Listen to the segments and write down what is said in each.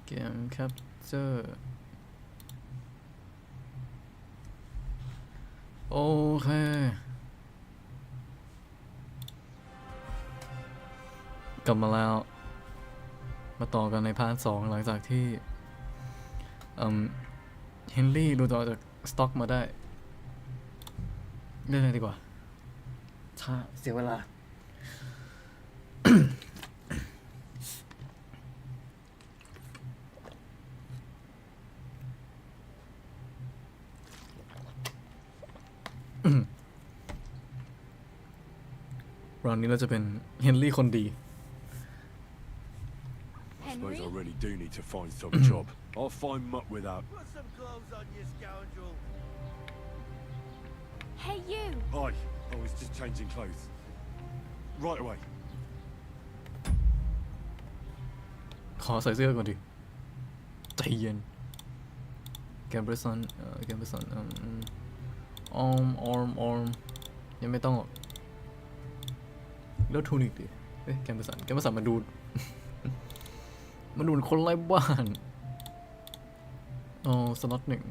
เกม capture โอเคกลับมาแล้วมาต่อกันในพาร์ท 2หลังจากที่เฮนรี่ดูต่อจากสต็อกมาได้เล่นอะไรดีกว่าช้าเสียเวลา รอบนี้เราจะเป็นเฮนรี่คนดี Suppose I really do need to find some job. I'll find muck without. Put some clothes on, you scoundrel. Hey, you! Hi, I was just changing clothes. Right away. ขอใส่เสื้อก่อนดิใจเย็นแกมเบอร์สันแกมเบอร์สันออมยังไม่ต้องหรอกแล้วทูนิกดิแกมเบอร์สันมาดู มาดูคนไร้บ้านสล็อตหนึ่ง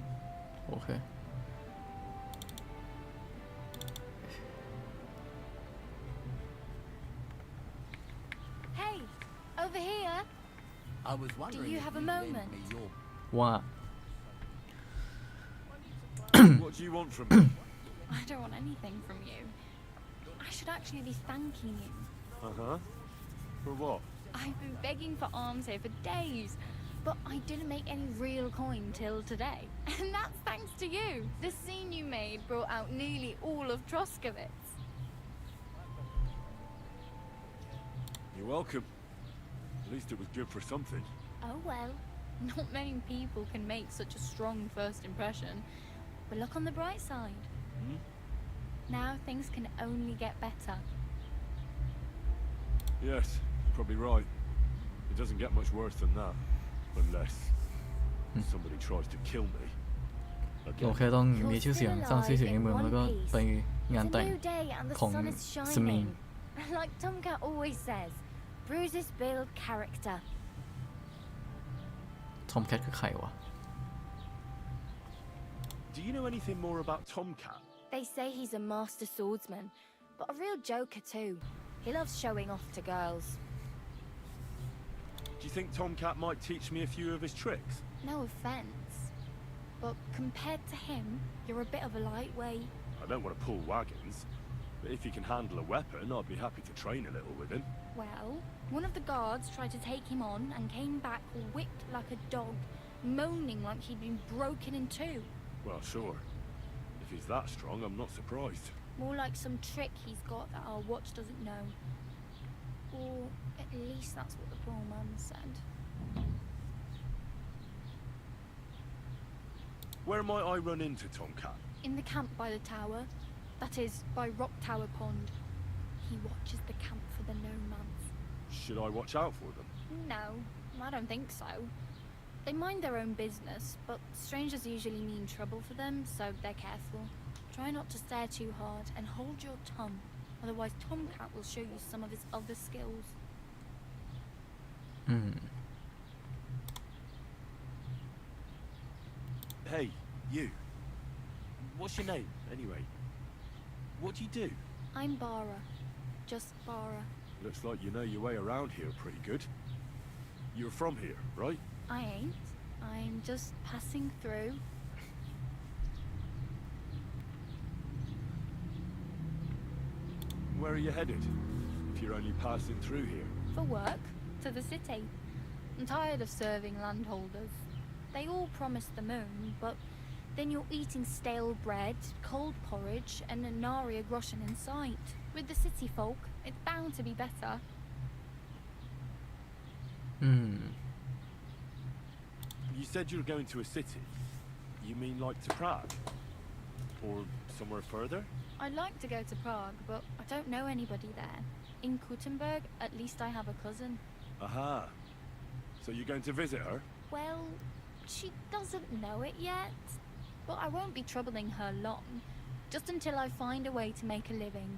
โอเคHey, over here. I was wondering Do you if have a you'd lend moment? me your ว่า What do you want from me? I don't want anything from you. I should actually be thanking you. Uh-huh. For what? I've been begging for alms here for days, but I didn't make any real coin till today. And that's thanks to you. The scene you made brought out nearly all of Troskowitz. You're welcome. At least it was good for something. Oh well, not many people can make such a strong first impression. But look on the bright side. Hmm? Now things can only get better. Yes, probably right. It doesn't get much worse than that. Unless somebody tries to kill me. โอ Again. เคต้องมีชื่อเสียงสร้างชื่อเสียงในเมืองแล้วก็ไปงาน It's แต่ a ง new day and the ของ sun is สมีน shining. Like Tomcat always says, bruises build character. ทอมแคทคือใครวะ Do you know anything more about Tomcat? They say he's a master swordsman, but a real joker too. He loves showing off to girls. Do you think Tomcat might teach me a few of his tricks? No offense, but compared to him, you're a bit of a lightweight. I don't want to pull wagons, but if he can handle a weapon, I'd be happy to train a little with him. Well, one of the guards tried to take him on and came back whipped like a dog, moaning like he'd been broken in two. Well, sure. If he's that strong, I'm not surprised. More like some trick he's got that our watch doesn't know. Or at least that's what the poor man said. Where might I run into Tomcat? In the camp by the tower. That is, by Rock Tower Pond. He watches the camp for the nomads. Should I watch out for them? No, I don't think so. They mind their own business, but strangers usually mean trouble for them, so they're careful. Try not to stare too hard and hold your tongue, otherwise Tomcat will show you some of his other skills. อืม Hey, you. What's your name, anyway? What do you do? I'm Bara. Just Bara. Looks like you know your way around here pretty good. You're from here, right? I ain't. I'm just passing through. Where are you headed? If you're only passing through here. For work, to the city. I'm tired of serving landholders. They all promise the moon, but then you're eating stale bread, cold porridge, and a nary a groschen in sight. With the city folk, it's bound to be better. อืม You said you were going to a city. You mean like to Prague? Or somewhere further? I'd like to go to Prague, but I don't know anybody there. In Kuttenberg, at least I have a cousin. Aha. So you're going to visit her? Well, she doesn't know it yet. But I won't be troubling her long, just until I find a way to make a living.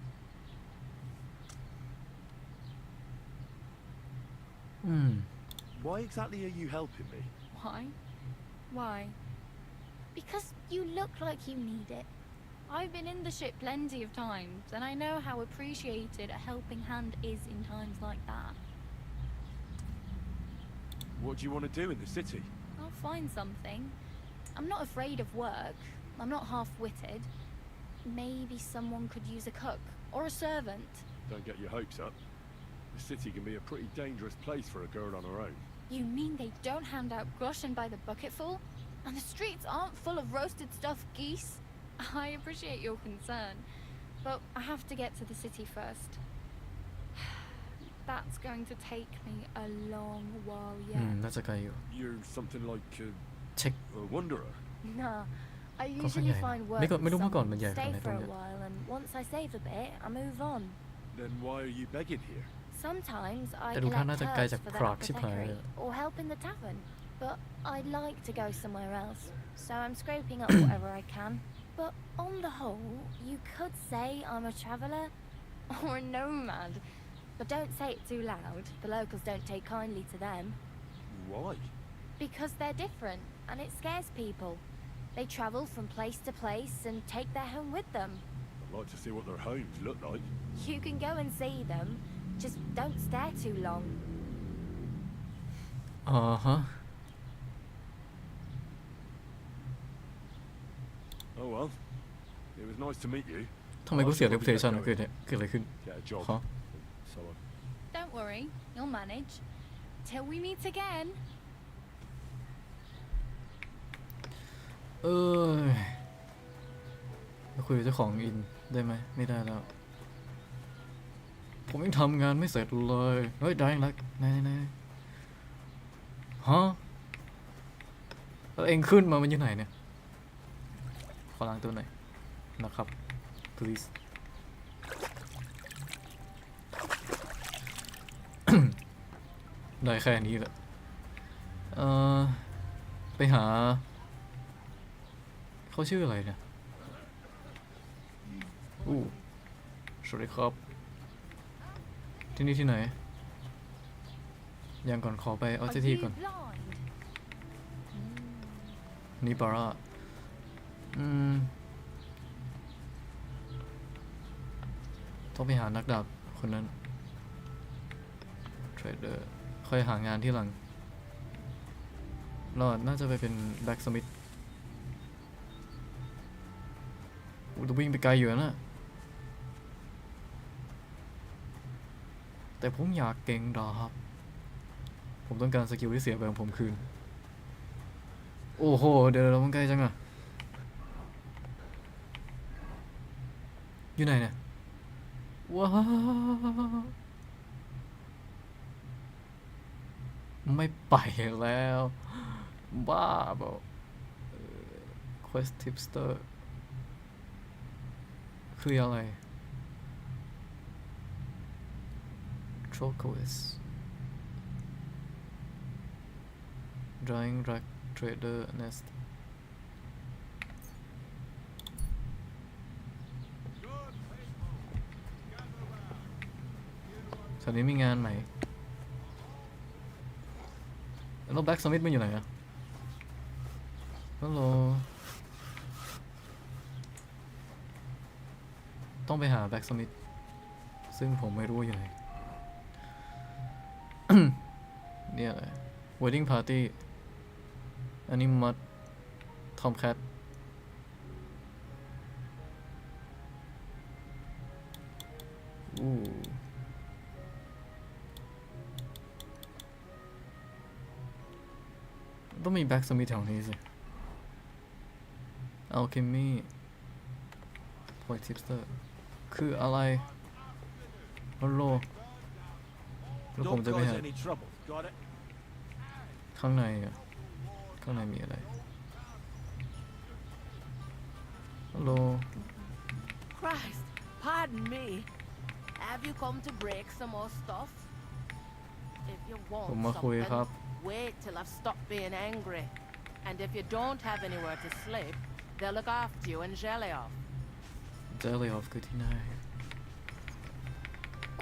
อืม Why exactly are you helping me? Why? Why? Because you look like you need it. I've been in the ship plenty of times, and I know how appreciated a helping hand is in times like that. What do you want to do in the city? I'll find something. I'm not afraid of work. I'm not half-witted. Maybe someone could use a cook or a servant. Don't get your hopes up. The city can be a pretty dangerous place for a girl on her own. You mean they don't hand out groschen by the bucketful? And the streets aren't full of roasted stuffed geese? I appreciate your concern, but I have to get to the city first. That's going to take me a long while อืม yet. น่าจะไกลอยู่ You're something like เช็ค a wanderer. Nah, I ก็ค่อน usually ใหญ่นะ find work ไม่ก็ with ไม่รู้เมื่อก่อน someone, มันใหญ่ขนาด stay ไหนตร for ง a เนี้ย while, and once I save a bit, I move on. Then why are you begging here? Sometimes I แต่ดูท่า collect น่าจะไกล herbs จาก for พ the รากชิบหายเลย apothecary or help in the tavern, but I'd like to go somewhere else, so I'm scraping up whatever I can. But on the whole, you could say I'm a traveller or a nomad. But don't say it too loud. The locals don't take kindly to them. Why? Because they're different, and it scares people. They travel from place to place and take their home with them. I'd like to see what their homes look like. You can go and see them, just don't stare too long. อ๋อฮะ Oh well. It was nice to meet you. ทำไมกูเสีย reputation อะเกิดอะไรขึ้น Get a job. ฮะ So on. Don't worry, you'll manage. Till we meet again. เออมาคุยกับเจ้าของอินได้ไหมไม่ได้แล้ว ผมยังทำงานไม่เสร็จเลยเฮ้ยได้แล้วไหนฮะแล้วเองขึ้นมามันอยู่ไหนเนี่ยขอล้างตัวหน่อยนะครับ please ได้แค่นี้แหละไปหาเขาชื่ออะไรเนี่ยสวัสดีครับที่นี่ที่ไหนยังก่อนขอไปเอา Are เจ้าที่ you ก่อน blind? นี่ปาระต้องไปหานักดาบคนนั้นเทรดเดอร์ค่อยหางานที่หลังเราน่าจะไปเป็นแบ็กสมิธจะวิ่งไปไกลอยู่นะแต่ผมอยากเก่งดาบผมต้องการสกิลที่เสียไปของผมคืนโอ้โหเดี๋ยวเรามันไกลจังอะอยู่ไหนเนี่ยว้าวไม่ไปแล้วบ้าเปล่าQuest Tipster คืออะไร Trocois Drying Rack Trader Nest ตอนนี้มีงานไหมแล้วแบ็กสมิธมันอยู่ไหนอะฮัลโหลต้องไปหาแบ็กสมิธซึ่งผมไม่รู้อยู่ไหน เนี่ยอะไร wedding party อันนี้มัด Tomcat ต้องมีแบ็กสมิธแถวนี้สิ Alchemy Point Tipster คืออะไรฮัลโหลแล้วผมจะไปหา any trouble. Got it? ข้างในอ่ะข้างในมีอะไรฮัลโหล Christ, pardon me. Have you come to break some more stuff? If you want ผมมาคุยครับ something, wait till I've stopped being angry. And if you don't have anywhere to sleep, they'll look after you in jelly off. เจอเลยออฟคือที่ไหน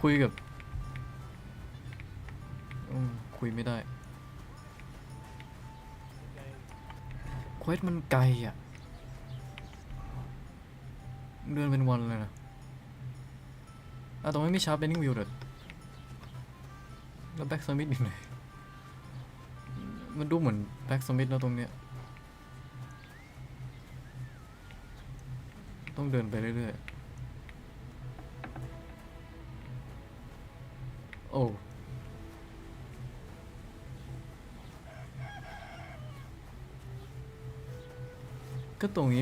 คุยกับคุยไม่ได้ เควสมันไกลอ่ะเดินเป็นวันเลยนะตรงนี้มีชาร์ปเบนนิ่งวิวด้วยแล้วแบ็กสมิธอยู่ไหนมันดูเหมือนแบ็กสมิธแล้วตรงเนี้ยต้องเดินไปเรื่อยๆโอ้ก็ตรงนี้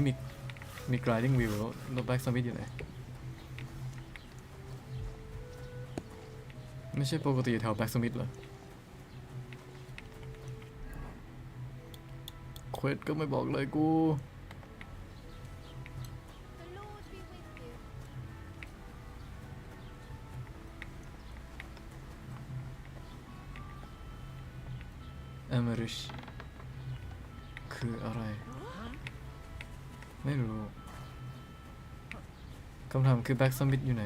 มี gliding view แล้วแบ็กสมิธอยู่ไหนไม่ใช่ปกติแถวแบ็กสมิธเหรอเควสก็ไม่บอกเลยกู The Lord be with you. เอเมริชคืออะไร ไม่รู้คำถามคือแบ็กสมิธอยู่ไหน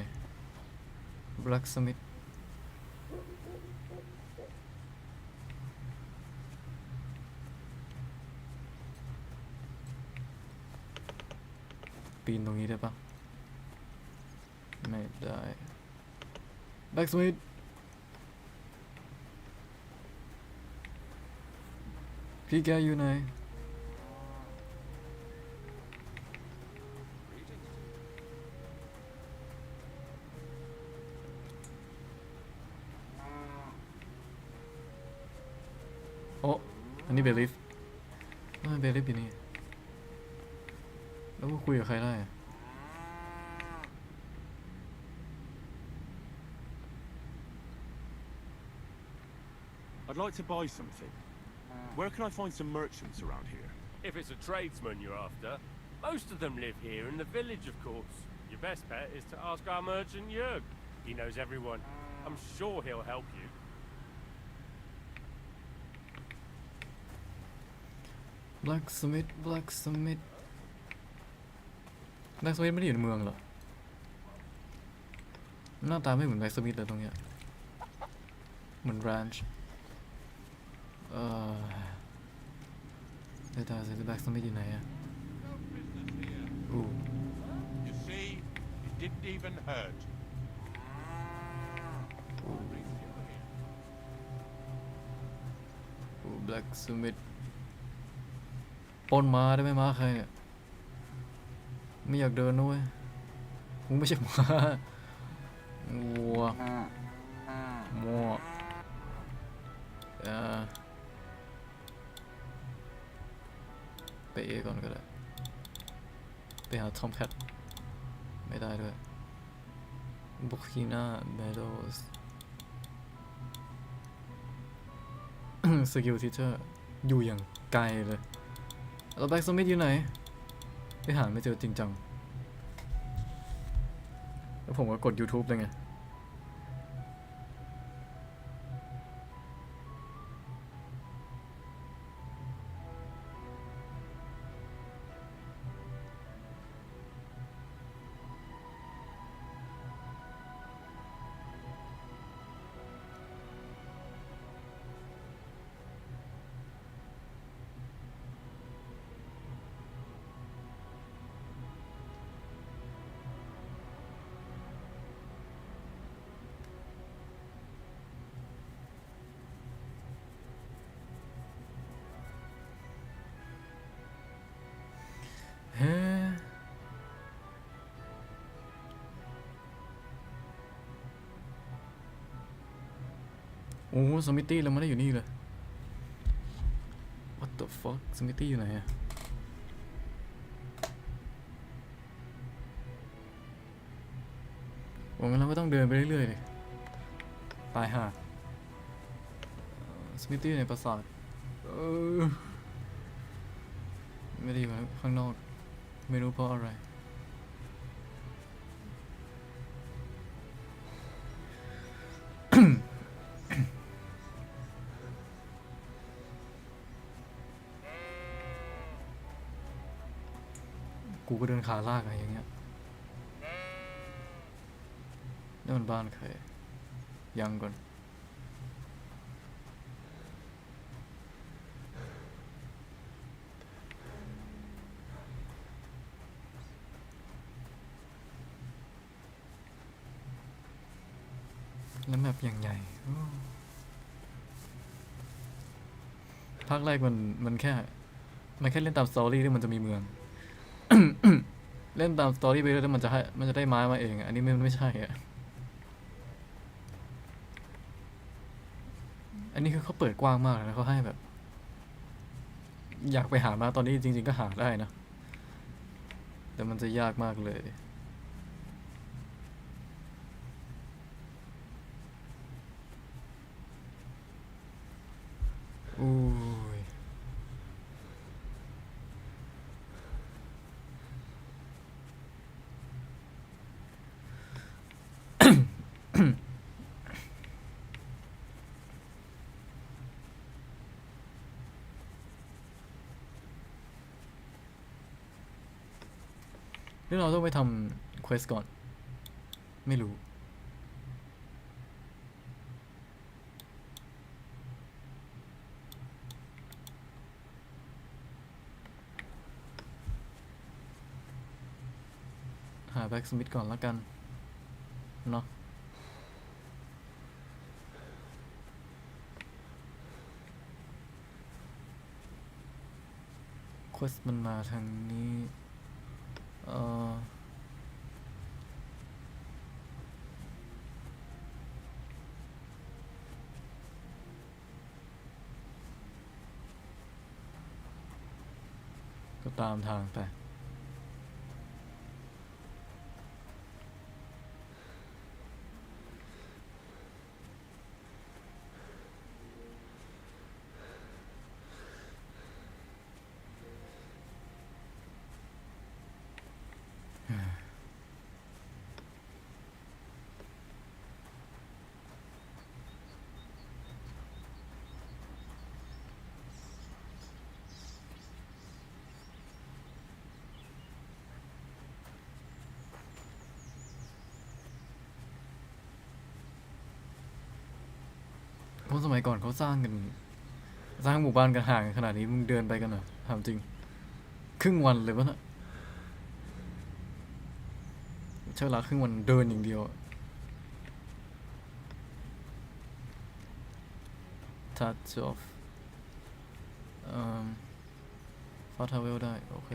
แบ็กสมิธปีนตรงนี้ได้ปะไม่ได้แบ็กสมิธพี่แกอยู่ไหนโอ้อันนี้เบลิฟเบลิฟอยู่นี่แล้วก็คุยกับใครได้อะ I'd like to buy something. Where can I find some merchants around here? If it's a tradesman you're after, most of them live here in the village, of course. Your best bet is to ask our merchant Jörg. He knows everyone. I'm sure he'll help you. Blacksmith ไม่ได้อยู่ในเมืองเหรอหน้าตาไม่เหมือน Blacksmith เลยตรงเนี้ยเหมือน ranch ได้ตาสิ Blacksmith อยู่ไหนอะ You see, it didn't even hurt. Blacksmith ปล้นม้าได้ไหมม้าใครเนี่ยไม่อยากเดินด้วยมึงไม่ใช่ม้าวัวมั่วไปเอก่อนก็ได้ไปหาทอมแคทไม่ได้ด้วยบุคินาเมโดสสกิลทิเชอร์อยู่อย่างไกลเลยแล้วแบ็กสมิธอยู่ไหนไปหาไม่เจอจริงจังแล้วผมก็กด YouTube เลยไงเฮ้โอ้สมิธตี้เราไม่ได้อยู่นี่เลย What the fuck สมิธตี้อยู่ไหนอะผมงั้นเราก็ต้องเดินไปเรื่อยๆเลยตายห่าสมิธตี้ในปราสาทไม่ได้อยู่ข้างนอกไม่รู้เพราะอะไรกูก็เดินขาลากอะไรอย่างเงี้ยนี่มันบ้านใครยังก่อน แล้วแมปอย่างใหญ่ภาคแรกมันแค่เล่นตามสตอรี่ที่มันจะมีเมือง เล่นตามสตอรี่ไปเรื่อยๆมันจะได้ไม้มาเองอันนี้มันไม่ใช่อ่ะอันนี้คือเขาเปิดกว้างมากนะเขาให้แบบอยากไปหามาตอนนี้จริงๆก็หาได้นะแต่มันจะยากมากเลยอู้ยหรือเราต้องไปทำเควสก่อน ไม่รู้ หาแบ็กสมิธก่อนแล้วกัน เนาะเควสมันมาทางนี้ก็ตามทางไปคนสมัยก่อนเขาสร้างหมู่บ้านกันห่างกันขนาดนี้มึงเดินไปกันเหรอถามจริงครึ่งวันเลยวะน่ะใช้เวลาครึ่งวันเดินอย่างเดียวทัชออฟฟาทาเวลได้โอเค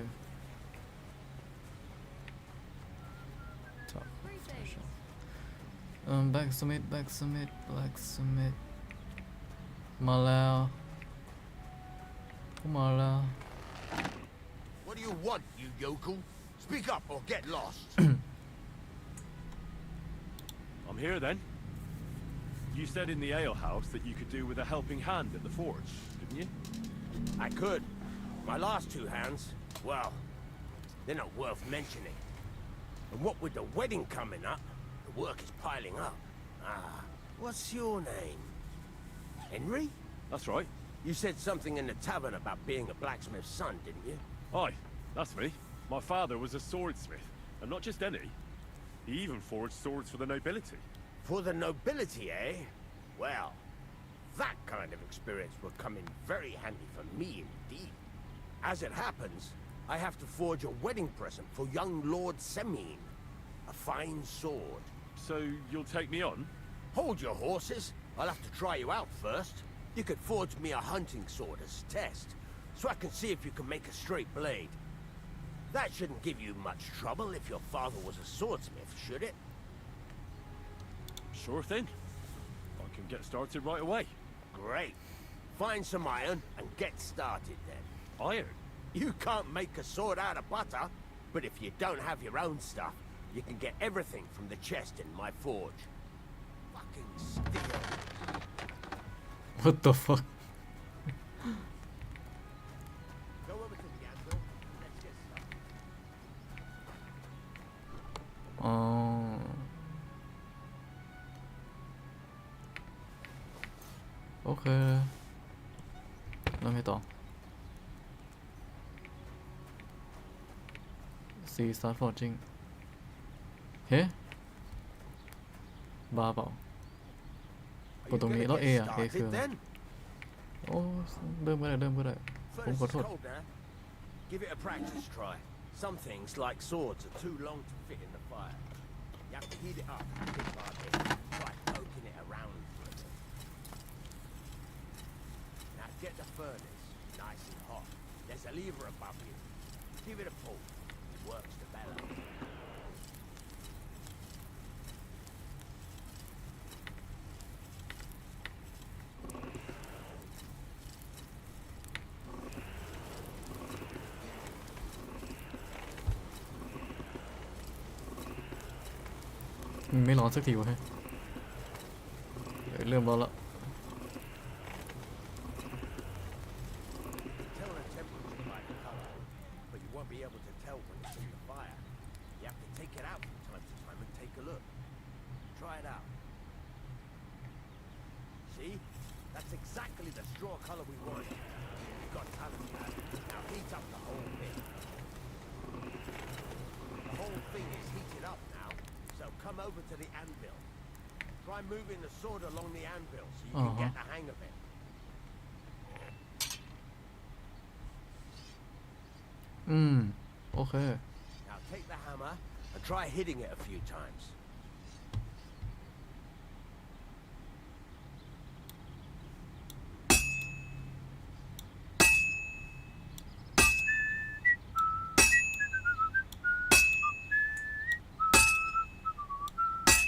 แบ็กสมิธมาแล้วมาแล้ว What do you want, you yokel? Speak up or get lost. I'm here then. You said in the alehouse that you could do with a helping hand at the forge, didn't you? I could. My last two hands, well, they're not worth mentioning. And what with the wedding coming up, the work is piling up. What's your name? Henry? That's right. You said something in the tavern about being a blacksmith's son, didn't you? Aye, that's me. My father was a swordsmith, and not just any. He even forged swords for the nobility. For the nobility, eh? Well, that kind of experience would come in very handy for me indeed. As it happens, I have to forge a wedding present for young Lord Semine. A fine sword. So you'll take me on? Hold your horses. I'll have to try you out first. You could forge me a hunting sword as test, so I can see if you can make a straight blade. That shouldn't give you much trouble if your father was a swordsmith, should it? Sure thing. I can get started right away. Great. Find some iron and get started then. Iron? You can't make a sword out of butter, but if you don't have your own stuff, you can get everything from the chest in my forge. Fucking steel. What the fuck Go over to the anvil. Let's get started. อ๋อโอเคแล้วไงต่อ C start forging เฮ้บ้าเปล่า Are you Ủa, gonna nó get E à? E started chưa? then? โอ้เดิมก็ได้ ผม Furnace ขอ is โทษ cold now. Give it a practice try. Some things, like swords, are too long to fit in the fire. You have to heat it up. Bit by bit. Right, over. shaking it around for a bit. Now get the furnace nice and hot. There's a lever above you. Give it a pull. It works the bellow.ไม่ร้อนสักทีวะฮะเริ่มร้อนละ Tell the temperature by the color, but you won't be able to tell when it's in the fire. You have to take it out from time to time and take a look. Try it out. See? That's exactly the straw color we want. You've got talent, lad. Now heat up the whole thing. The whole thing is heated up now, so come over to the anvil. Try moving the sword along the anvil so you can get the hang of it. โอเค Now take the hammer and try hitting it a few times.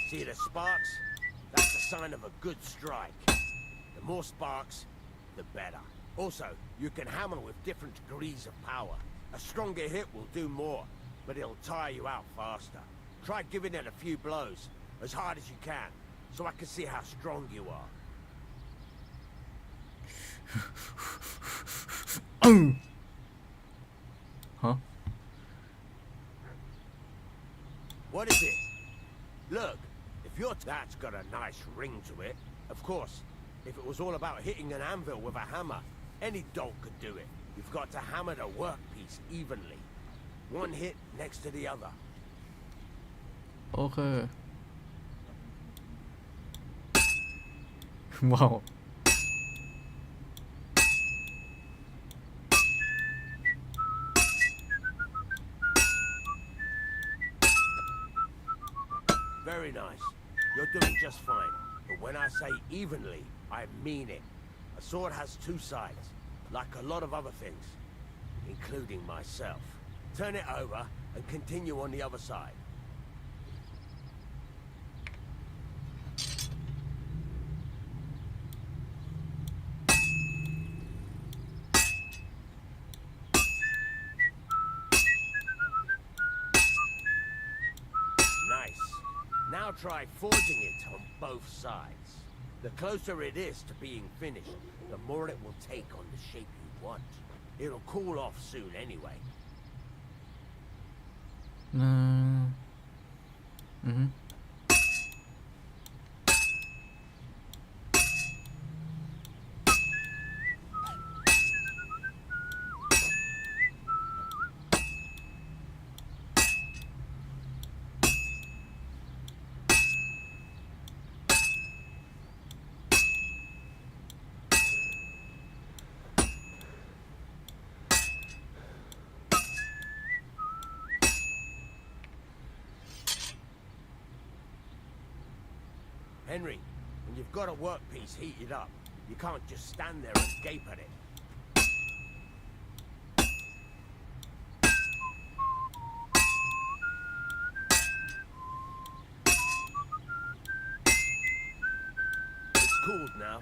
See the sparks? That's a sign of a good strike. The more sparks, the better. Also, you can hammer with different degrees of power. A stronger hit will do more, but it'll tire you out faster. Try giving it a few blows, as hard as you can, so I can see how strong you are. ฮะ What is it? Look, if that's got a nice ring to it. Of course, if it was all about hitting an anvil with a hammer, any dog could do it. You've got to hammer the workpiece evenly. One hit next to the other. โอเค ว้าว Very nice. You're doing just fine. But when I say evenly, I mean it. A sword has two sides, like a lot of other things, including myself. Turn it over and continue on the other side. Nice. Now try forging it on both sides. The closer it is to being finished, the more it will take on the shape you want. It'll cool off soon anyway. อือฮึ Henry, when you've got a workpiece heated up, you can't just stand there and gape at it. It's cooled now.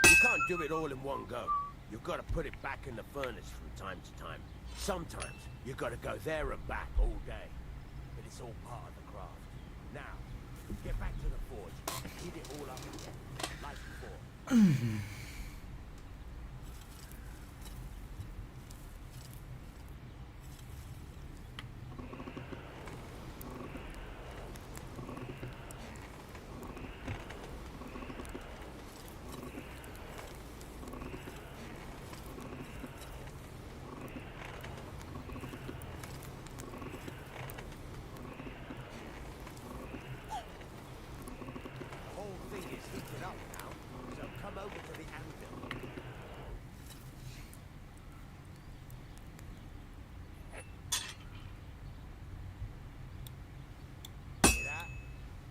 You can't do it all in one go. You've got to put it back in the furnace from time to time. Sometimes you've got to go there and back all day. But it's all part of the craft. Now, get back to the forge. Heat it all up again, like before. The whole thing is heated up now, so come over to the anvil. See that?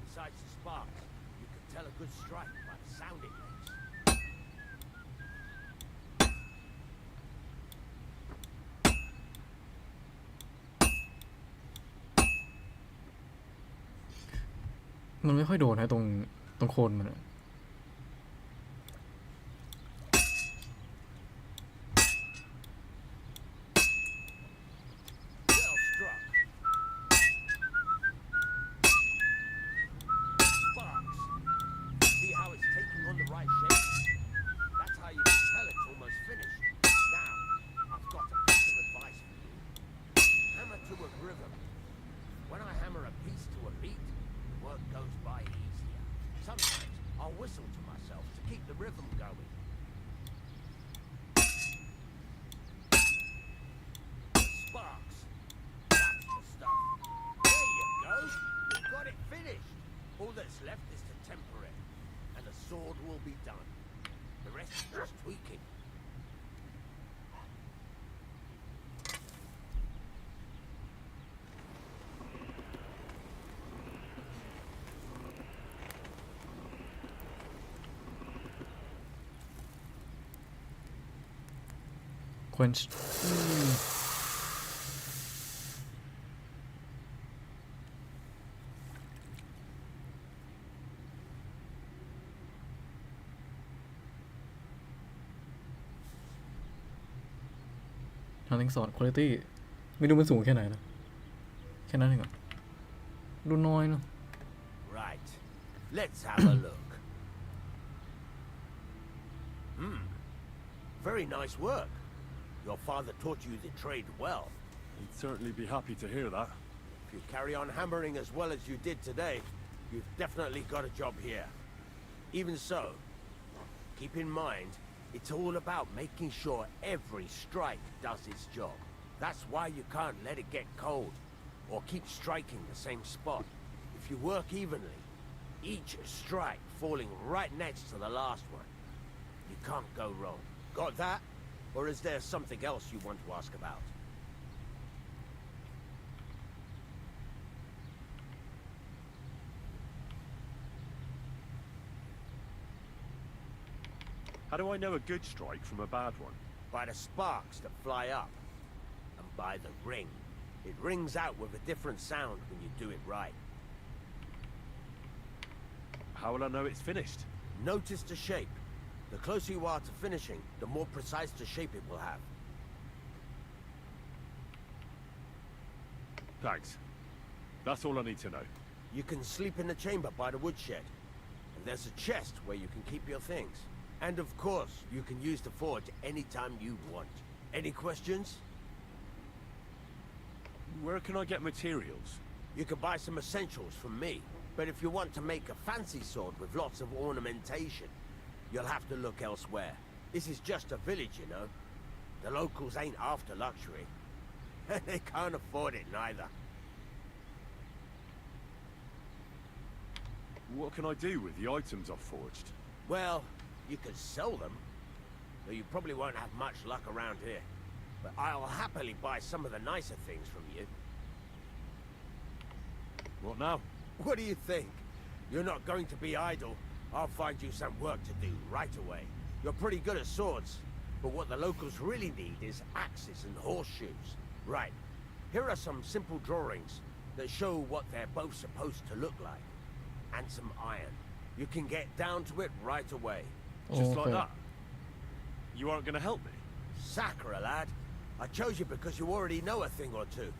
Besides the sparks, you can tell a good strike by the sound it makes. มันไม่ค่อยโดนนะตรงโคนมันอะ Well struck. Sparks. See how it's taking on the right shape? That's how you can tell it's almost finished. Now, I've got a piece of advice for you. Hammer to a rhythm. When I hammer a piece to a beat, the work goes by easier. Sometimes I'll whistle to myself to keep the rhythm going. Sparks. That's the stuff. There you go. You've got it finished. All that's left is to temper it, and the sword will be done. The rest is just tweaking. quench ทางทิ้งสอน quality ไม่ดูมันสูงแค่ไหนนะแค่นั้นเองเหรอดูน้อยเนอะ Right. Let's have a look. Very nice work. Your father taught you the trade well. He'd certainly be happy to hear that. If you carry on hammering as well as you did today, you've definitely got a job here. Even so, keep in mind, it's all about making sure every strike does its job. That's why you can't let it get cold, or keep striking the same spot. If you work evenly, each strike falling right next to the last one, you can't go wrong. Got that? Or is there something else you want to ask about? How do I know a good strike from a bad one? By the sparks that fly up, and by the ring. It rings out with a different sound when you do it right. How will I know it's finished? Notice the shape. The closer you are to finishing, the more precise the shape it will have. Thanks. That's all I need to know. You can sleep in the chamber by the woodshed. And there's a chest where you can keep your things. And of course, you can use the forge anytime you want. Any questions? Where can I get materials? You can buy some essentials from me. But if you want to make a fancy sword with lots of ornamentation, you'll have to look elsewhere. This is just a village, you know. The locals ain't after luxury. They can't afford it neither. What can I do with the items I've forged? Well, you could sell them, though you probably won't have much luck around here. But I'll happily buy some of the nicer things from you. What now? What do you think? You're not going to be idle. I'll find you some work to do right away. You're pretty good at swords, but what the locals really need is axes and horseshoes. Right. Here are some simple drawings that show what they're both supposed to look like. And some iron. You can get down to it right away. Just Okay. like that? You aren't going to help me? Sacre, lad. I chose you because you already know a thing or two.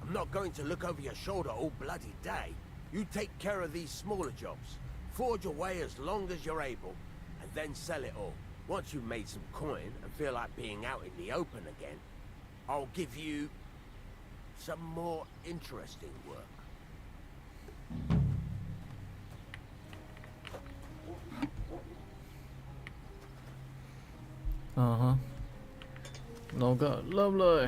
I'm not going to look over your shoulder all bloody day. You take care of these smaller jobs. Forge away as long as you're able, and then sell it all. Once you've made some coin and feel like being out in the open again, I'll give you some more interesting work. ฮะเราก็เริ่มเลย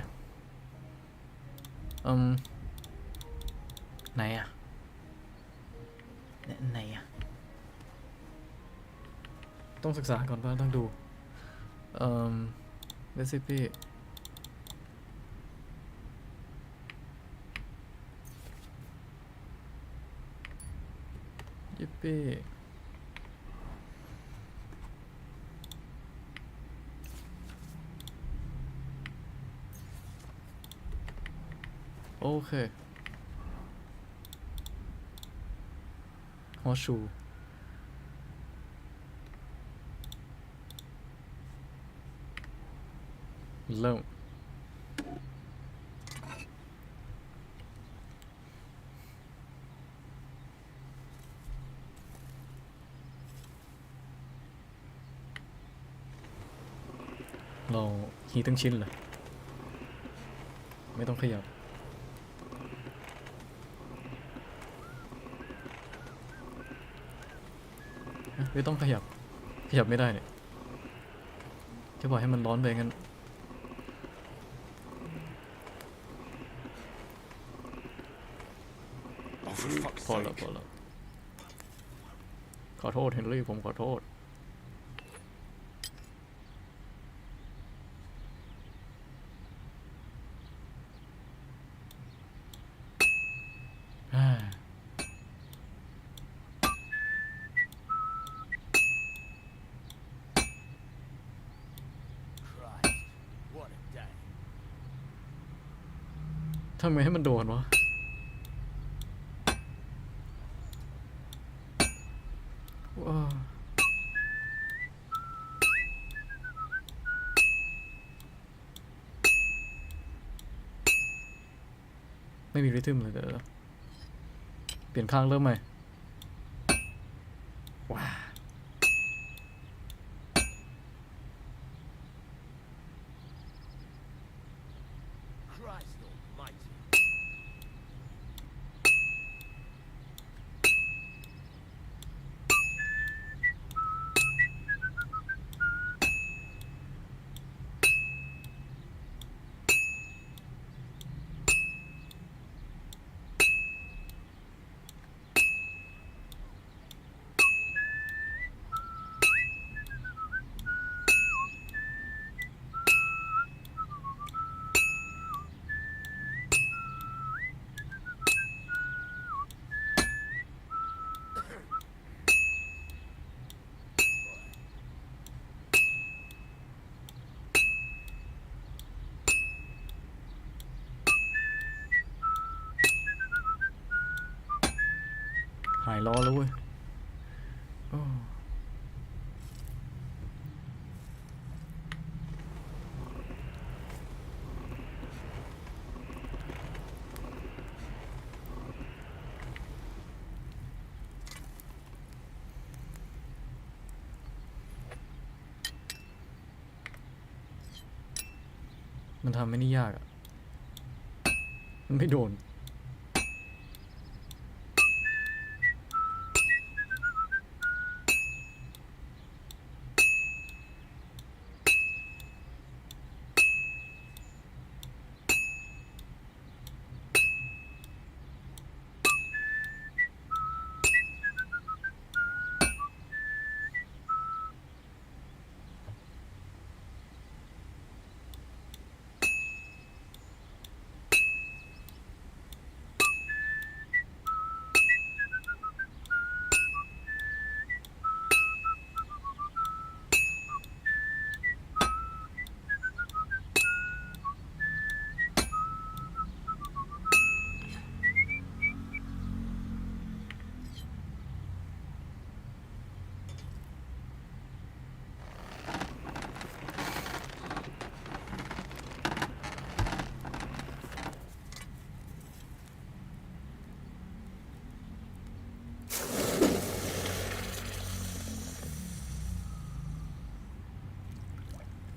ไหนอะไหนอะต้องศึกษาก่อนป่ะต้องดูrecipe ยิปปี้ โอเคฮอชู เริ่มเราฮีทั้งชิ้นเลยไม่ต้องขยับไม่ต้องขยับไม่ได้เนี่ยจะปล่อยให้มันร้อนไปงั้นพอแล้วขอโทษเฮนรี่ผมขอโทษทำไงให้มันโดนวะว้าไม่มีริทึมเลยเดี๋ยวเปลี่ยนข้างเริ่มใหม่ว้าหายร้อนแล้วเว้ยมันทำไม่นี่ยากอ่ะมันไม่โดน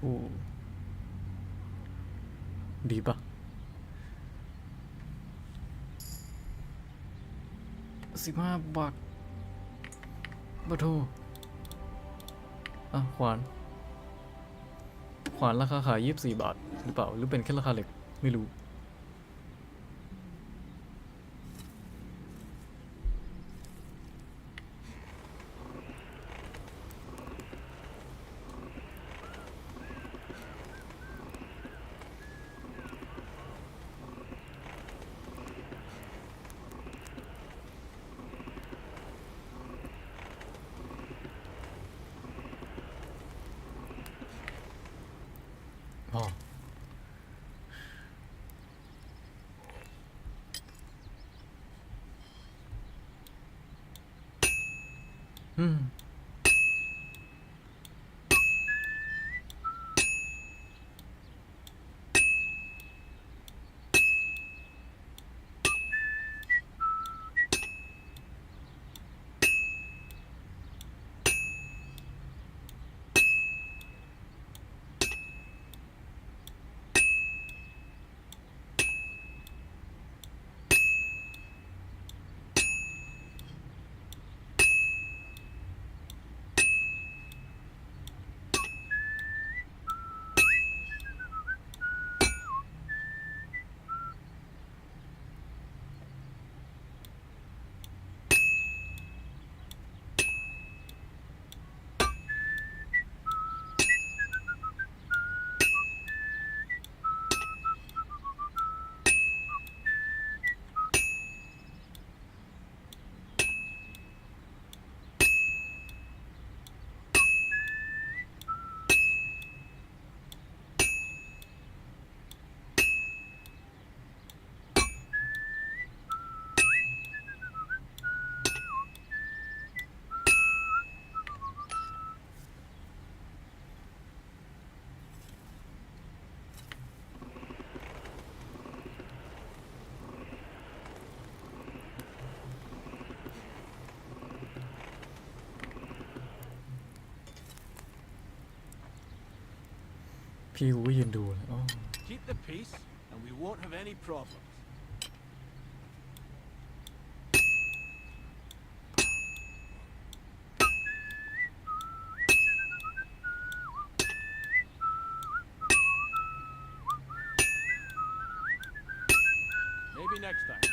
โอ้ดีปะ15 บาทบาโทอ่ะขวานราคาขาย24 บาทหรือเปล่าหรือเป็นแค่ราคาเหล็กไม่รู้ อืมพี่กูก็ยืนดูเลยอ๋อ Keep the peace, and we won't have any problems. Maybe next time.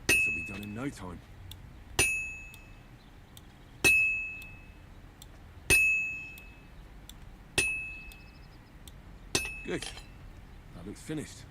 This'll be done in no time. Good. That looks finished.13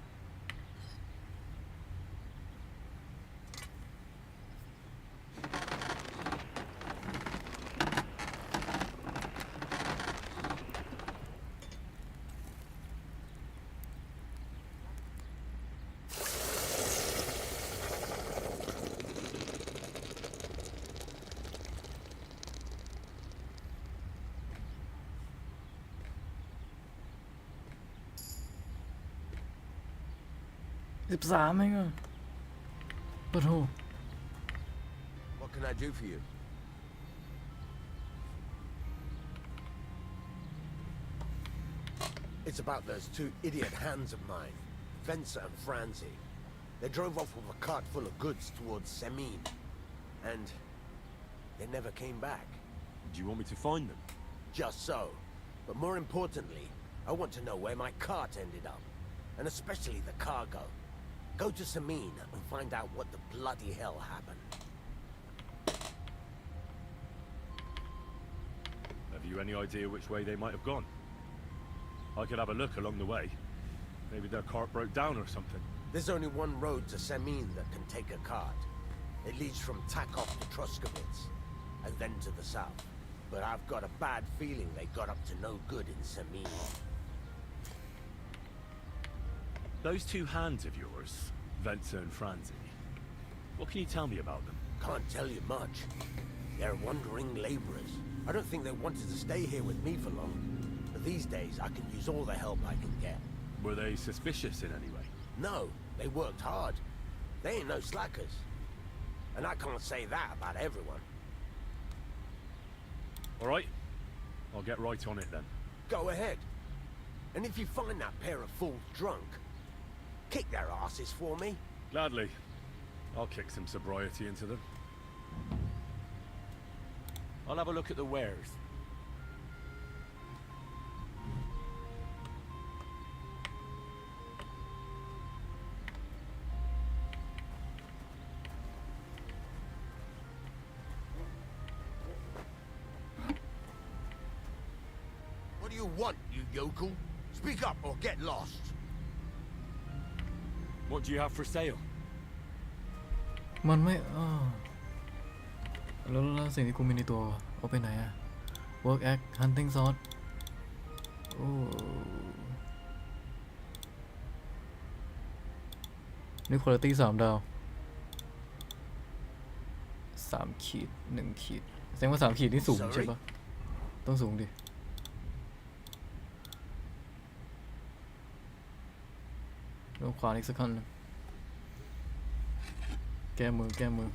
เองอะปะโถ What can I do for you? It's about those two idiot hands of mine, Venser and Franzi. They drove off with a cart full of goods towards Semin, and they never came back. Do you want me to find them? Just so. But more importantly, I want to know where my cart ended up, and especially the cargo. Go to Semin and find out what the bloody hell happened. Have you any idea which way they might have gone? I could have a look along the way. Maybe their cart broke down or something. There's only one road to Semin that can take a cart. It leads from Takov to Troskovitz, and then to the south. But I've got a bad feeling they got up to no good in Semin. Those two hands of yours, Venser and Franzi, what can you tell me about them? Can't tell you much. They're wandering laborers. I don't think they wanted to stay here with me for long. But these days, I can use all the help I can get. Were they suspicious in any way? No, they worked hard. They ain't no slackers. And I can't say that about everyone. All right, I'll get right on it then. Go ahead. And if you find that pair of fools drunk, kick their asses for me. Gladly. I'll kick some sobriety into them. I'll have a look at the wares. What do you want, you yokel? Speak up or get lost. What do you have for sale? มันไม่แล้วสิ่งที่กูมีในตัวเอาไปไหนอะ work act hunting sword โอ้นี่ quality 3 ดาว 3 ขีด 1 ขีดแสดงว่า3 ขีดนี่สูงใช่ปะต้องสูงดิลงขวาอีกสักขั้นหนึ่งแก้มือ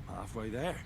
Halfway there.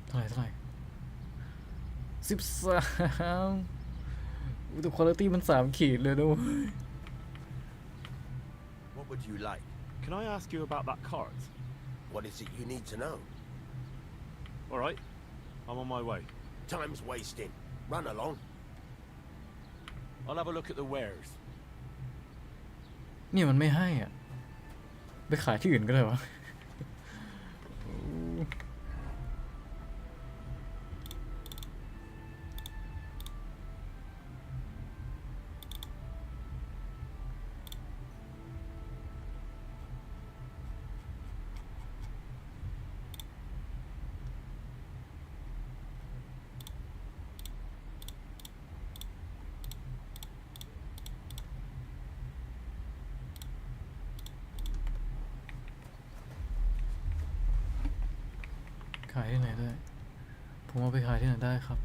เท่าไหร่13แต่คุณภาพมัน3 ขีดเลยด้วย What would you like? Can I ask you about that cart? What is it you need to know? All right, I'm on my way. Time's wasting. Run along. I'll have a look at the wares. เนี่ยมันไม่ให้อ่ะไปขายที่อื่นก็เลยวะขายที่ไหนได้ผมเอาไปขายที่ไหนได้ครับ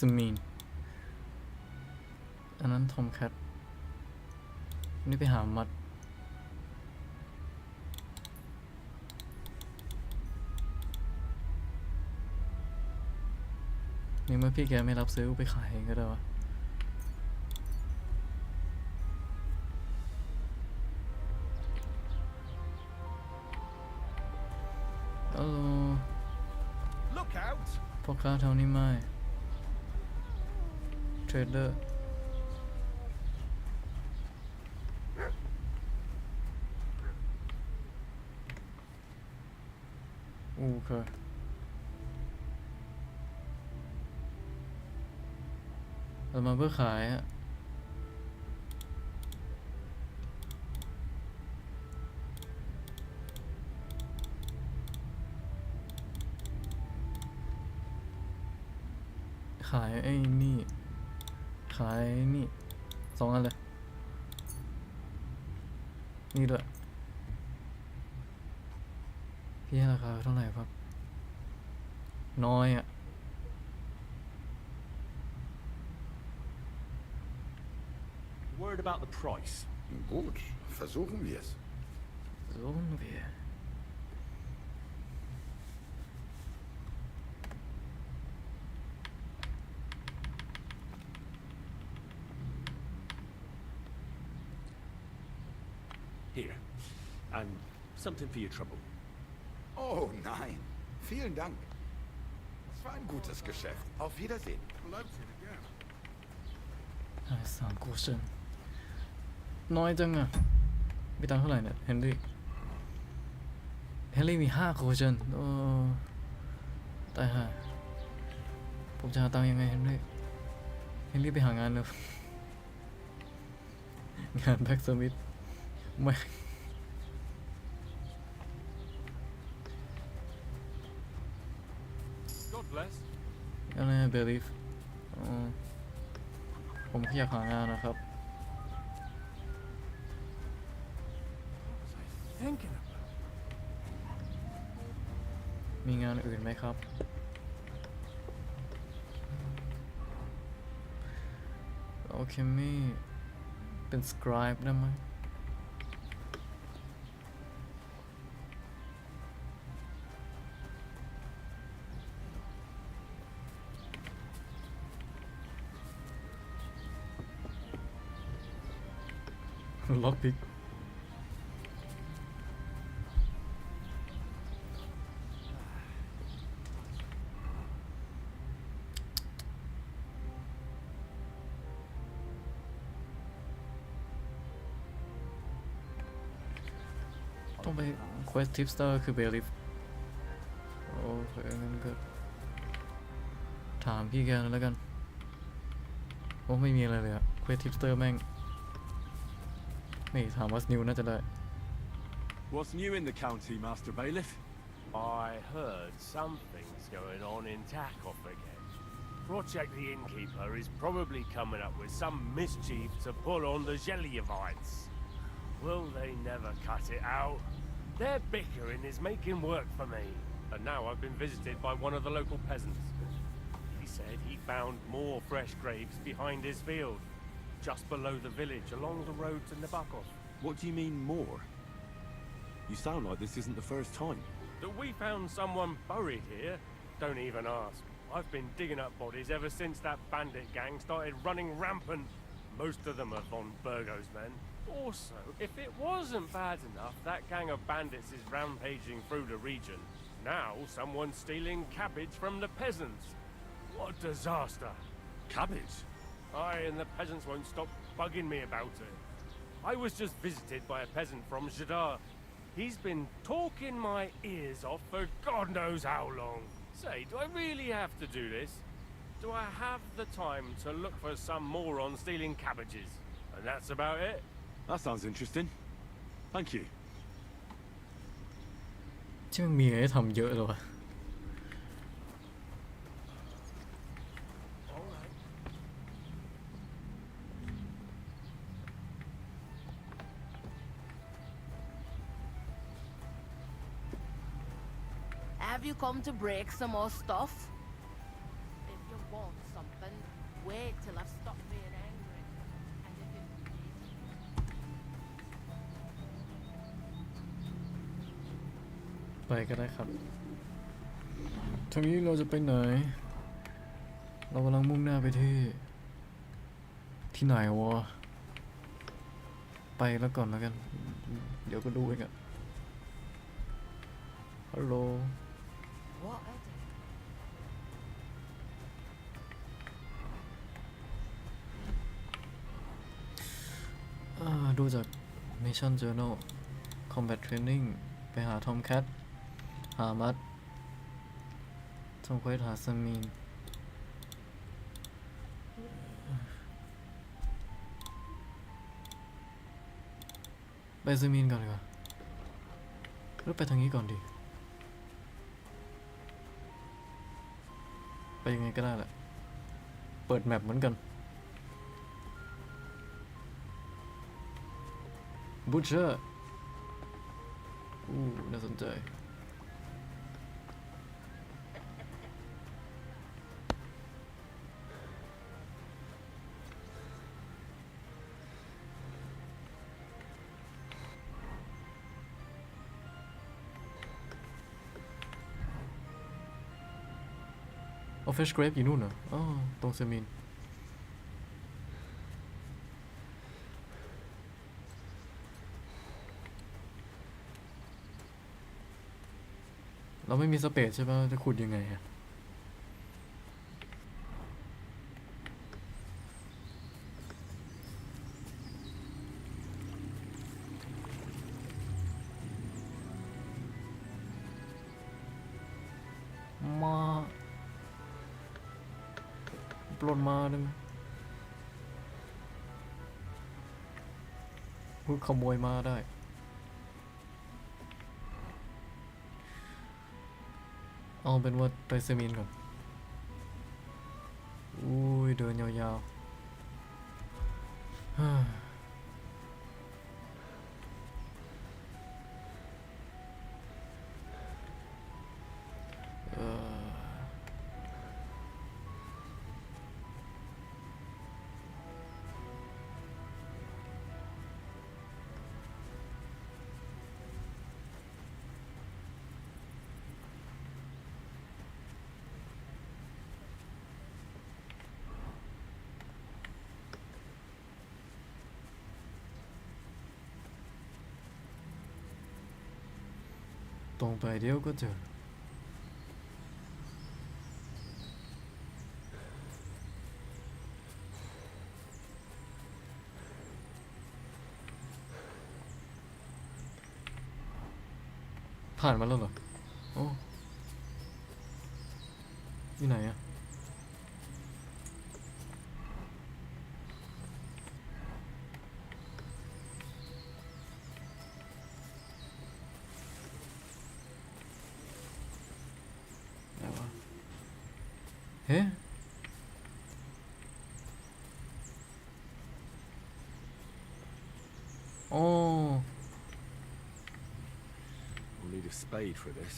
สมีนอันนั้นทอมแคทนี่ไปหามัดนี่เมื่อพี่แกไม่รับซื้อไปขายเองก็ได้วะLook out! พ่อค้าเท่านี้ไม่เทรดเดอร์โอเคเรามาเพื่อขายอะขายไอ้นี่ขายนี่2 อันเลยนี่ด้วยพี่ให้ราคาเท่าไหร่ครับน้อยอ่ะ Worried about the price? Gut, versuchen wir es. Suchen wir Here. And something for your trouble. Oh nein, vielen Dank. Es war ein gutes Geschäft. Auf Wiedersehen. 3 กูเซนน้อยจังอะมีตังค์เท่าไหร่เนี่ยเฮนรี่มี5 กูเซนโอ้ตายห่าผมจะหาตังค์ยังไงเฮนรี่ไปหางานเลย งานแบ็กสมิธไม่ God bless. อะไรเบลีฟผมแค่อยากหางานนะครับ Thinking about. มีงานอื่นไหมครับโอเคไม่เป็นสคริปต์ได้ไหมล็อกพิกต้องไป Quest Tipster คือ Belief โอเคงั้นก็ถามพี่แกแล้วกันว่าไม่มีอะไรเลยอะ Quest Tipster แม่งนี่ถามว่า New น่าจะได้ What's new in the county, Master Bailiff? I heard something's going on in Takoff again. Project the Innkeeper is probably coming up with some mischief to pull on the Zhelyevites. Will they never cut it out? Their bickering is making work for me. And now I've been visited by one of the local peasants. He said he found more fresh graves behind his field, just below the village along the road to Nabokov. What do you mean more? You sound like this isn't the first time. That we found someone buried here? Don't even ask. I've been digging up bodies ever since that bandit gang started running rampant. Most of them are von Burgo's men. Also, if it wasn't bad enough that gang of bandits is rampaging through the region, now someone's stealing cabbage from the peasants. What a disaster. Cabbage? Aye, and the peasants won't stop bugging me about it. I was just visited by a peasant from Jadar. He's been talking my ears off for God knows how long. Say, do I really have to do this? Do I have the time to look for some moron stealing cabbages? And that's about it? That sounds interesting. Thank you. ที่มันมีอะไรให้ทำเยอะเลยวะ Have you come to break some more stuff? If you want something, wait till I've stopped being angry. And if it ไปก็ได้ครับทางนี้เราจะไปไหนเรากำลังมุ่งหน้าไปที่ไหนวะไปแล้วก่อนแล้วกันเดี๋ยวก็ดูเองอะฮัลโหล what is it? ดูจาก Mission Journal Combat Training ไปหา Tomcat หามัดทำเควสหาสมีนไปสมีนก่อนดีกว่าหรือไปทางนี้ก่อนดีไปยังไงก็ได้แหละเปิดแมปเหมือนกันบูชเชอร์น่าสนใจออฟฟิศเกรฟอยู่นู่นเหรออ๋อตรงเซมินเราไม่มีสเปซใช่ป่ะจะขุดยังไงอะมาปล้นมาได้ไหมพูดขโมยมาได้เอาเป็นว่าไปเซมินก่อนอุ้ยเดินยาวๆตรงไปเดี๋ยวก็เจอผ่านมาแล้วเหรอโอ้ที่ไหนอะเฮ้โอ้ We'll need a spade for this.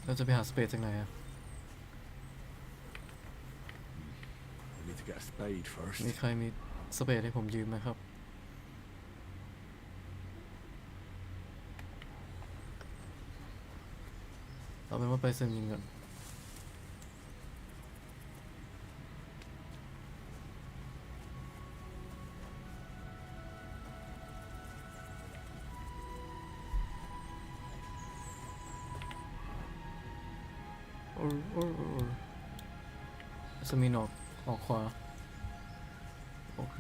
เราจะไปหาสเปซจากไหนอะ We need to get a spade first. มีใครมีสเปซให้ผมยืมไหมครับเอาเป็นว่าไปเซมินก่อนสมินออกขวาโอเค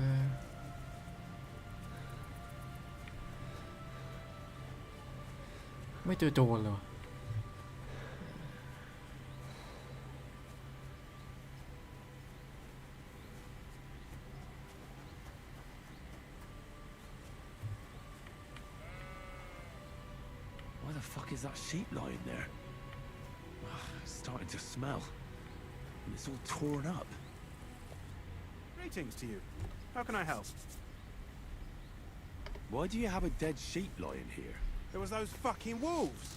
ไม่เจอโจรเลยวะWhy the fuck is that sheep lying there? It's starting to smell. And it's all torn up. Greetings to you. How can I help? Why do you have a dead sheep lying here? There was those fucking wolves.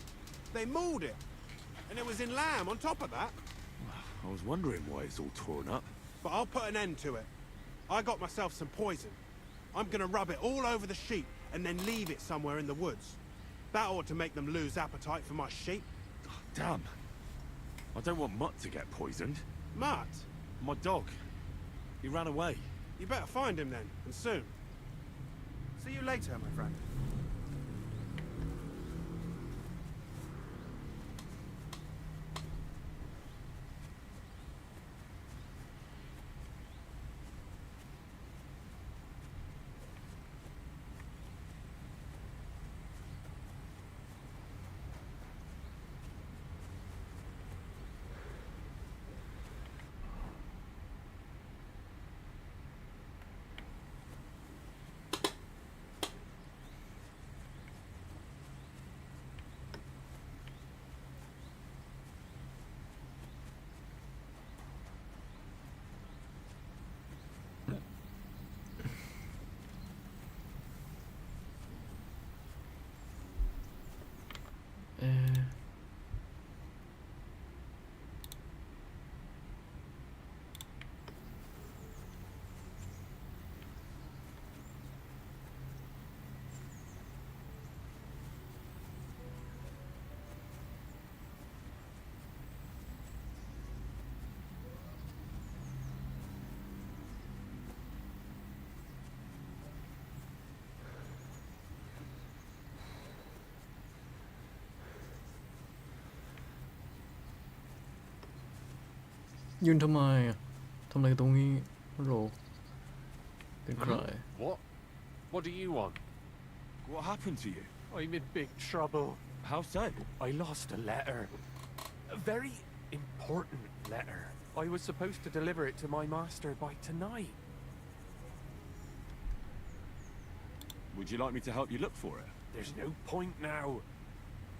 They mauled it. And it was in lamb on top of that. I was wondering why it's all torn up. But I'll put an end to it. I got myself some poison. I'm gonna rub it all over the sheep and then leave it somewhere in the woods. That ought to make them lose appetite for my sheep. Oh, damn. I don't want Mutt to get poisoned. Mutt, My dog. He ran away. you better find him then, and soon. See you later, my friend.ยืนทำไมอ่ะทำอะไรตรงนี้ฮัลโหลเป็นใคร What? What do you want? What happened to you? I'm in big trouble. How so? I lost a letter. A very important letter. I was supposed to deliver it to my master by tonight. Would you like me to help you look for it? There's no point now.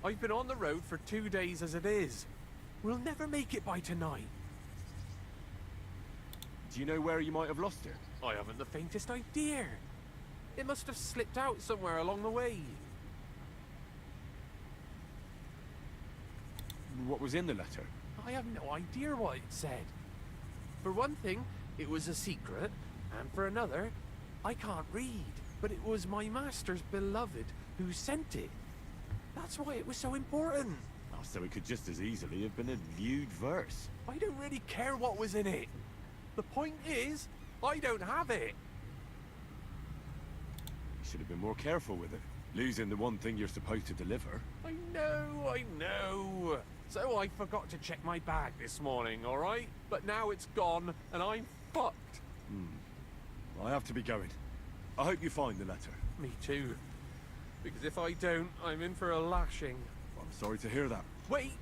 I've been on the road for 2 days as it is. We'll never make it by tonight. Do you know where you might have lost it? I haven't the faintest idea. It must have slipped out somewhere along the way. What was in the letter? I have no idea what it said. For one thing, it was a secret, and for another, I can't read, but it was my master's beloved who sent it. That's why it was so important. Oh, so it could just as easily have been a lewd verse. I don't really care what was in it. The point is, I don't have it. You should have been more careful with it. Losing the one thing you're supposed to deliver. I know. So I forgot to check my bag this morning, alright? But now it's gone, and I'm fucked. I have to be going. I hope you find the letter. Me too. Because if I don't, I'm in for a lashing. I'm sorry to hear that. Wait!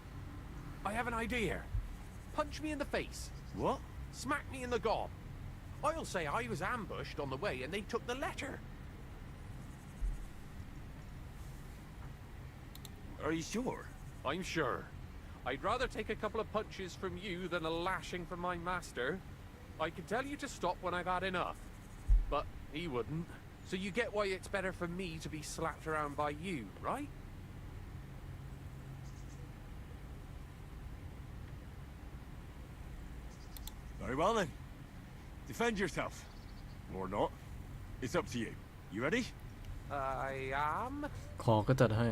I have an idea. Punch me in the face. What? Smack me in the gob. I'll say I was ambushed on the way and they took the letter. Are you sure? I'm sure. I'd rather take a couple of punches from you than a lashing from my master. I could tell you to stop when I've had enough. But he wouldn't. So you get why it's better for me to be slapped around by you, right? Very well then. Defend yourself. Or not. It's up to you. You ready? I am. ขอก็จัดให้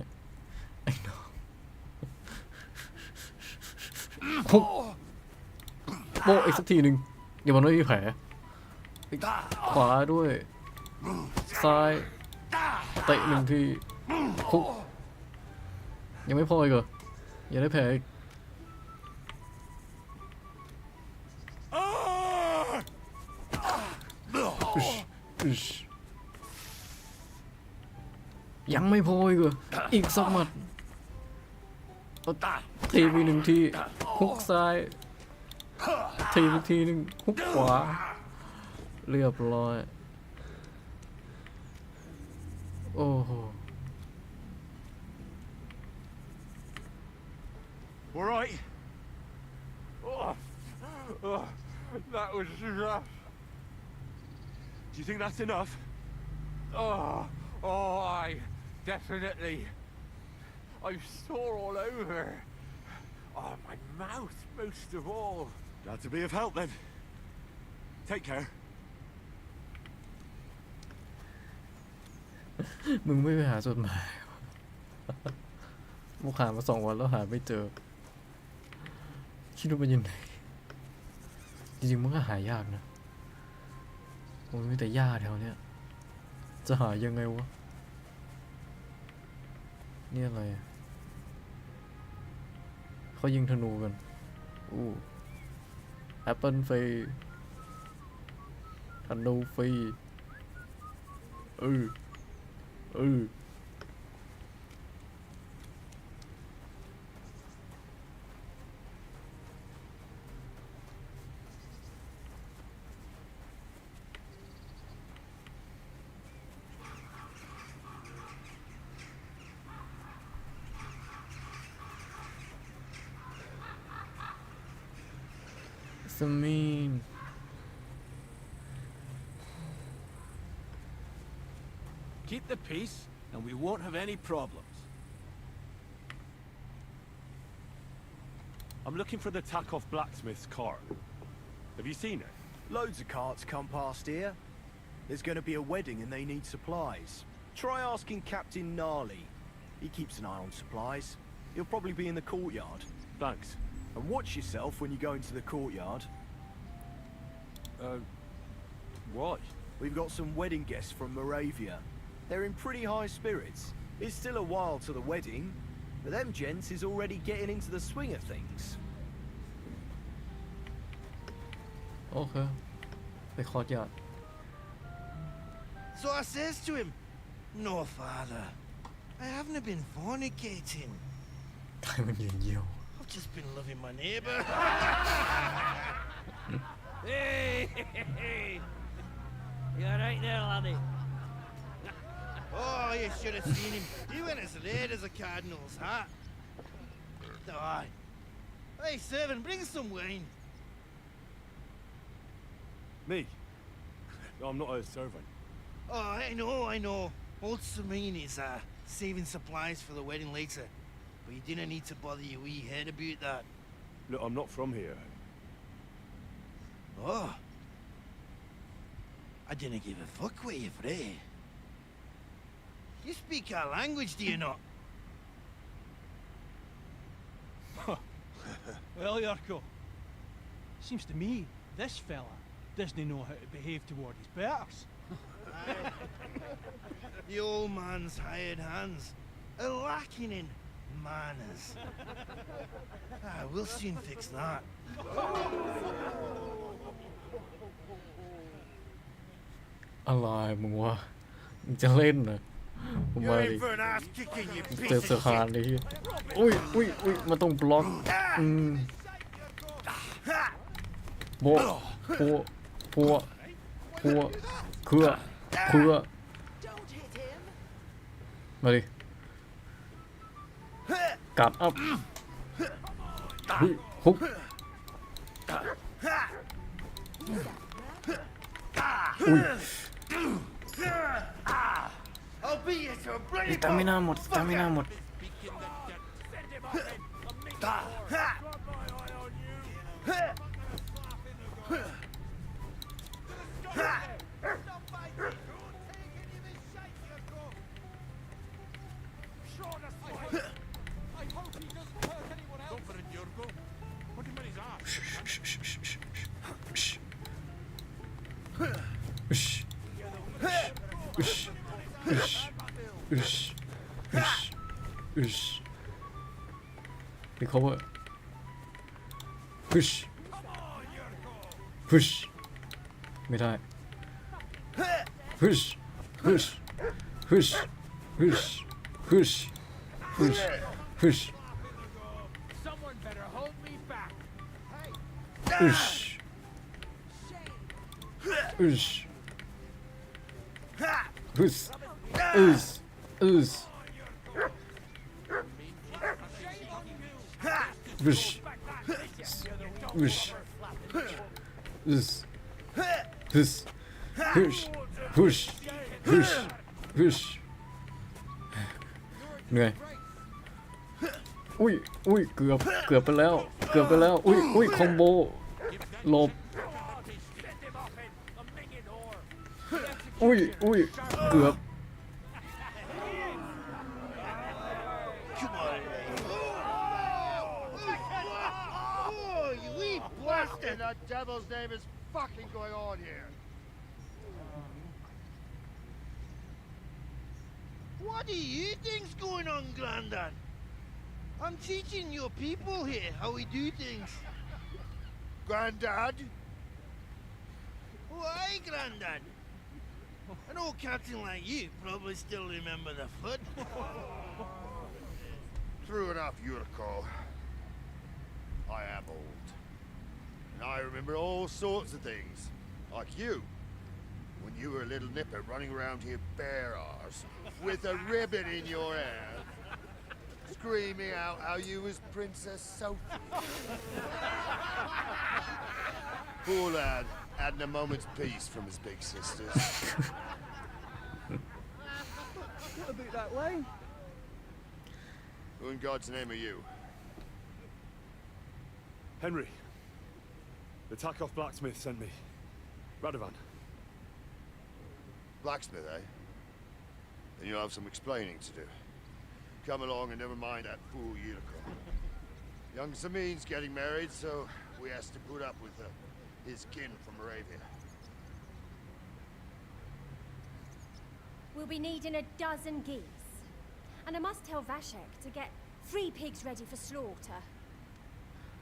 ไอ้น้องปุ๊บโบะอีกสักทีหนึ่งอย่ามันไม่มีแผลขวาด้วยซ้ายเตะหนึ่งทีคุกยังไม่พออีกเหรออย่าได้แผลอีกอึชยังไม่พออีกเหรออีกสักหมัดทีมีหนึ่งทีคุกซ้ายทีอีกทีหนึ่งคุกขวาเรียบร้อยโอ้โห All right. That was rough. Do you think that's enough? I definitely. I'm sore all over. Oh, my mouth most of all. Glad to be of help then. Take care. มึงไม่ไปหาจดหมายกูหามา2 วันแล้วหาไม่เจอคิดว่ามันอยู่ไหนจริงๆมันก็หายากนะมันมีแต่หญ้าแถวเนี้ยจะหายังไงวะนี่อะไรเขายิงธนูกันอู้แอปเปิลฟรีธนูฟรีสมีน Keep the peace, and we won't have any problems. I'm looking for the Takoff blacksmith's cart. Have you seen it? Loads of carts come past here. There's going to be a wedding and they need supplies. Try asking Captain Gnarly. He keeps an eye on supplies. He'll probably be in the courtyard. Thanks. And watch yourself when you go into the courtyard. Why? We've got some wedding guests from Moravia. They're in pretty high spirits. It's still a while to the wedding, but them gents is already getting into the swing of things. โอเคไปคอร์ดยอด So I says to him, "No, father, I haven't been fornicating. ตายมันยืนเยี่ยว I've just been loving my neighbour." Hey! You alright there, laddie? Oh, you should have seen him. He went as red as a cardinal's hat. Aye. Hey, servant, bring some wine. Me? No, I'm not a servant. Oh, I know. Old Serene is saving supplies for the wedding later. But you didn't need to bother your wee head about that. Look, I'm not from here. Oh. I didn't give a fuck what you pray. You speak our language, do you not? Well, Yurko, seems to me this fella doesn't know how to behave toward his betters. The old man's hired hands are lacking in manners. We'll soon fix that. อะไรมึงวะมึงจะเล่นเหรอผมมา You're ดิ in for an ass kicking, you เจอ piece สะ of พาน shit. เลยที่อุ้ยมันต้องบล็อกโบพัวเครือมาดิกัดอัพฮุบอุ้ย I'll beat you to a ส bloody ตามิน่าหมด recover push ไม่ได้ push Someone better hold me back. pushเหนื่อยอุ้ยเกือบไปแล้วอุ้ยคอมโบ หลบอุ้ยเกือบ Come on, oh, you wee bastard! What the devil's name is fucking going on here? What do you think's going on, Grandad? I'm teaching your people here how we do things. Granddad? Why, Grandad? An old captain like you probably still remember the foot. True enough, Yuriko. I am old. And I remember all sorts of things. Like you. When you were a little nipper running around here bare arse, with a ribbon in your hair, screaming out how you was Princess Sophie. Poor lad, hadn't a moment's peace from his big sisters. What about that way? Who in God's name are you? Henry. The Takeoff blacksmith sent me. Radovan. Blacksmith, eh? Then you'll have some explaining to do. Come along and never mind that fool Yuriko. Young Samin's getting married, so we has to put up with his kin from Moravia. We'll be needing a dozen geese. And I must tell Vashek to get 3 pigs ready for slaughter.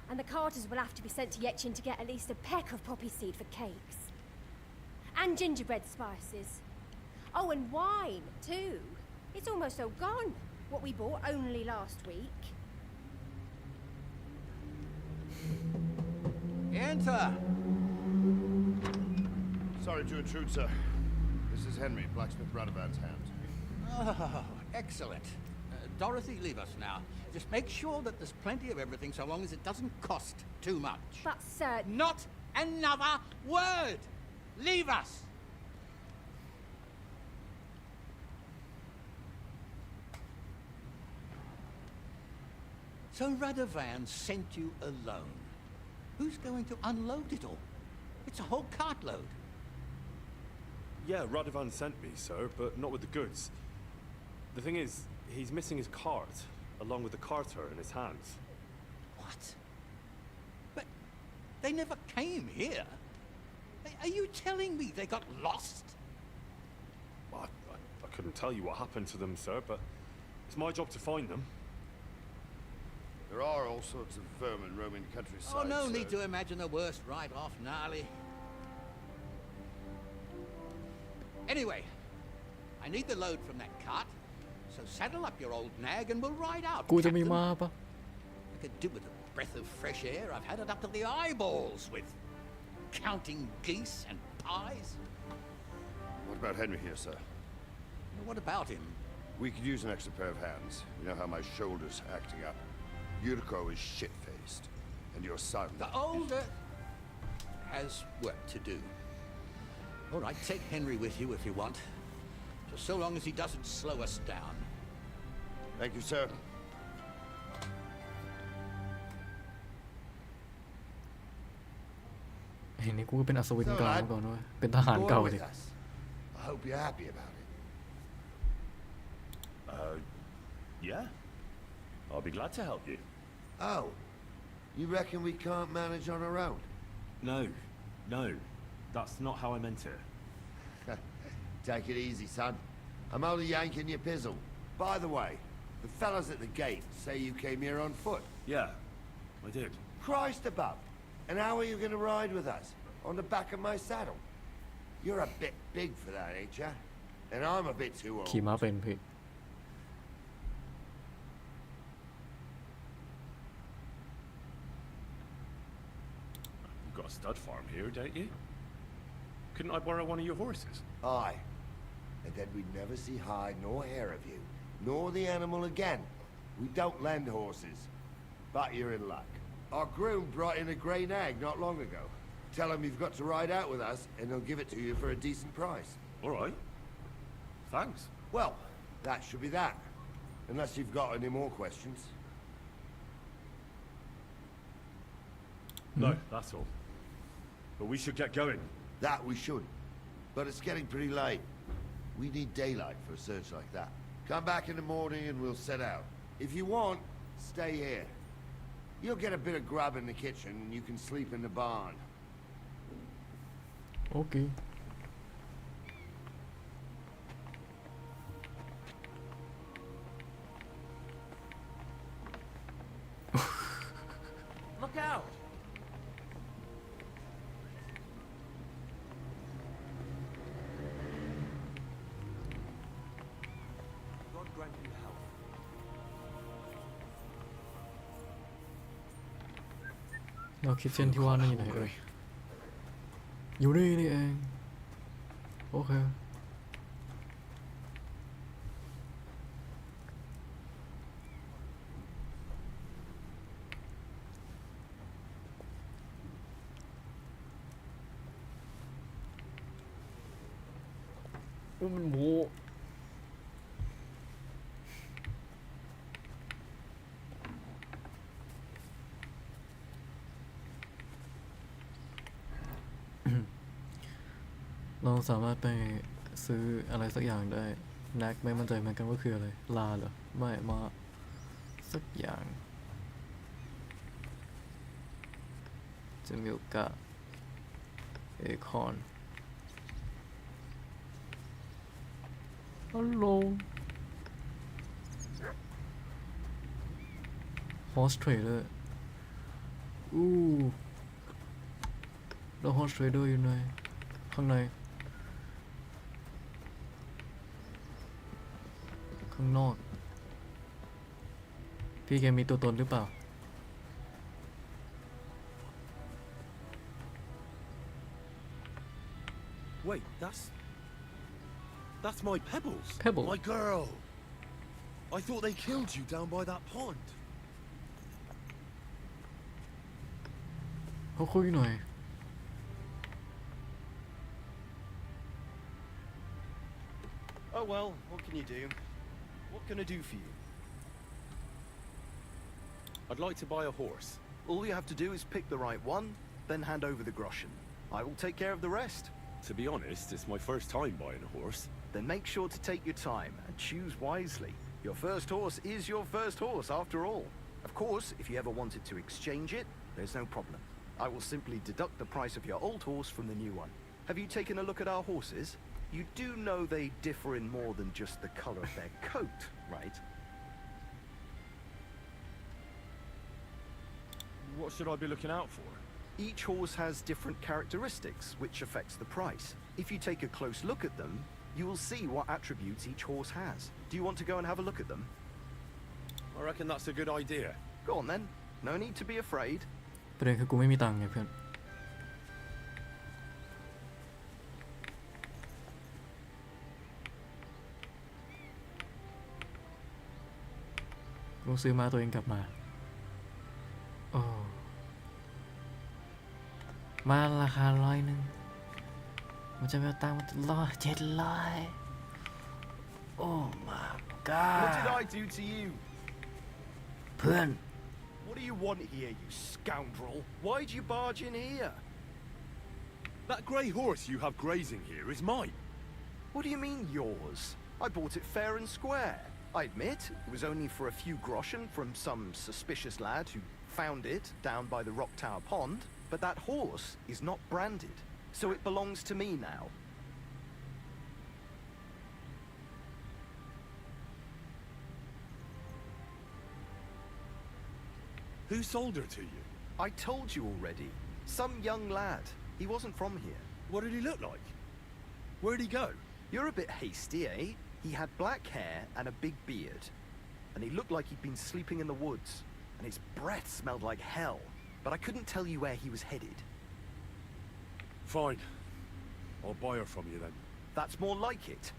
And the carters will have to be sent to Yechin to get at least a peck of poppy seed for cakes. And gingerbread spices. Oh, and wine, too. It's almost all gone. What we bought only last week. Enter! Sorry to intrude, sir. This is Henry, blacksmith Radovan's hand. Oh, excellent. Dorothy, leave us now. Just make sure that there's plenty of everything so long as it doesn't cost too much. But, sir... Not another word! Leave us! So Radovan sent you alone. Who's going to unload it all? It's a whole cartload. Yeah, Radovan sent me, sir, but not with the goods. The thing is, he's missing his cart, along with the carter in his hands. What? But they never came here. Are you telling me they got lost? Well, I couldn't tell you what happened to them, sir, but it's my job to find them. There are all sorts of vermin roaming the countryside. Oh, no sir. need to imagine the worst right off, gnarly. Anyway, I need the load from that cart, so saddle up your old nag and we'll ride out. กูจะมี Captain. มาปะ I could do with a breath of fresh air. I've had it up to the eyeballs with counting geese and pies. What about Henry here, sir? What about him? We could use an extra pair of hands. You know how my shoulder's acting up. Yuriko is shit-faced. And your son... The older has work to do. All right, take Henry with you if you want. Just so long as he doesn't slow us down. Thank you, sir. เห็นนี่กูก็เป็นอัศวินเก่ามาก่อนด้วยเป็นทหารเก่า Go ดิ with us. I hope you're happy about it. Yeah. I'll be glad to help you. Oh. You reckon we can't manage on our own? No. That's not how I meant it. Take it easy, son. I'm only yanking your pizzle. By the way, the fellas at the gate say you came here on foot. Yeah, I did. Christ above. And how are you going to ride with us? On the back of my saddle? You're a bit big for that, ain't ya? And I'm a bit too old. ขี่ม้าเป็นพี่ You've got a stud farm here, don't you? Couldn't I borrow one of your horses? Aye. And then we'd never see hide nor hair of you, nor the animal again. We don't lend horses. But you're in luck. Our groom brought in a grey nag not long ago. Tell him you've got to ride out with us, and he'll give it to you for a decent price. All right. Thanks. Well, that should be that. Unless you've got any more questions. No, that's all. but we should get going. That we should. But it's getting pretty late. We need daylight for a search like that. Come back in the morning and we'll set out. If you want, stay here. You'll get a bit of grub in the kitchen and you can sleep in the barn. Okay. Look out! God grant you health. เราคิดเช่นที่ว่านั่นอยู่ไหนเอ่ยอยู่นี่นี่เองโอเคมันโมเราสามารถไปซื้ออะไรสักอย่างได้แน็กไม่มั่นใจเหมือนกันว่าคืออะไรลาเหรอไม่มาสักอย่างจะมีโอกาสเอคอนฮัลโหล Horse Trader แล้ว Horse Trader อยู่ไหนข้างในข้างนอกพี่แกมีตัวตนหรือเปล่า Wait, that's my Pebbles. Pebble? My girl. I thought they killed you down by that pond. เขาคุยหน่อย Oh well, what can you do? What can I do for you? I'd like to buy a horse. All you have to do is pick the right one, then hand over the groschen. I will take care of the rest. To be honest, it's my first time buying a horse. Then make sure to take your time and choose wisely. Your first horse is your first horse after all. Of course, if you ever wanted to exchange it, there's no problem. I will simply deduct the price of your old horse from the new one. Have you taken a look at our horses? You do know they differ in more than just the color of their coat, right? What should I be looking out for? Each horse has different characteristics, which affects the price. If you take a close look at them, you will see what attributes each horse has. Do you want to go and have a look at them? I reckon that's a good idea. Go on then. No need to be afraid. ประเด็นคือกูไม่มีตังค์ไงเพื่อนกูซื้อมาตัวเองกลับมาโอ้มาราคา100มันจะไปเอาตังค์มา700 โอ้ my god What did I do to you? เพื่อน What do you want here, you scoundrel? Why'd you barge in here? That grey horse you have grazing here is mine. What do you mean, yours? I bought it fair and square. I admit, it was only for a few groschen from some suspicious lad who found it down by the Rock Tower Pond, but that horse is not branded, so it belongs to me now. Who sold her to you? I told you already. Some young lad. He wasn't from here. What did he look like? Where'd he go? You're a bit hasty, eh? He had black hair and a big beard. And he looked like he'd been sleeping in the woods. And his breath smelled like hell. But I couldn't tell you where he was headed. Fine. I'll buy her from you then. That's more like it.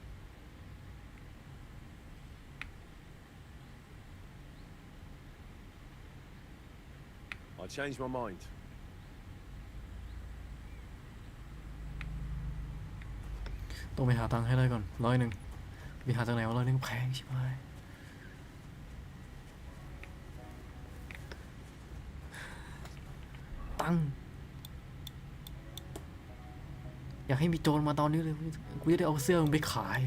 I changed my mind. ต้องไปหาตังค์ให้ได้ก่อน100ไปหาจากไหนว่า100แพงใช่ไหมตังค์ อยากให้มีโจรมาตอนนี้เลยกูจะได้เอาเสื้อมึงไปขาย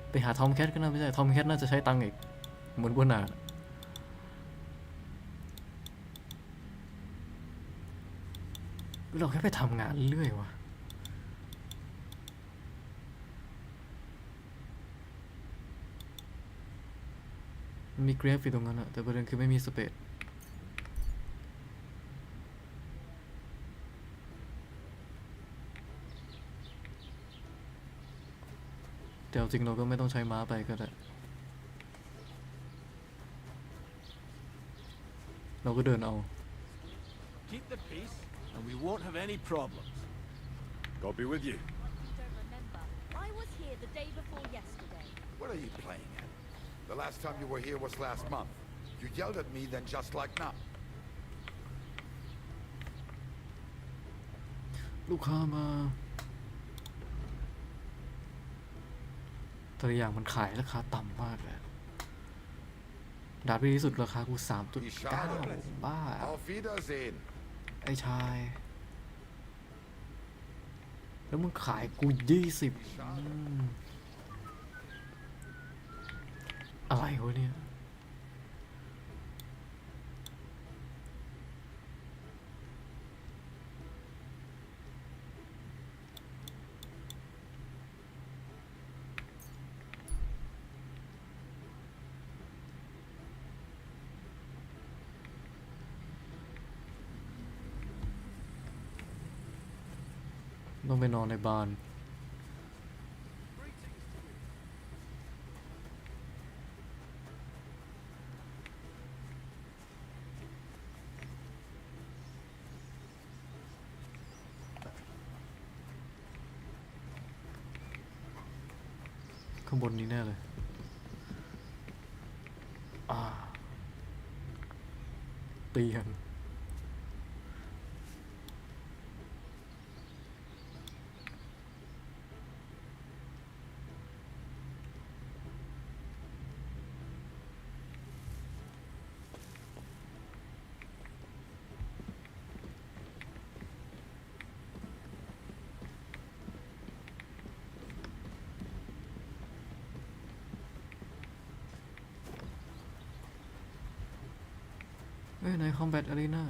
ไปหาทอมแคทก็น่าไม่ใช่ทอมแคทน่าจะใช้ตังค์อีกเหมือนพวกนาเราแค่ไปทำงานเรื่อยวะมีเกรฟอยู่ตรงนั้นอะแต่ประเด็นคือไม่มีสเปซแต่จริงเราก็ไม่ต้องใช้ม้าไปก็ได้เราก็เดินเอา Keep the peace, and we won't have any problems. God be with you. You don't remember. I was here the day before yesterday. What are you playing at? The last time you were here was last month. You yelled at me then just like now. ลูกค้ามาแต่ละอย่างมันขายราคาต่ำมากเลยดาบที่สุดราคากู 3.9 บ้า Auf Wiedersehen. ไอ้ชายแล้วมึงขายกู 20อะไรวะเนี่ยต้องไปนอนในบ้านข้างบนนี้แน่เลยเตียงในคอมแบทอารีนา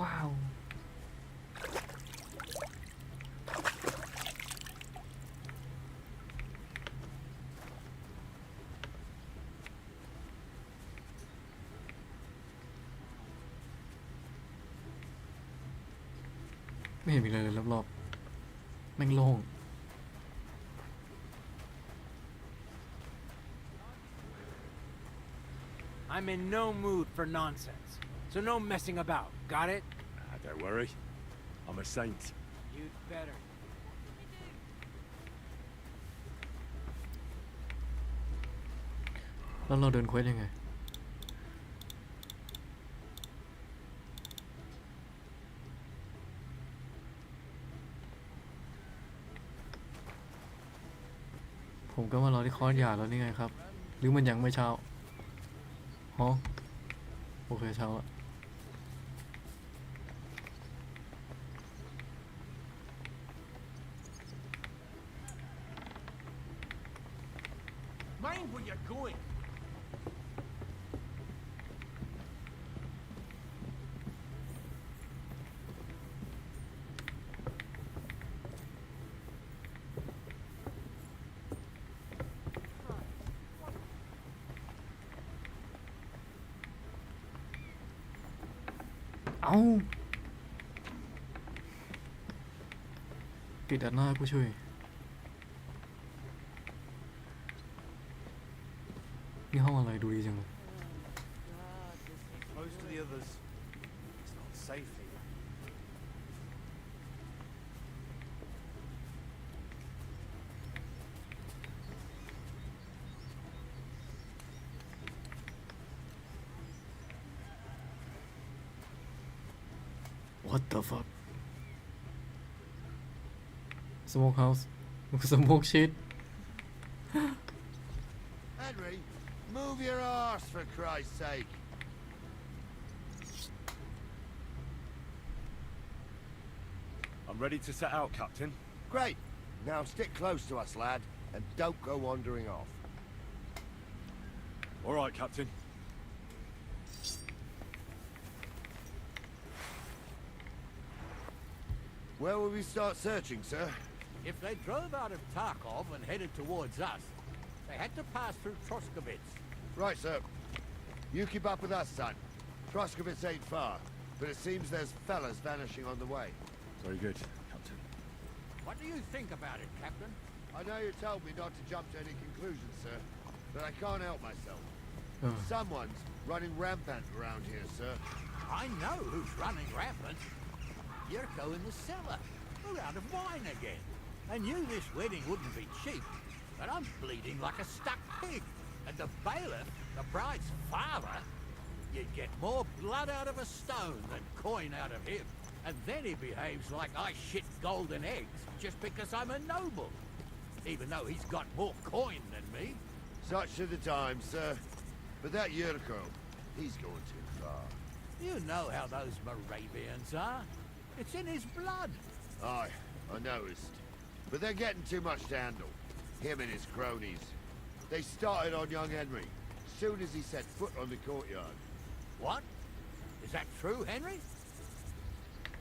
ว้าวไม่เห็นมีอะไรเลยรอบๆแม่งโล่งI'm in no mood for nonsense, so no messing about. Got it? Don't worry. I'm a saint. You'd better. แล้วเราเดินเควสยังไงผมก็มารอที่คอร์สหย่าแล้วนี่ไงครับหรือมันยังไม่เช้าฮะโอเคเช้าอะ Mind where you're going.เอาปิดด้านหน้าผู้ช่วยนี่ห้องอะไรดูดีจังเลย Most of the others, it's not safe here. What the fuck Smoke house Smoke shit Henry, move your arse for Christ's sake. I'm ready to set out, Captain. Great. Now stick close to us, lad, and don't go wandering off. All right, Captain. Where will we start searching, sir? If they drove out of Tarkov and headed towards us, they had to pass through Troskovitz. Right, sir. You keep up with us, son. Troskovitz ain't far, but it seems there's fellas vanishing on the way. Very good, Captain. What do you think about it, Captain? I know you told me not to jump to any conclusions, sir, but I can't help myself. Someone's running rampant around here, sir. I know who's running rampant. Yurko in the cellar. We're out of wine again. I knew this wedding wouldn't be cheap, but I'm bleeding like a stuck pig. And the bailiff, the bride's father, you'd get more blood out of a stone than coin out of him. And then he behaves like I shit golden eggs just because I'm a noble. Even though he's got more coin than me. Such are the times, sir. But that Yurko, he's going too far. You know how those Moravians are. It's in his blood. Aye, I noticed. But they're getting too much to handle. Him and his cronies. They started on young Henry, soon as he set foot on the courtyard. What? Is that true, Henry?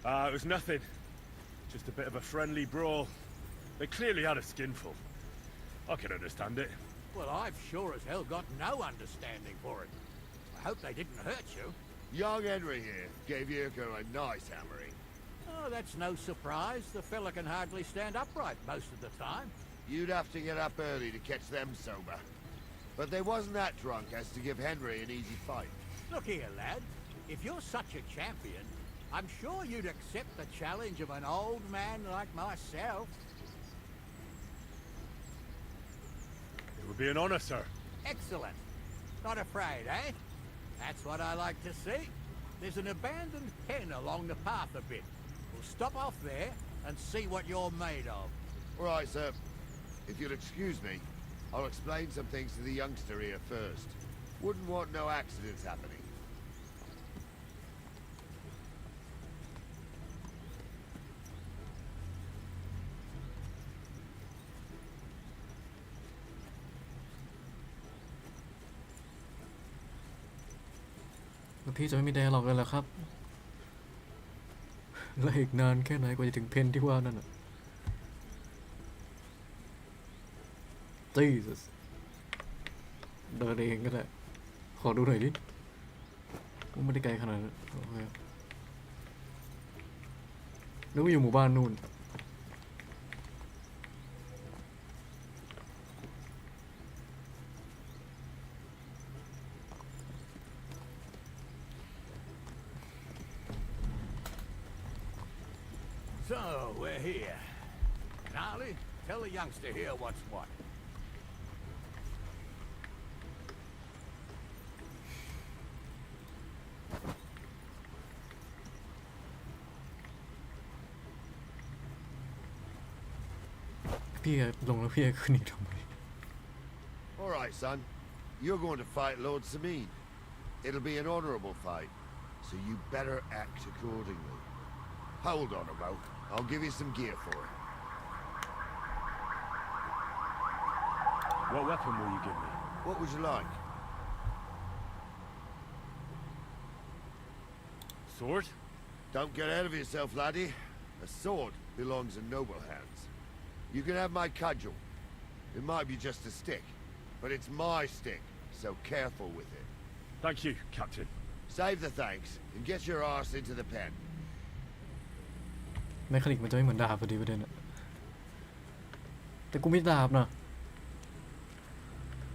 It was nothing. Just a bit of a friendly brawl. They clearly had a skinful. I can understand it. Well, I've sure as hell got no understanding for it. I hope they didn't hurt you. Young Henry here gave Yurko a nice hammering. Oh, that's no surprise. The fella can hardly stand upright most of the time. You'd have to get up early to catch them sober. But they wasn't that drunk as to give Henry an easy fight. Look here, lad. If you're such a champion, I'm sure you'd accept the challenge of an old man like myself. It would be an honor, sir. Excellent. Not afraid, eh? That's what I like to see. There's an abandoned pen along the path a bit. We'll stop off there and see what you're made of. All right, sir. If you'll excuse me, I'll explain some things to the youngster here first. Wouldn't want no accidents happening.พี่จะไม่มีไดอะล็อกเลยเหรอครับแล้วอีกนานแค่ไหนกว่าจะถึงเพนที่ว่านั่นน่ะ Jesus เดินเองก็ได้ขอดูหน่อยดิไม่ได้ไกลขนาดนั้นโอเคนึกว่าอยู่หมู่บ้านนู่น So, we're here. Gnarly, tell the youngster here what's what. All right, son. You're going to fight Lord Samin. It'll be an honorable fight, so you better act accordingly. Hold on a moment. I'll give you some gear for it. What weapon will you give me? What would you like? Sword? Don't get ahead of yourself, laddie. A sword belongs in noble hands. You can have my cudgel. It might be just a stick, but it's my stick, so careful with it. Thank you, Captain. Save the thanks, and get your arse into the pen. แมคานิกมันจะไม่เหมือนดาบพอดีประเด็นอะแต่กูไม่ดาบนะ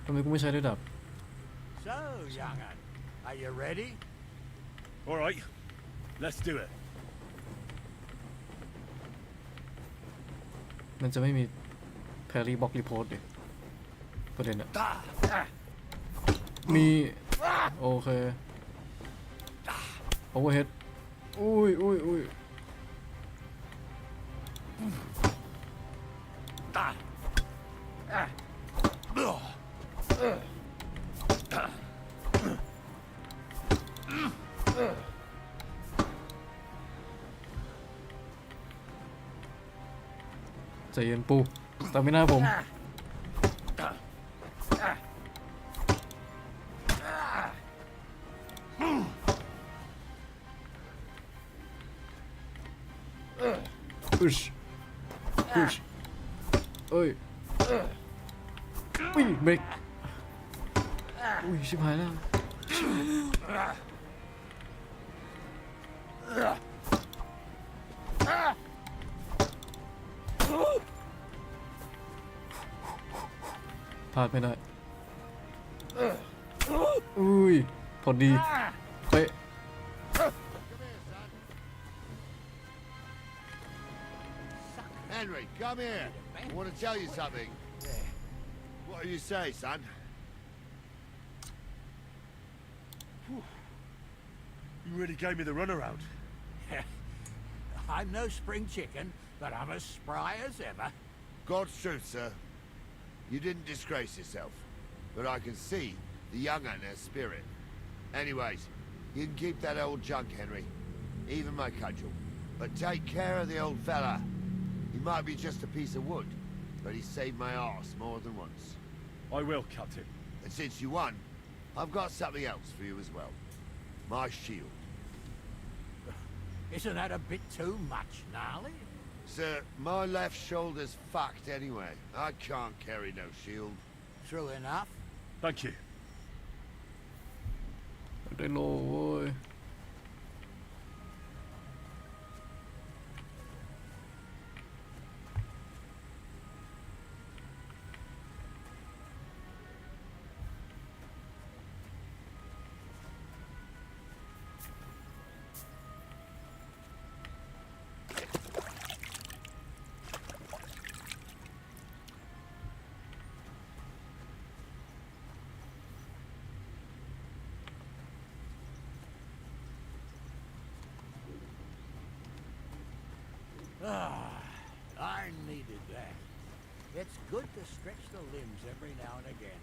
ทำไมกูไม่ใช้ด้วยดาบ So, young'un, are you ready? All right, let's do it. มันจะไม่มีแพรี่บ็อกรีโพสต์ดิประเด็นอะมีโอเคโอเวอร์เฮดอุ้ยอุ้ยอุ้ย ใจเย็นปูตามไม่น่าผมอึชอึชเอ้ยอุ้ยเบรกอุ้ยชิบหายแล้วพลาดไม่ได้อุ้ยพอดีเป๊ะ Henry, come here. I want to tell you something. What do you say, son? You really gave me the runaround. I'm no spring chicken, but I'm as spry as ever. God's truth, sir. You didn't disgrace yourself, but I can see the young un has spirit. Anyways, you can keep that old junk, Henry. Even my cudgel. But take care of the old fella. He might be just a piece of wood, but he saved my arse more than once. I will, Captain. And since you won, I've got something else for you as well. My shield. Isn't that a bit too much, gnarly? Sir, my left shoulder's fucked anyway. I can't carry no shield. True enough. Thank you. ได้โลเว้ยI needed that. It's good to stretch the limbs every now and again.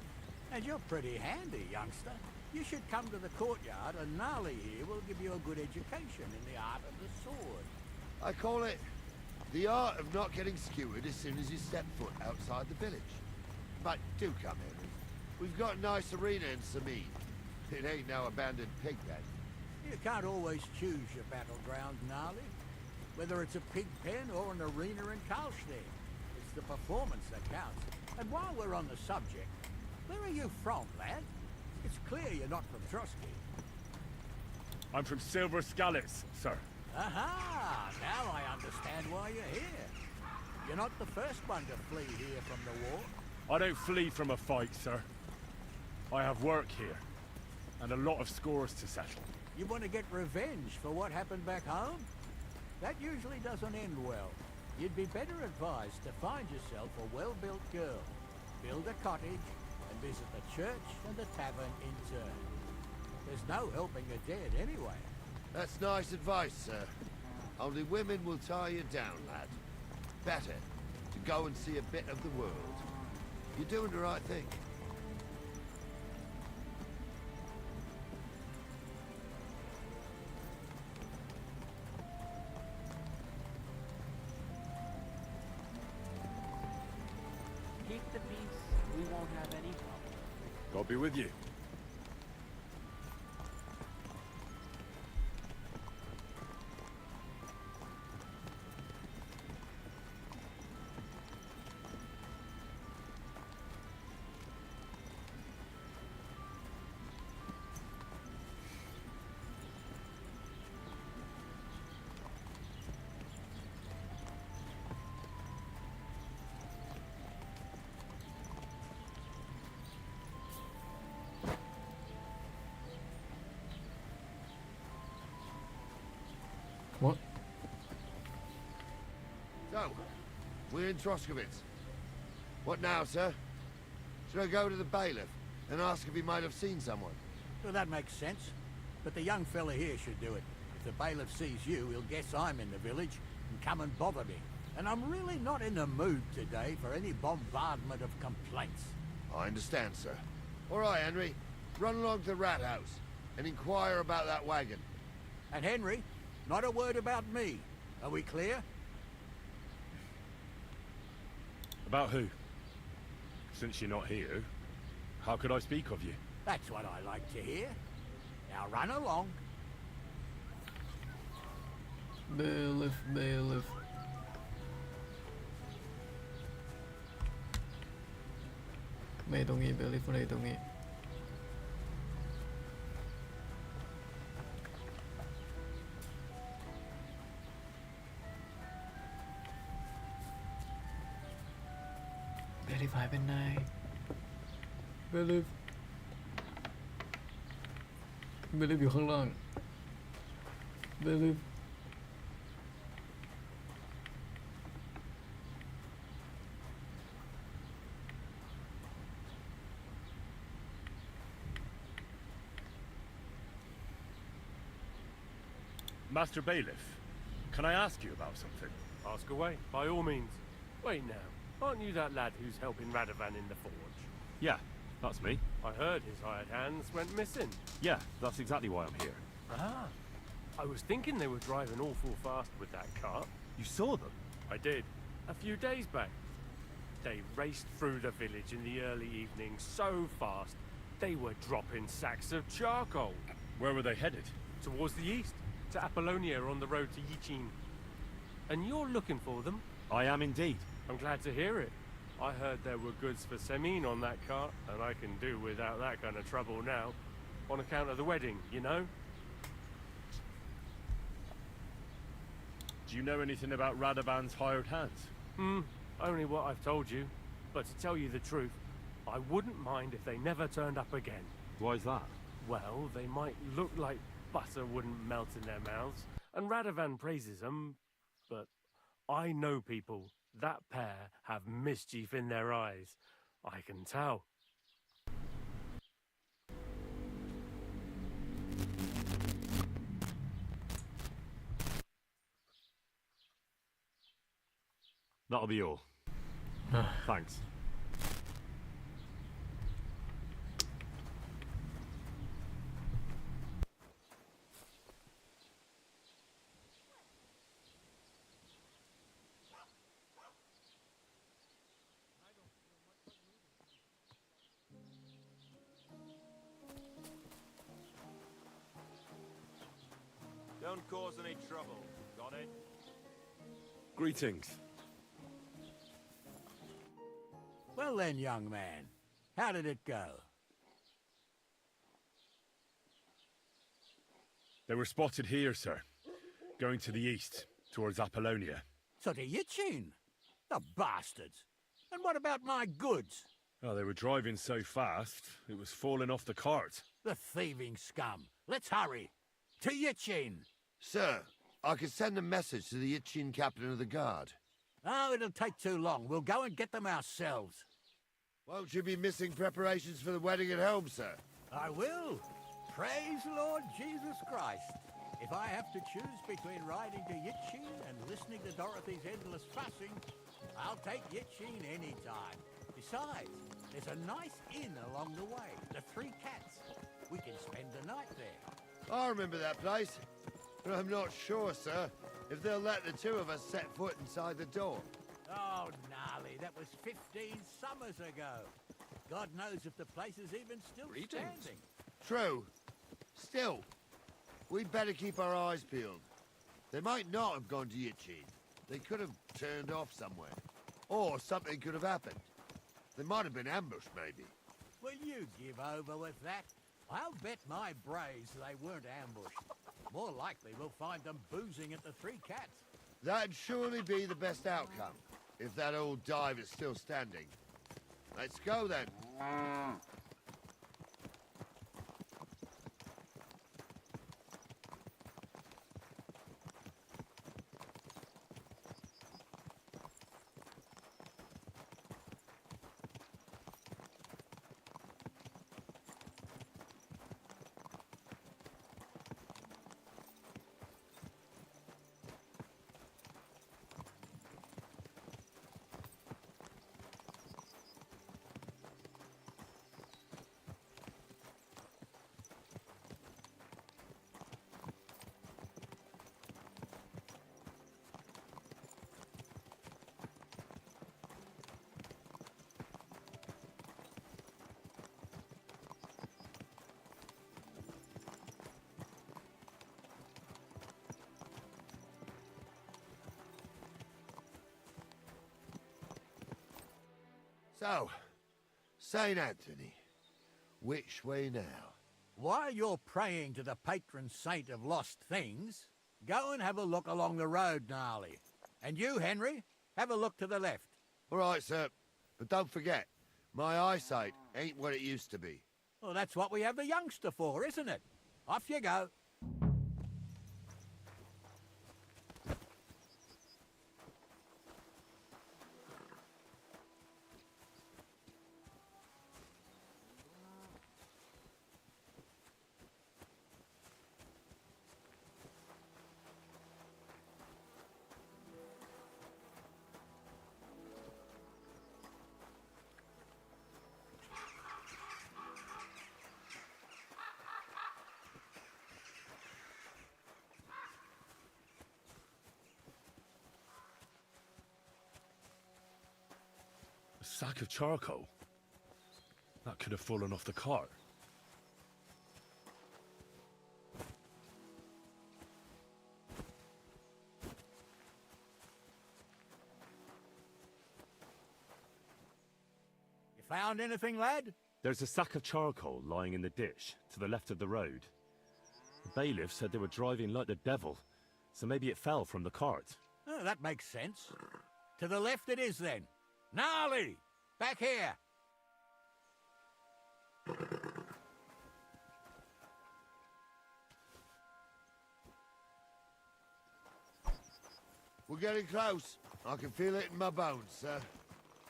And you're pretty handy, youngster. You should come to the courtyard, and Gnarly here will give you a good education in the art of the sword. I call it the art of not getting skewered as soon as you step foot outside the village. But do come, Henry. We've got a nice arena in Sameen. It ain't no abandoned pig pen. You can't always choose your battleground, Gnarly. Whether it's a pig pen or an arena in Karlstein, it's the performance that counts. And while we're on the subject, where are you from, lad? It's clear you're not from Trotsky. I'm from Silver Scallops, sir. Aha! Now I understand why you're here. You're not the first one to flee here from the war. I don't flee from a fight, sir. I have work here, and a lot of scores to settle. You want to get revenge for what happened back home? That usually doesn't end well. You'd be better advised to find yourself a well-built girl, build a cottage, and visit the church and the tavern in turn. There's no helping the dead anyway. That's nice advice, sir. Only women will tie you down, lad. Better to go and see a bit of the world. You're doing the right thing. Keep the peace, we won't have any problem. God be with you. What? So, we're in Troskowitz. What now, sir? Should I go to the bailiff and ask if he might have seen someone? Well, that makes sense. But the young fella here should do it. If the bailiff sees you, he'll guess I'm in the village and come and bother me. And I'm really not in the mood today for any bombardment of complaints. I understand, sir. All right, Henry. Run along to the rat house and inquire about that wagon. And Henry, not a word about me. Are we clear? About who? Since you're not here, how could I speak of you? That's what I like to hear. Now run along. bailiff bailiff ไม่ตรงนี้ bailiff อะไรตรงนี้ bailiff หายไปไหน bailiff bailiff อยู่ข้างล่าง bailiff Master Bailiff, can I ask you about something? Ask away, by all means. Wait now, aren't you that lad who's helping Radovan in the forge? Yeah, that's me. I heard his hired hands went missing. Yeah, that's exactly why I'm here. Ah, I was thinking they were driving awful fast with that cart. You saw them? I did, a few days back. They raced through the village in the early evening so fast, they were dropping sacks of charcoal. Where were they headed? Towards the east, to Apollonia on the road to Yichin. And you're looking for them? I am indeed. I'm glad to hear it. I heard there were goods for Semin on that cart, and I can do without that kind of trouble now. On account of the wedding, you know? Do you know anything about Radovan's hired hands? Only what I've told you. But to tell you the truth, I wouldn't mind if they never turned up again. Why is that? Well, they might look like butter wouldn't melt in their mouths, and Radovan praises them, but I know people. That pair have mischief in their eyes. I can tell. That'll be all. Thanks. Don't cause any trouble. Got it? Greetings. Well then, young man, how did it go? They were spotted here, sir. Going to the east, towards Apollonia. So to Yichin? The bastards! And what about my goods? Oh, they were driving so fast, it was falling off the cart. The thieving scum! Let's hurry! To Yichin! Sir, I can send a message to the Yichin captain of the guard. Oh, it'll take too long. We'll go and get them ourselves. Won't you be missing preparations for the wedding at home, sir? I will. Praise Lord Jesus Christ. If I have to choose between riding to Yichin and listening to Dorothy's endless fussing, I'll take Yichin any time. Besides, there's a nice inn along the way, the Three Cats. We can spend the night there. I remember that place, but I'm not sure, sir, if they'll let the two of us set foot inside the door. Oh, gnarly, that was 15 summers ago. God knows if the place is even still standing. True. Still, we'd better keep our eyes peeled. They might not have gone to Yichin. They could have turned off somewhere. Or something could have happened. They might have been ambushed, maybe. Will you give over with that? I'll bet my braves they weren't ambushed. More likely we'll find them boozing at the Three Cats. That'd surely be the best outcome, if that old dive is still standing. Let's go, then. So, St. Anthony, which way now? While you're praying to the patron saint of lost things, go and have a look along the road, Gnarly. And you, Henry, have a look to the left. All right, sir. But don't forget, my eyesight ain't what it used to be. Well, that's what we have the youngster for, isn't it? Off you go. A sack of charcoal? That could have fallen off the cart. You found anything, lad? There's a sack of charcoal lying in the ditch to the left of the road. The bailiff said they were driving like the devil, so maybe it fell from the cart. Oh, that makes sense. To the left it is, then. Gnarly! Back here! We're getting close. I can feel it in my bones, sir.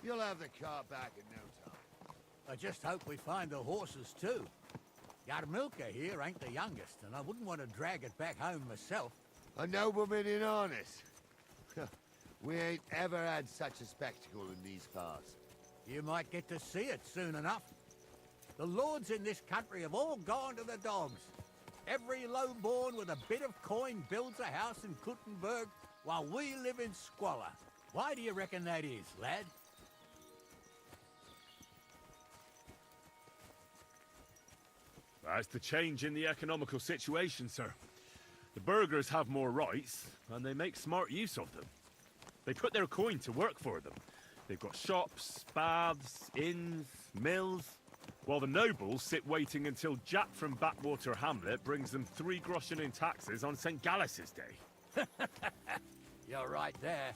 You'll have the car back in no time. I just hope we find the horses, too. Yarmilka here ain't the youngest, and I wouldn't want to drag it back home myself. A nobleman in harness. We ain't ever had such a spectacle in these parts. You might get to see it soon enough. The lords in this country have all gone to the dogs. Every lowborn with a bit of coin builds a house in Kuttenberg while we live in squalor. Why do you reckon that is, lad? That's the change in the economical situation, sir. The burghers have more rights, and they make smart use of them. They put their coin to work for them. They've got shops, baths, inns, mills, while the nobles sit waiting until Jack from Backwater Hamlet brings them 3 groschen in taxes on St. Gallus's Day. You're right there.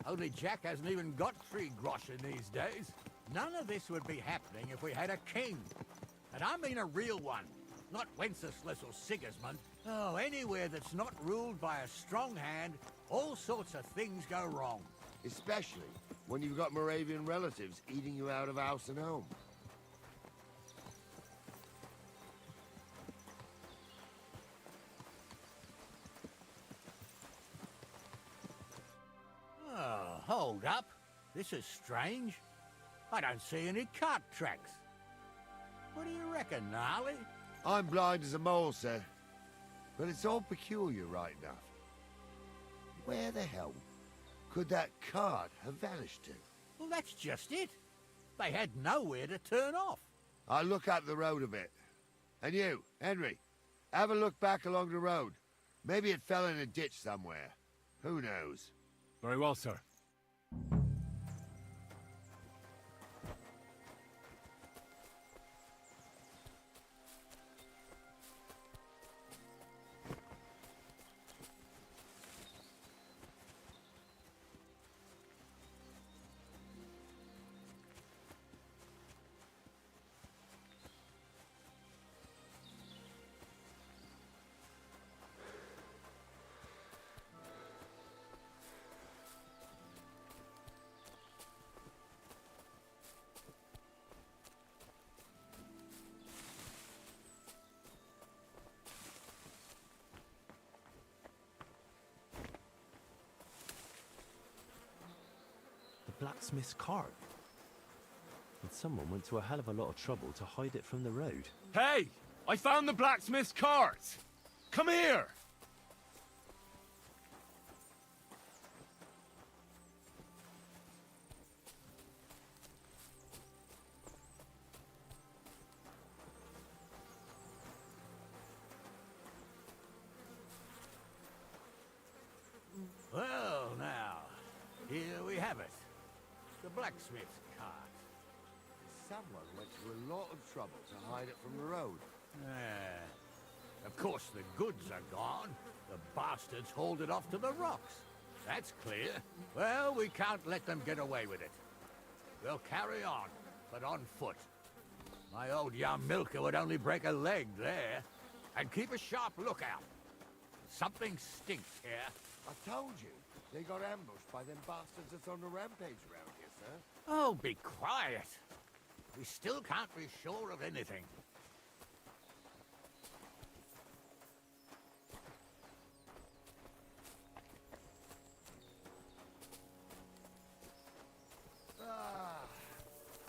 Only Jack hasn't even got 3 groschen these days. None of this would be happening if we had a king. And I mean a real one, not Wenceslas or Sigismund. Oh, anywhere that's not ruled by a strong hand, all sorts of things go wrong. Especially when you've got Moravian relatives eating you out of house and home. Oh, hold up. This is strange. I don't see any cart tracks. What do you reckon, Gnarly? I'm blind as a mole, sir. But it's all peculiar right enough. Where the hell could that cart have vanished to? Well, that's just it. They had nowhere to turn off. I'll look up the road a bit. And you, Henry, have a look back along the road. Maybe it fell in a ditch somewhere. Who knows? Very well, sir. Blacksmith's cart. And someone went to a hell of a lot of trouble to hide it from the road. Hey! I found the blacksmith's cart! Come here! Well, now, here we have it. The blacksmith's cart. someone went to a lot of trouble to hide it from the road. Of course the goods are gone. The bastards hauled it off to the rocks. That's clear. Well, we can't let them get away with it. We'll carry on, but on foot. My old young milker would only break a leg there. And keep a sharp lookout. Something stinks here. I told you, they got ambushed by them bastards that's on the rampage around here, sir. Oh, be quiet. We still can't be sure of anything.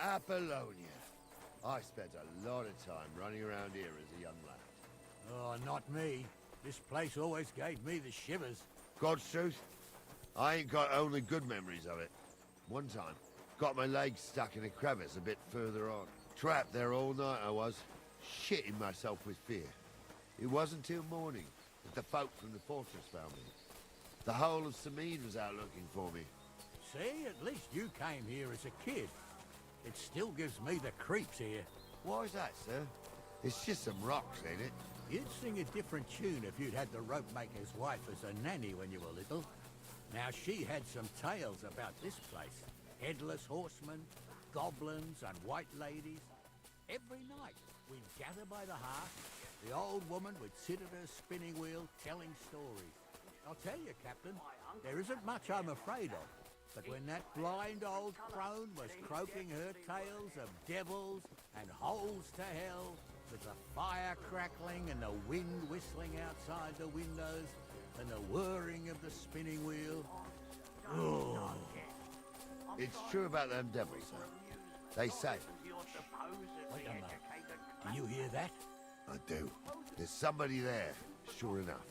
Apollonia. I spent a lot of time running around here as a young lad. Oh, not me. This place always gave me the shivers. God's truth, I ain't got only good memories of it. One time, got my leg stuck in a crevice a bit further on. Trapped there all night I was, shitting myself with fear. It wasn't till morning that the folk from the fortress found me. The whole of Samid was out looking for me. See, at least you came here as a kid. It still gives me the creeps here. Why's that, sir? It's just some rocks, ain't it? You'd sing a different tune if you'd had the rope maker's wife as a nanny when you were little. Now, she had some tales about this place. Headless horsemen, goblins, and white ladies. Every night, we'd gather by the hearth. The old woman would sit at her spinning wheel telling stories. I'll tell you, Captain, there isn't much I'm afraid of. But when that blind old crone was croaking her tales of devils and holes to hell, with the fire crackling and the wind whistling outside the windows and the whirring of the spinning wheel. Oh. It's true about them devils, sir. They say. Wait a moment. Do you hear that? I do. There's somebody there, sure enough.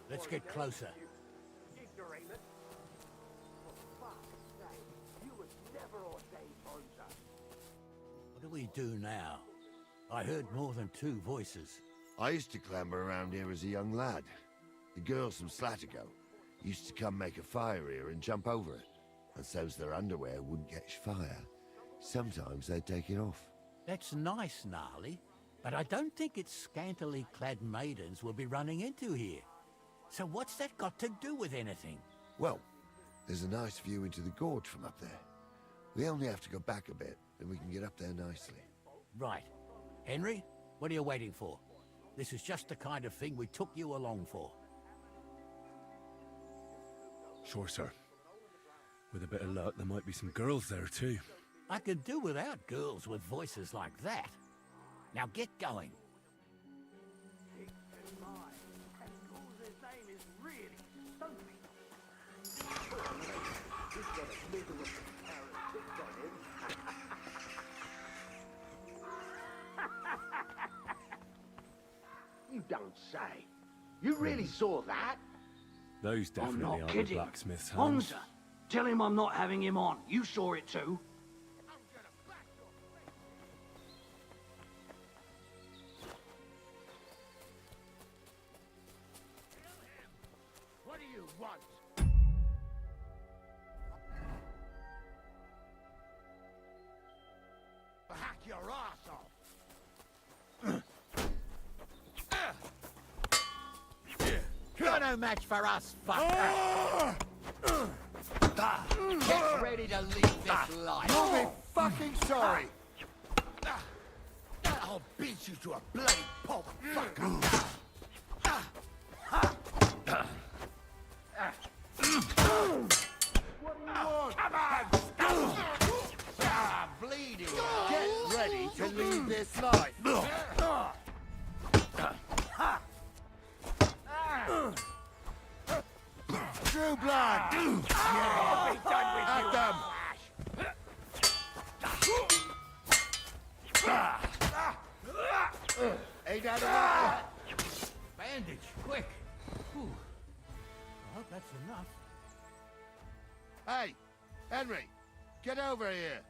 Let's get closer. What do we do now? I heard more than two voices. I used to clamber around here as a young lad. The girls from Slatigo used to come make a fire here and jump over it. And so's their underwear wouldn't catch fire. Sometimes they'd take it off. That's nice, Gnarly, but I don't think it's scantily clad maidens we'll be running into here. So what's that got to do with anything? Well, there's a nice view into the gorge from up there. We only have to go back a bit, and we can get up there nicely. Right. Henry, what are you waiting for? This is just the kind of thing we took you along for. Sure, sir. With a bit of luck, there might be some girls there, too. I could do without girls with voices like that. Now get going. You don't say. You really saw that? Those definitely I'm not aren't the kidding. blacksmith's hands. Honza, tell him I'm not having him on. You saw it too. What do you want? Hack your ass off! You're no match for us, fucker! Get ready to leave this life! You'll be fucking sorry! I'll beat you to a bloody pulp, fucker! What do you want? Come on! Bleeding! Get ready to leave this life! True blood! I'll be done with At you! them! Ain't that enough? Bandage, quick! Whew. I hope that's enough. Hey, Henry, get over here.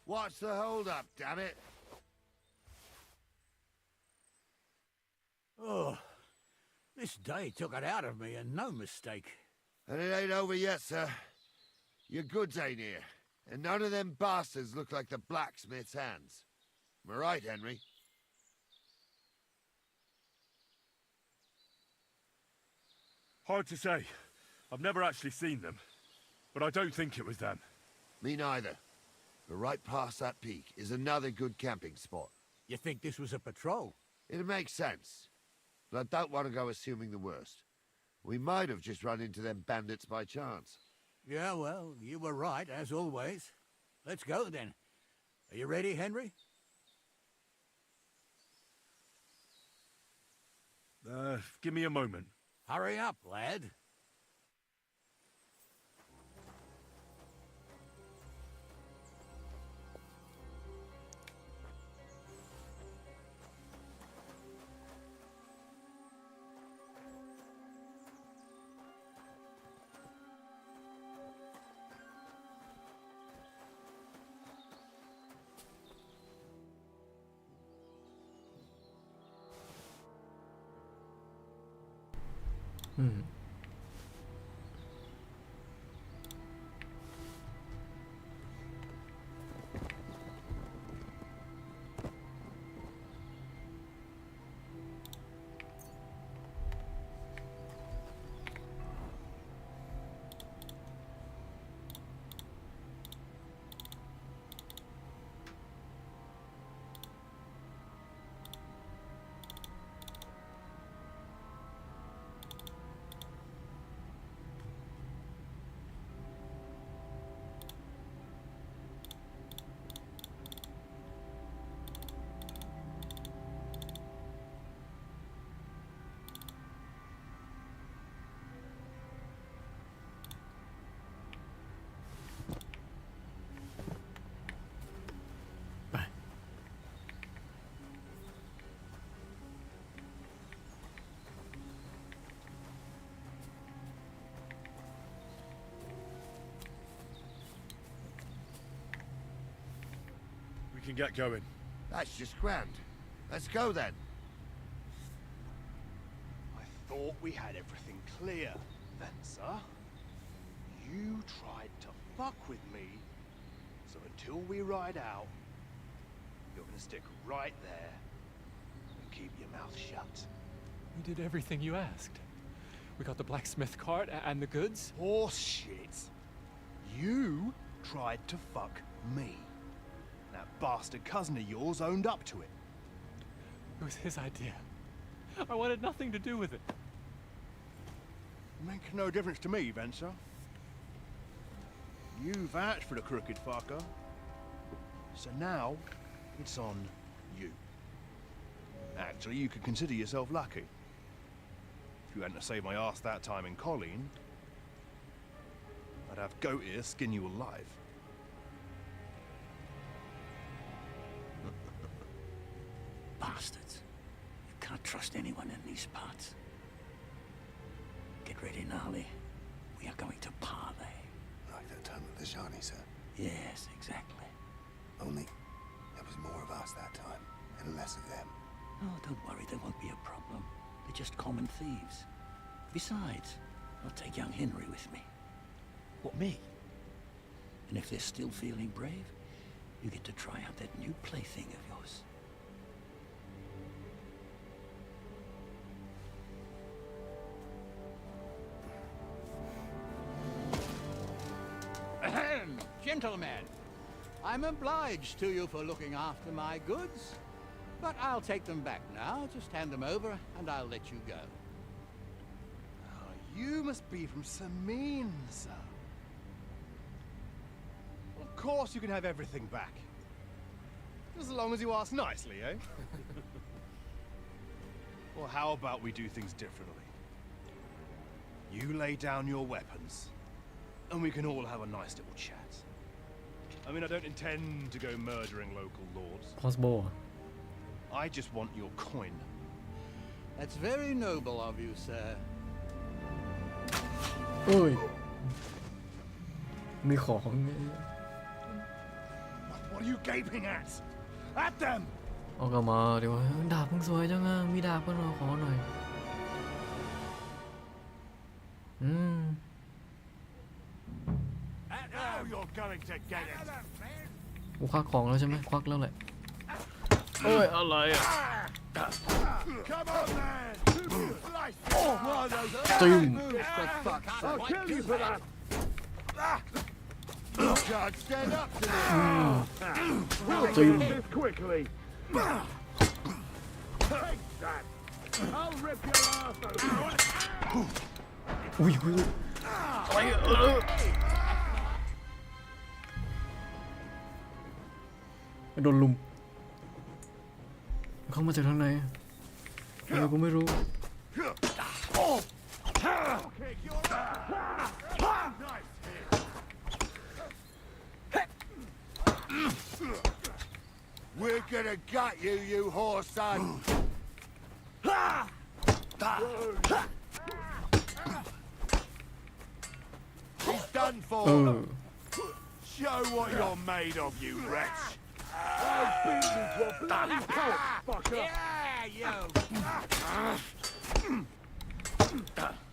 What's the hold-up, damn it? Oh, this day took it out of me, and no mistake. And it ain't over yet, sir. Your goods ain't here, and none of them bastards look like the blacksmith's hands. Am I right, Henry? Hard to say. I've never actually seen them, but I don't think it was them. Me neither. But right past that peak is another good camping spot. You think this was a patrol? It makes sense, but I don't want to go assuming the worst. We might have just run into them bandits by chance. Yeah, well, you were right, as always. Let's go, then. Are you ready, Henry? Give me a moment. Hurry up, lad. We can get going. That's just grand. Let's go then. I thought we had everything clear, then, sir. You tried to fuck with me, so until we ride out, you're gonna stick right there and keep your mouth shut. We did everything you asked. We got the blacksmith cart and the goods. Horse shit. You tried to fuck me. That bastard cousin of yours owned up to it. It was his idea. I wanted nothing to do with it. Make no difference to me, Venser. You vouched for the crooked fucker. So now, it's on you. Actually, you could consider yourself lucky. If you hadn't saved my ass that time in Colleen, I'd have goat ear skin you alive. Bastards. You can't trust anyone in these parts. Get ready, Gnarly. We are going to parley. Like that time with the Shani, sir? Yes, exactly. Only there was more of us that time, and less of them. Oh, don't worry, there won't be a problem. They're just common thieves. Besides, I'll take young Henry with me. What, me? And if they're still feeling brave, you get to try out that new plaything of yours. Ahem, gentlemen, I'm obliged to you for looking after my goods, but I'll take them back now. Just hand them over, and I'll let you go. Oh, you must be from Samin, sir. Of course you can have everything back. Just as long as you ask nicely, eh? Well, how about we do things differently? You lay down your weapons, and we can all have a nice little chat. I mean, I don't intend to go murdering local lords. Possible. I just want your coin. That's very noble of you, sir. อุ้ยมีของ What are you gaping at? At them! เอากลับมาดีกว่าดาบมึงสวยจังอ่ะมีดาบก็ขอหน่อย you're going to get it. กูควักของแล้วใช่ไหมควักแล้วแหละเอ้ยอะไรอ่ะ Come on, man. Zoom. I'll kill you for that. You can't stand up to this. We'll Zoom. do this quickly. Take that. I'll rip your ass open. อุ้ยอะไรโดนลุมเข้ามาจากทางไหนอะไรกูไม่รู้ We're gonna gut you, you whore son. He's done for. Show what you're made of, you wretch. I'll beat you to a bloody pulp, fucker. Yeah, you.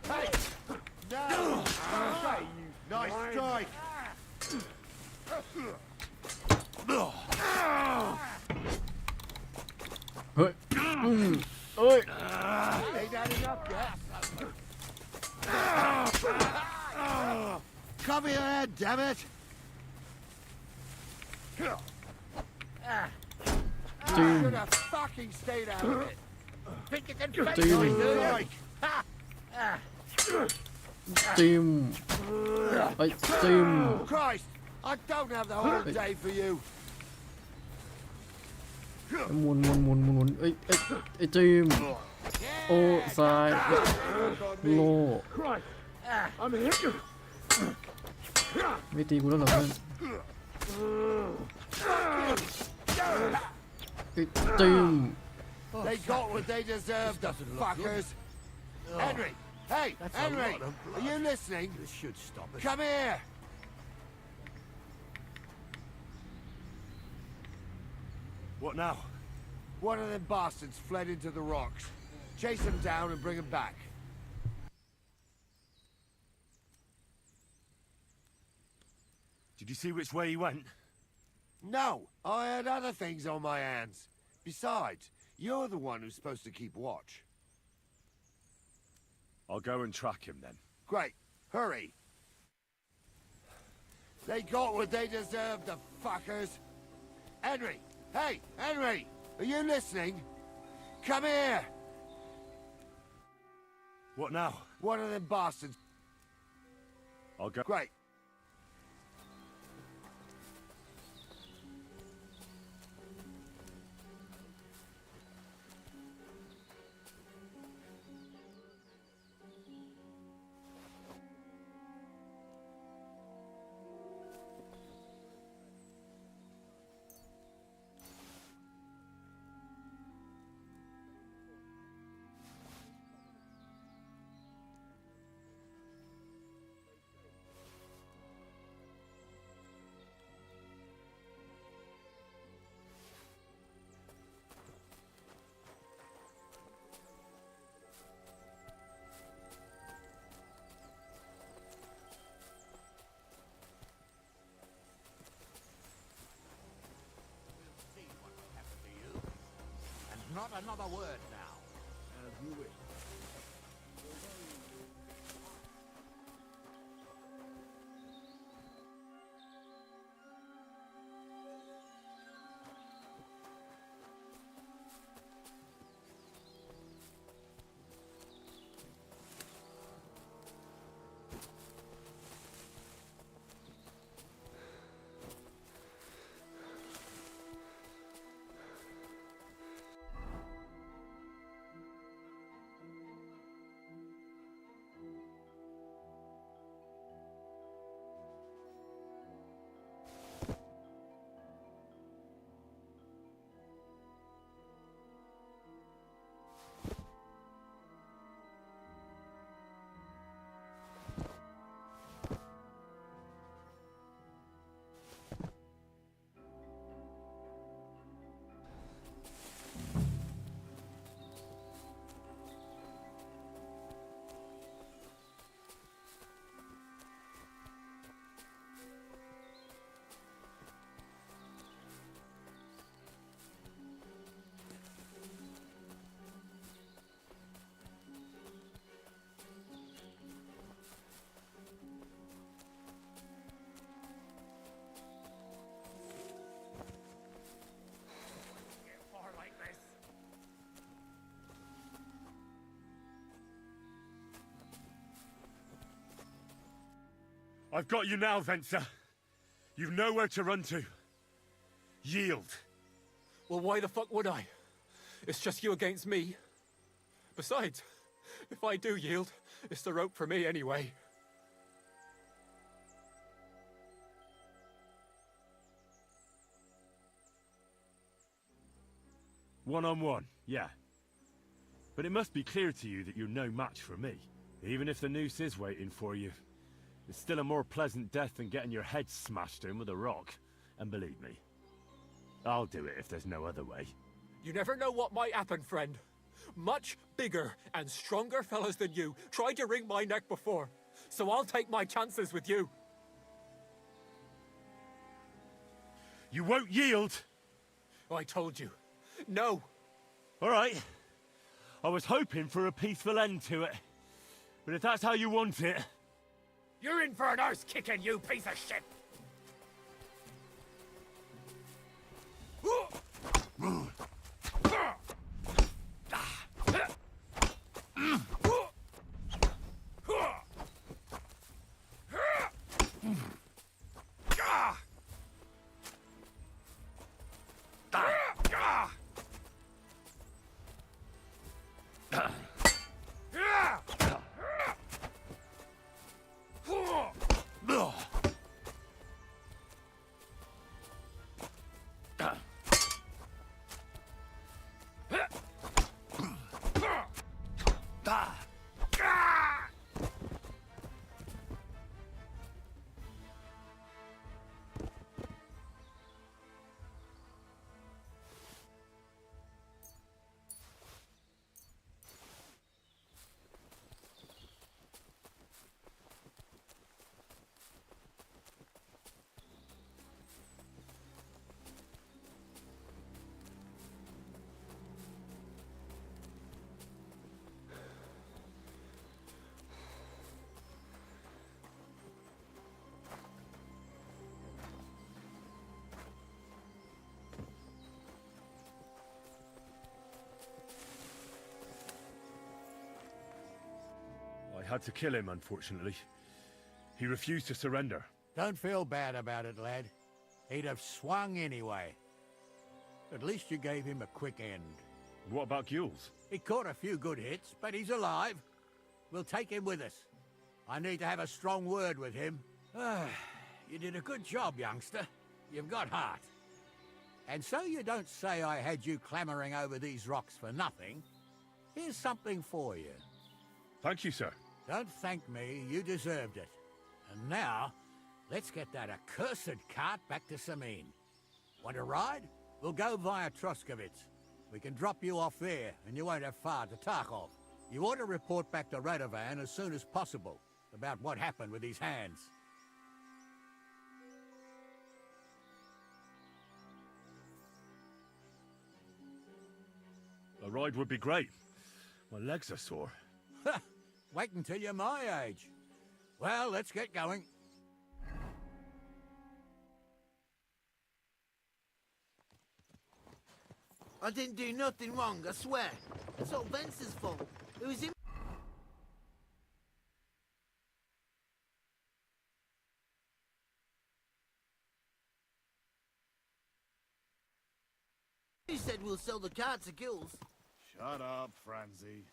Hey! No! Nice strike! เฮ้ยเอ้ย Ain't that enough yet? Cover your head, damn it! Dude. Should have fucking stayed out of it. Think you can Dude. fake it, do you? Strike. จิมไอ้จิม Christ! I don't have the whole day for you. หมุนไอ้จิมโอ้ซ้ายโล I'm hit. ไม่ตีกูแล้วเหรอเพื่อนไอ้จิม They got what they deserved, the fuckers. Henry! Hey, That's Henry! a lot of Are you listening? This should stop it. Come here! What now? One of them bastards fled into the rocks. Chase him down and bring him back. Did you see which way he went? No, I had other things on my hands. Besides, you're the one who's supposed to keep watch. I'll go and track him then. Great. Hurry. They got what they deserved, the fuckers. Henry! Hey, Henry! Are you listening? Come here! What now? One of them bastards. I'll go. Great. Not another word now. As you wish. I've got you now, Venser. You've nowhere to run to. Yield. Well, why the fuck would I? It's just you against me. Besides, if I do yield, it's the rope for me anyway. One-on-one, yeah. But it must be clear to you that you're no match for me. Even if the noose is waiting for you, it's still a more pleasant death than getting your head smashed in with a rock. And believe me, I'll do it if there's no other way. You never know what might happen, friend. Much bigger and stronger fellas than you tried to wring my neck before, so I'll take my chances with you. You won't yield! I told you. No! All right. I was hoping for a peaceful end to it. But if that's how you want it... You're in for an arse kicking, you piece of shit! I had to kill him, unfortunately. He refused to surrender. Don't feel bad about it, lad. He'd have swung anyway. At least you gave him a quick end. What about Gules? He caught a few good hits, but he's alive. We'll take him with us. I need to have a strong word with him. You did a good job, youngster. You've got heart. And so you don't say I had you clamoring over these rocks for nothing. Here's something for you. Thank you, sir. Don't thank me, you deserved it. And now, let's get that accursed cart back to Sameen. Want to ride? We'll go via Troskovitz. We can drop you off there, and you won't have far to Tarkov. You ought to report back to Radovan as soon as possible about what happened with his hands. A ride would be great. My legs are sore. Wait until you're my age. Well, let's get going. I didn't do nothing wrong, I swear. It's all Vince's fault. It was him. He said we'll sell the car to Gills. Shut up, Franzi.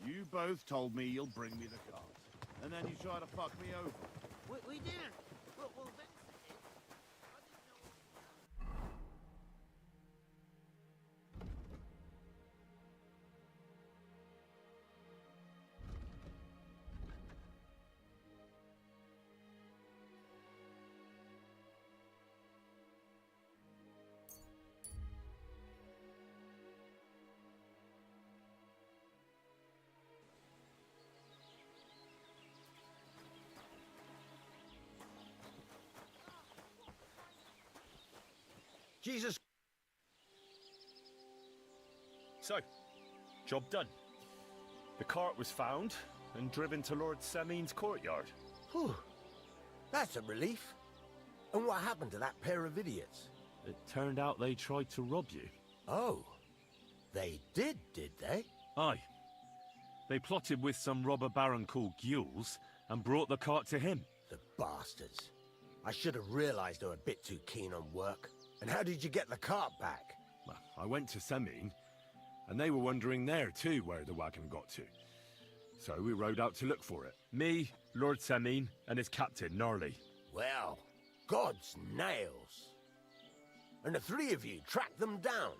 You both told me you'll bring me the cart, and then you try to fuck me over. We didn't. Well, Vince did. Jesus. So, job done. The cart was found and driven to Lord Sameen's courtyard. Whew. That's a relief. And what happened to that pair of idiots? It turned out they tried to rob you. Oh. They did they? Aye. They plotted with some robber baron called Gules and brought the cart to him. The bastards. I should have realized they were a bit too keen on work. And how did you get the cart back? Well, I went to Semine, and they were wondering there too where the wagon got to. So we rode out to look for it. Me, Lord Semine, and his captain, Gnarly. Well, God's nails. And the three of you tracked them down.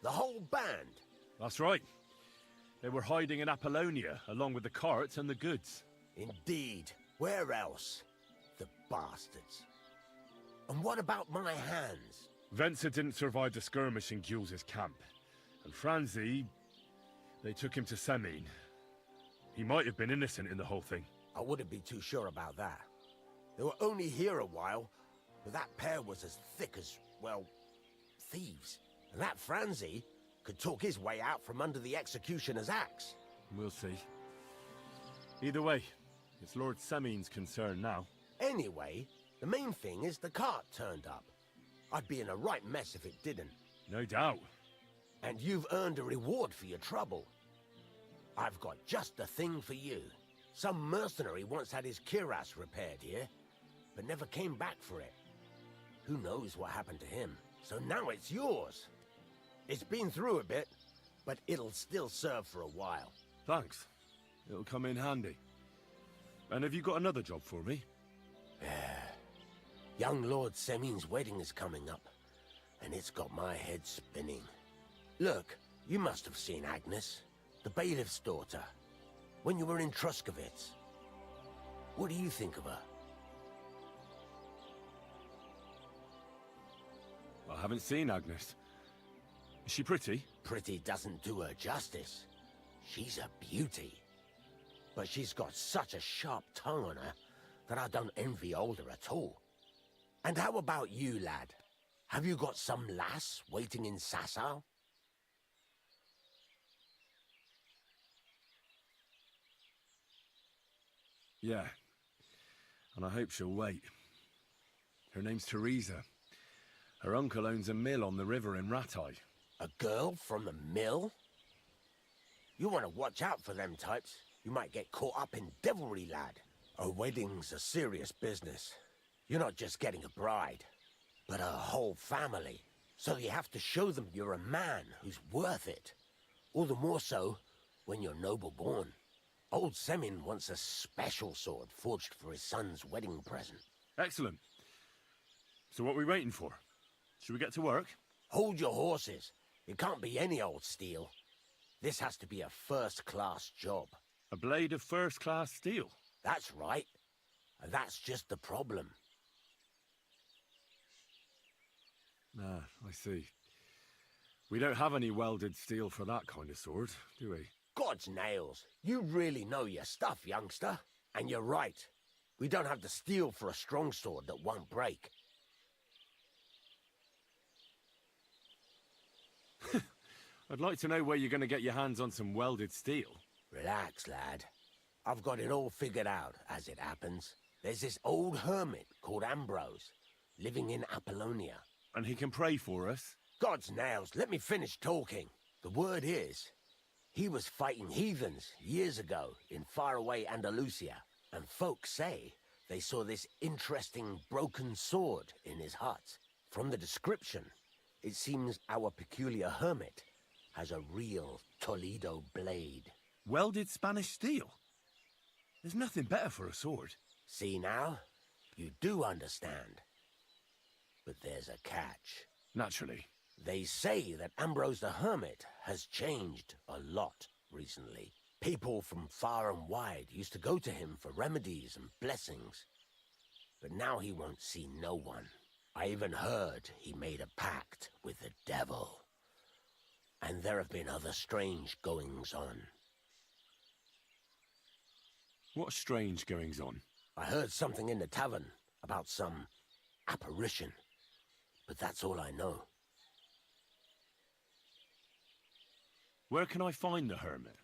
The whole band. That's right. They were hiding in Apollonia, along with the carts and the goods. Indeed. Where else? The bastards. And what about my hands? Venser didn't survive the skirmish in Gules' camp. And Franzi... they took him to Semine. He might have been innocent in the whole thing. I wouldn't be too sure about that. They were only here a while, but that pair was as thick as, well, thieves. And that Franzi could talk his way out from under the executioner's axe. We'll see. Either way, it's Lord Semine's concern now. Anyway, the main thing is the cart turned up. I'd be in a right mess if it didn't. No doubt. And you've earned a reward for your trouble. I've got just the thing for you. Some mercenary once had his cuirass repaired here, but never came back for it. Who knows what happened to him? So now it's yours. It's been through a bit, but it'll still serve for a while. Thanks. It'll come in handy. And have you got another job for me? Young Lord Semine's wedding is coming up, and it's got my head spinning. Look, you must have seen Agnes, the bailiff's daughter, when you were in Truskovitz. What do you think of her? I haven't seen Agnes. Is she pretty? Pretty doesn't do her justice. She's a beauty. But she's got such a sharp tongue on her that I don't envy older at all. And how about you, lad? Have you got some lass waiting in Sasau? Yeah. And I hope she'll wait. Her name's Teresa. Her uncle owns a mill on the river in Ratai. A girl from the mill? You want to watch out for them types. You might get caught up in devilry, lad. A wedding's a serious business. You're not just getting a bride, but a whole family. So you have to show them you're a man who's worth it. All the more so when you're noble-born. Old Semine wants a special sword forged for his son's wedding present. Excellent. So what are we waiting for? Should we get to work? Hold your horses. It can't be any old steel. This has to be a first-class job. A blade of first-class steel? That's right. And that's just the problem. Ah, I see. We don't have any welded steel for that kind of sword, do we? God's nails. You really know your stuff, youngster. And you're right. We don't have the steel for a strong sword that won't break. I'd like to know where you're going to get your hands on some welded steel. Relax, lad. I've got it all figured out, as it happens. There's this old hermit called Ambrose, living in Apollonia. And he can pray for us? God's nails, let me finish talking. The word is, he was fighting heathens years ago in faraway Andalusia, and folks say they saw this interesting broken sword in his hut. From the description, it seems our peculiar hermit has a real Toledo blade. Welded Spanish steel? There's nothing better for a sword. See now? You do understand. But there's a catch. Naturally. They say that Ambrose the Hermit has changed a lot recently. People from far and wide used to go to him for remedies and blessings. But now he won't see no one. I even heard he made a pact with the devil. And there have been other strange goings-on. What strange goings-on? I heard something in the tavern about some apparition. But that's all I know. Where can I find the hermit?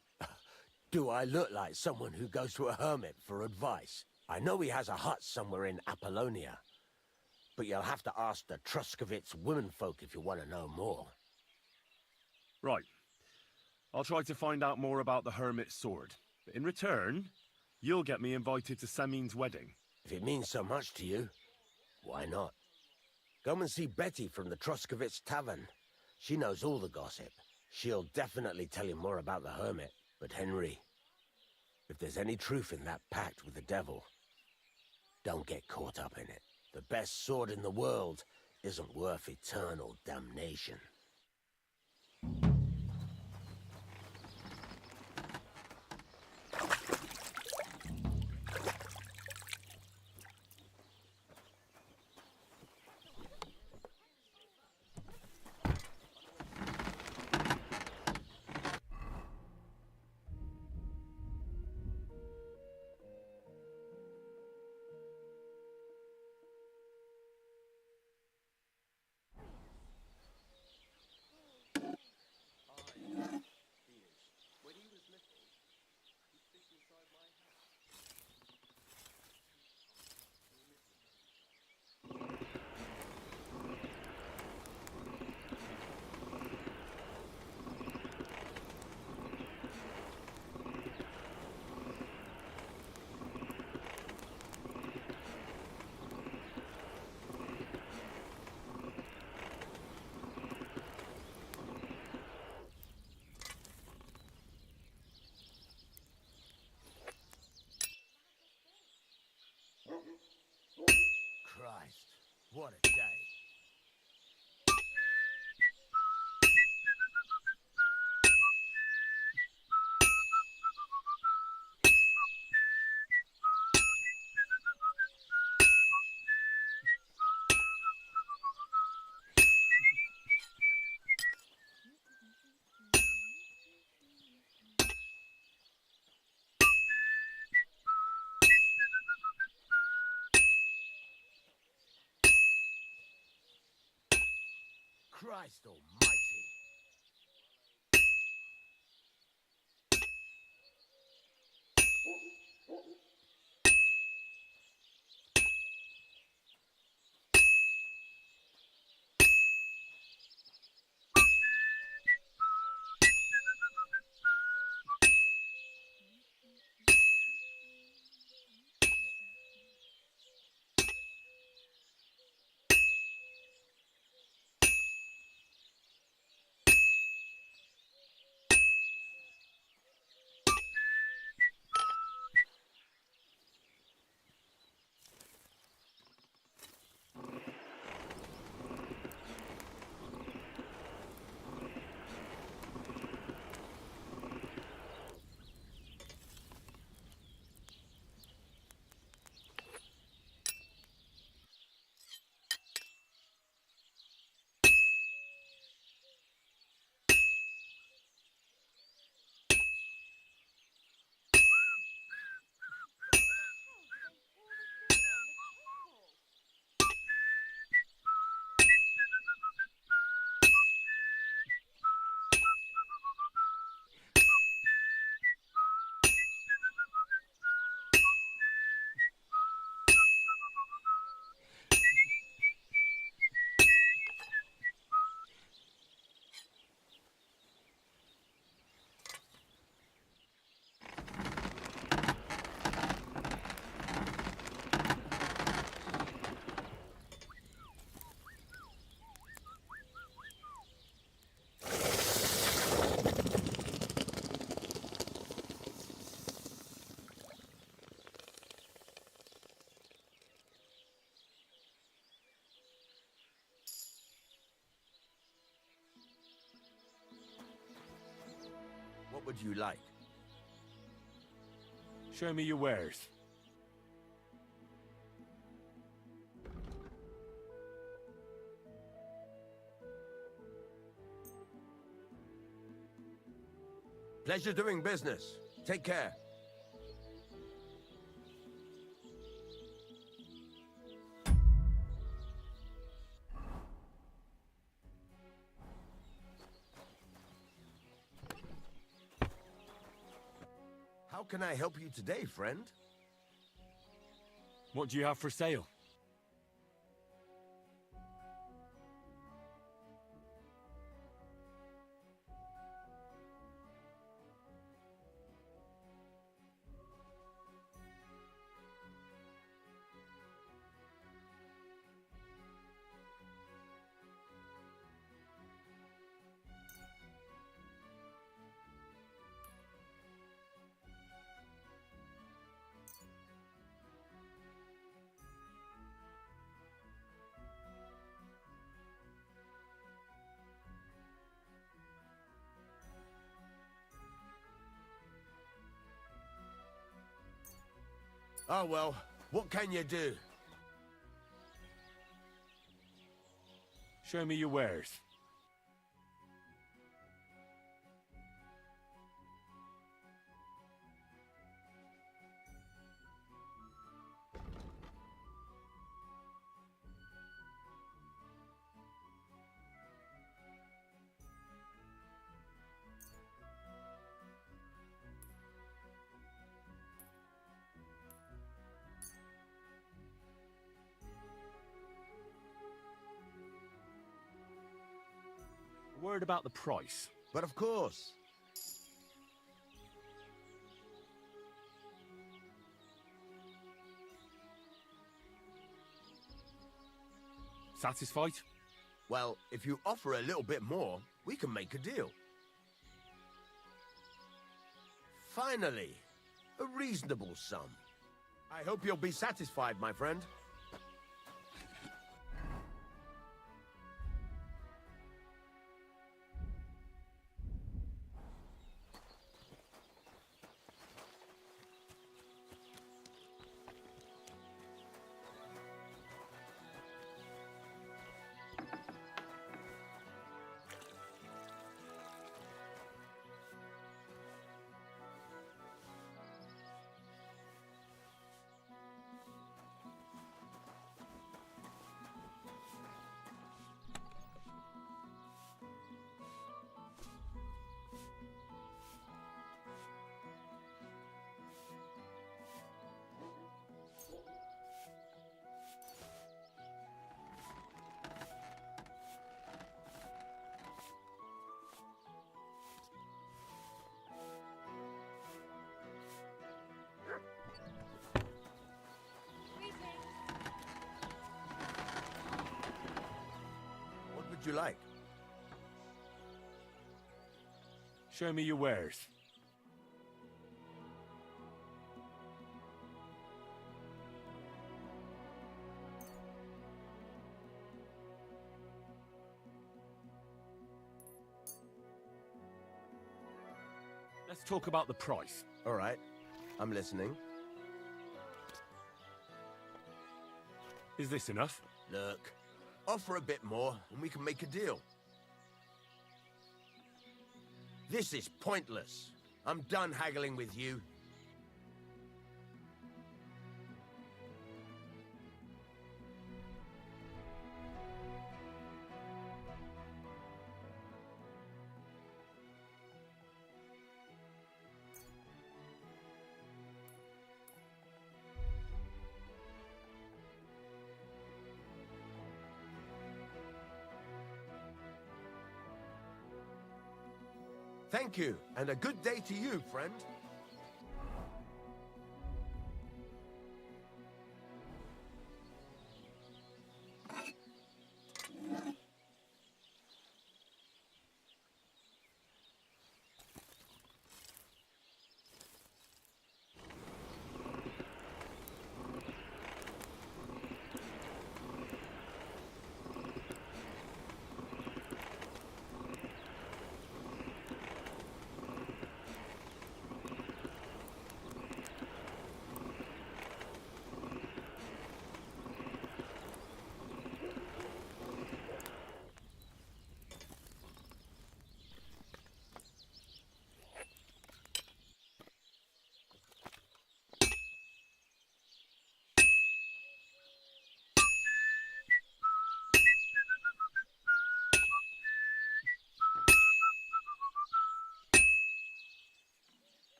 Do I look like someone who goes to a hermit for advice? I know he has a hut somewhere in Apollonia. But you'll have to ask the Truskovitz womenfolk if you want to know more. Right. I'll try to find out more about the hermit's sword. But in return, you'll get me invited to Semine's wedding. If it means so much to you, why not? Come and see Betty from the Troskovitz Tavern. She knows all the gossip. She'll definitely tell you more about the hermit. But Henry, if there's any truth in that pact with the devil, don't get caught up in it. The best sword in the world isn't worth eternal damnation. Christ, what a day. Christ almighty. What would you like? Show me your wares. Pleasure doing business. Take care. How can I help you today, friend? What do you have for sale? Oh well, what can you do? Show me your wares. A word about the price. But of course. Satisfied? Well, if you offer a little bit more, we can make a deal. Finally, a reasonable sum. I hope you'll be satisfied, my friend. What would you like? Show me your wares. Let's talk about the price. All right, I'm listening. Is this enough? Look, offer a bit more and we can make a deal. This is pointless. I'm done haggling with you. Thank you, and a good day to you, friend.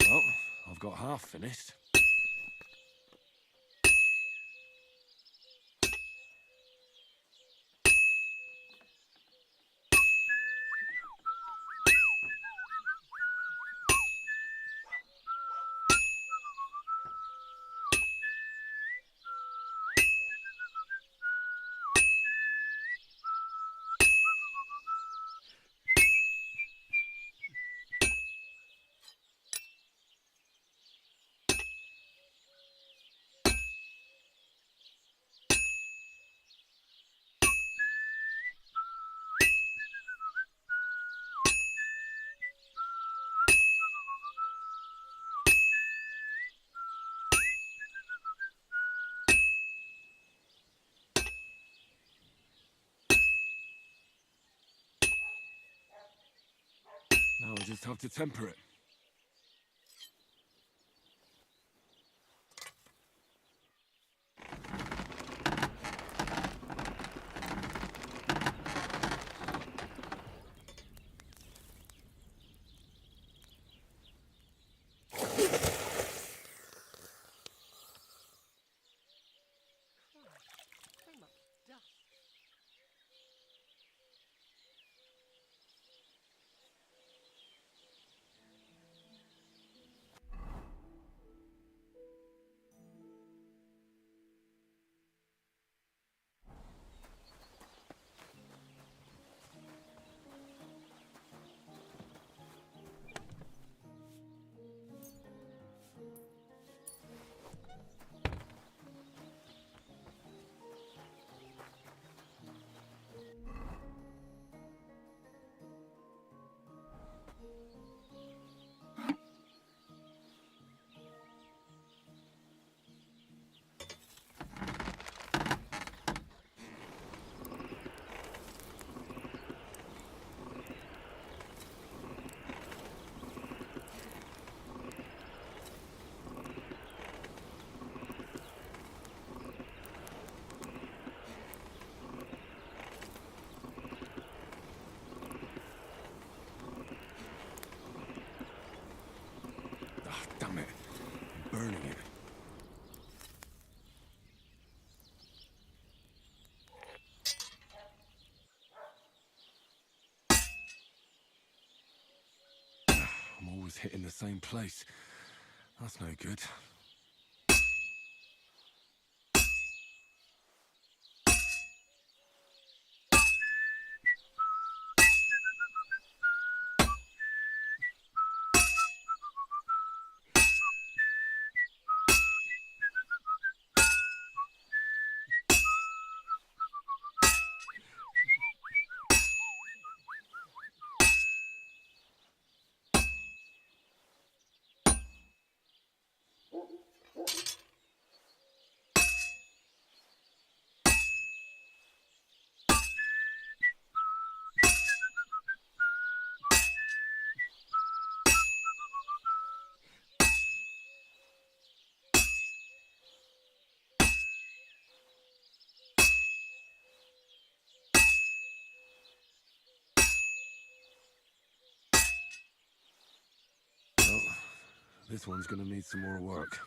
Well, I've got half finished. just have to temper it. Damn it. I'm burning it. I'm always hitting the same place. That's no good. Well, this one's gonna need some more work.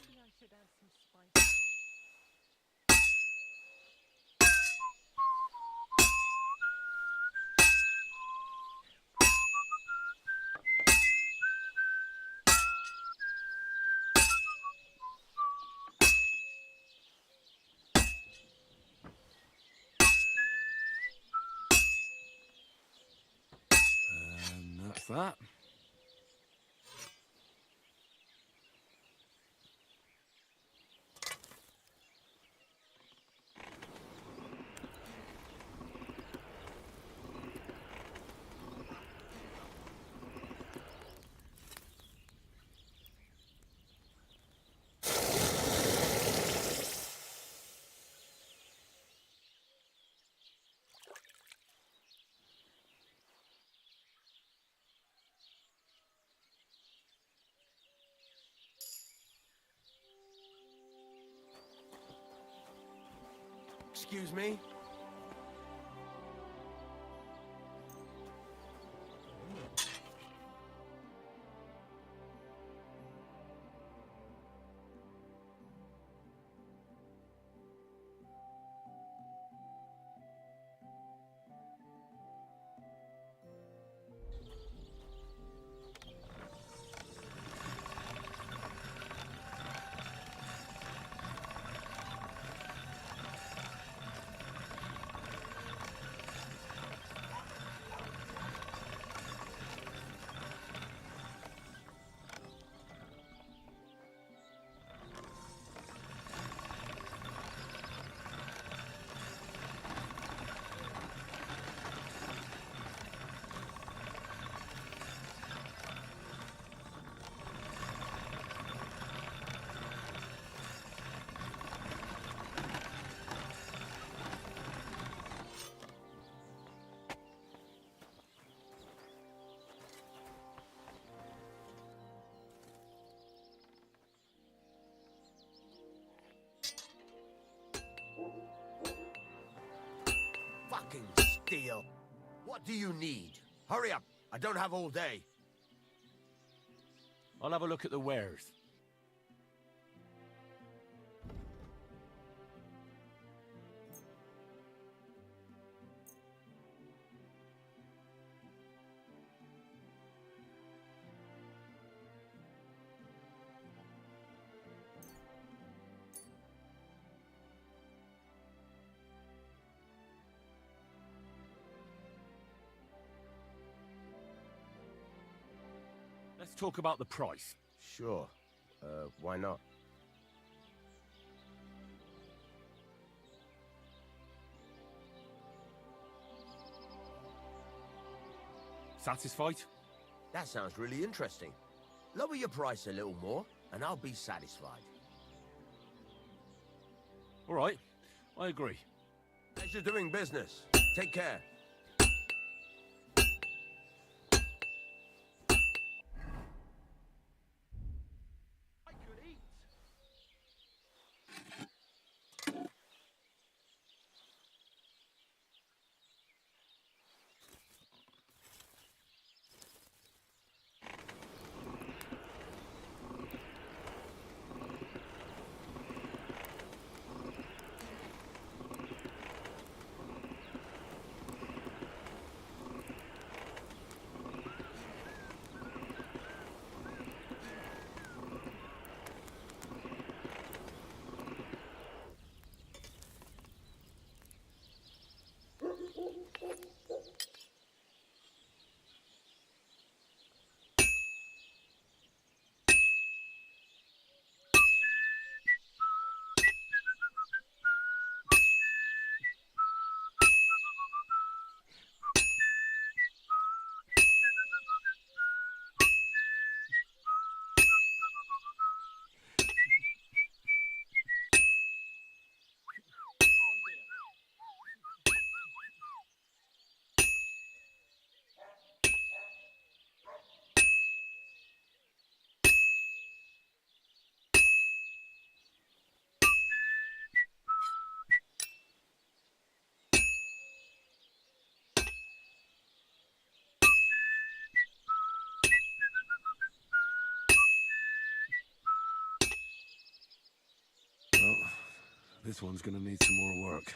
Maybe I should add some spice. And that's that. Excuse me? deal. What do you need? Hurry up. I don't have all day. I'll have a look at the wares. Let's talk about the price. Sure. Why not? Satisfied? That sounds really interesting. Lower your price a little more, and I'll be satisfied. All right, I agree. Pleasure doing business. Take care. Well, this one's gonna need some more work.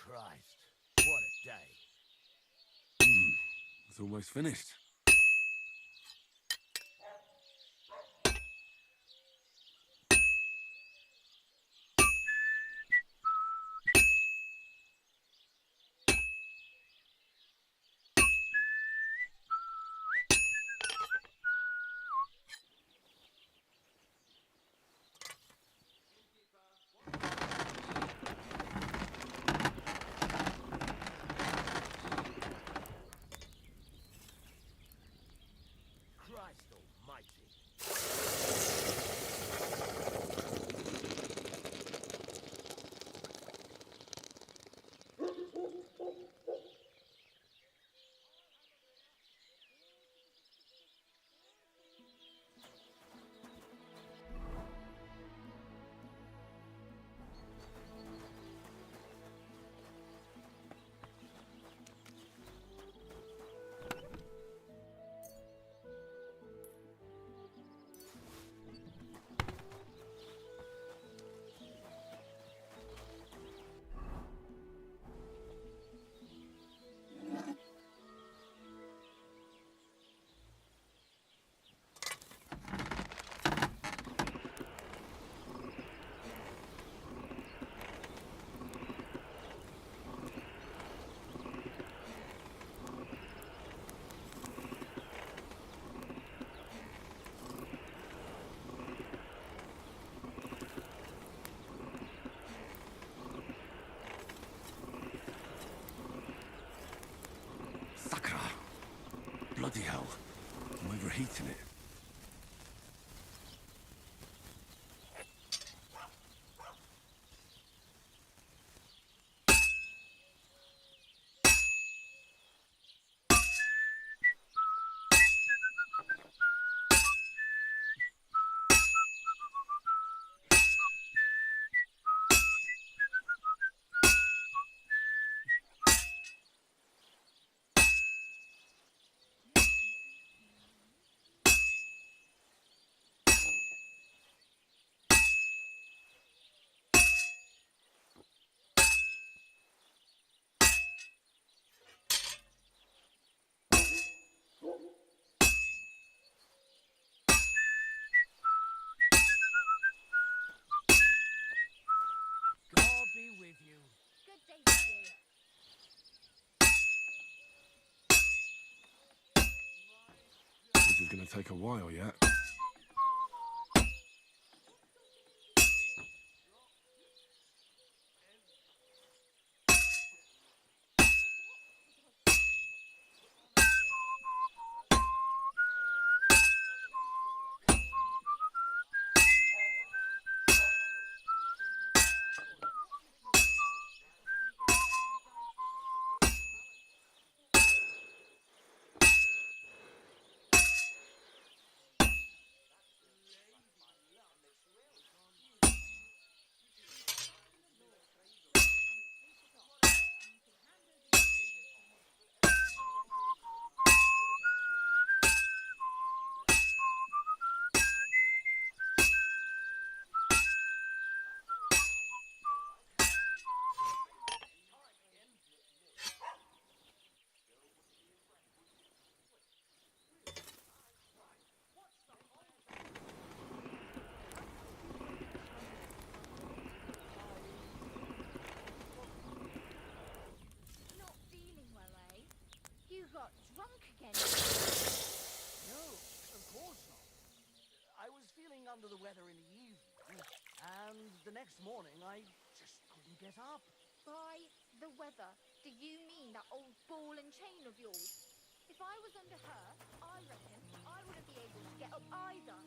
Christ, what a day. It's almost finished. Christ almighty. heating it. God be with you. Good day to you. This is gonna take a while yet. Not feeling well, eh? You got drunk again. No, of course not. I was feeling under the weather in the evening, and the next morning I just couldn't get up. By the weather, do you mean that old ball and chain of yours? If I was under her, I reckon I wouldn't be able to get up either.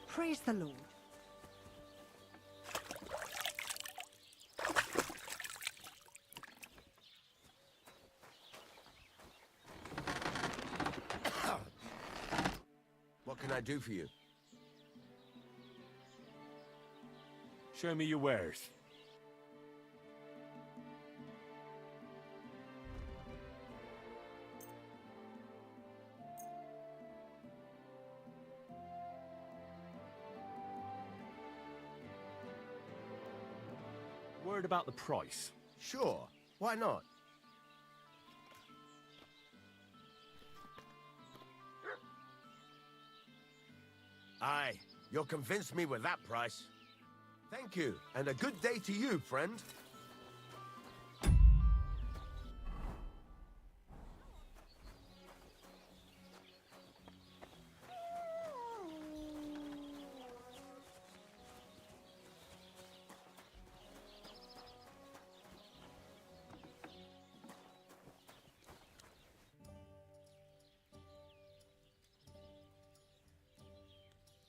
Praise the Lord. What can I do for you? Show me your wares. Word about the price. Sure, why not? Aye, you'll convince me with that price. Thank you, and a good day to you, friend.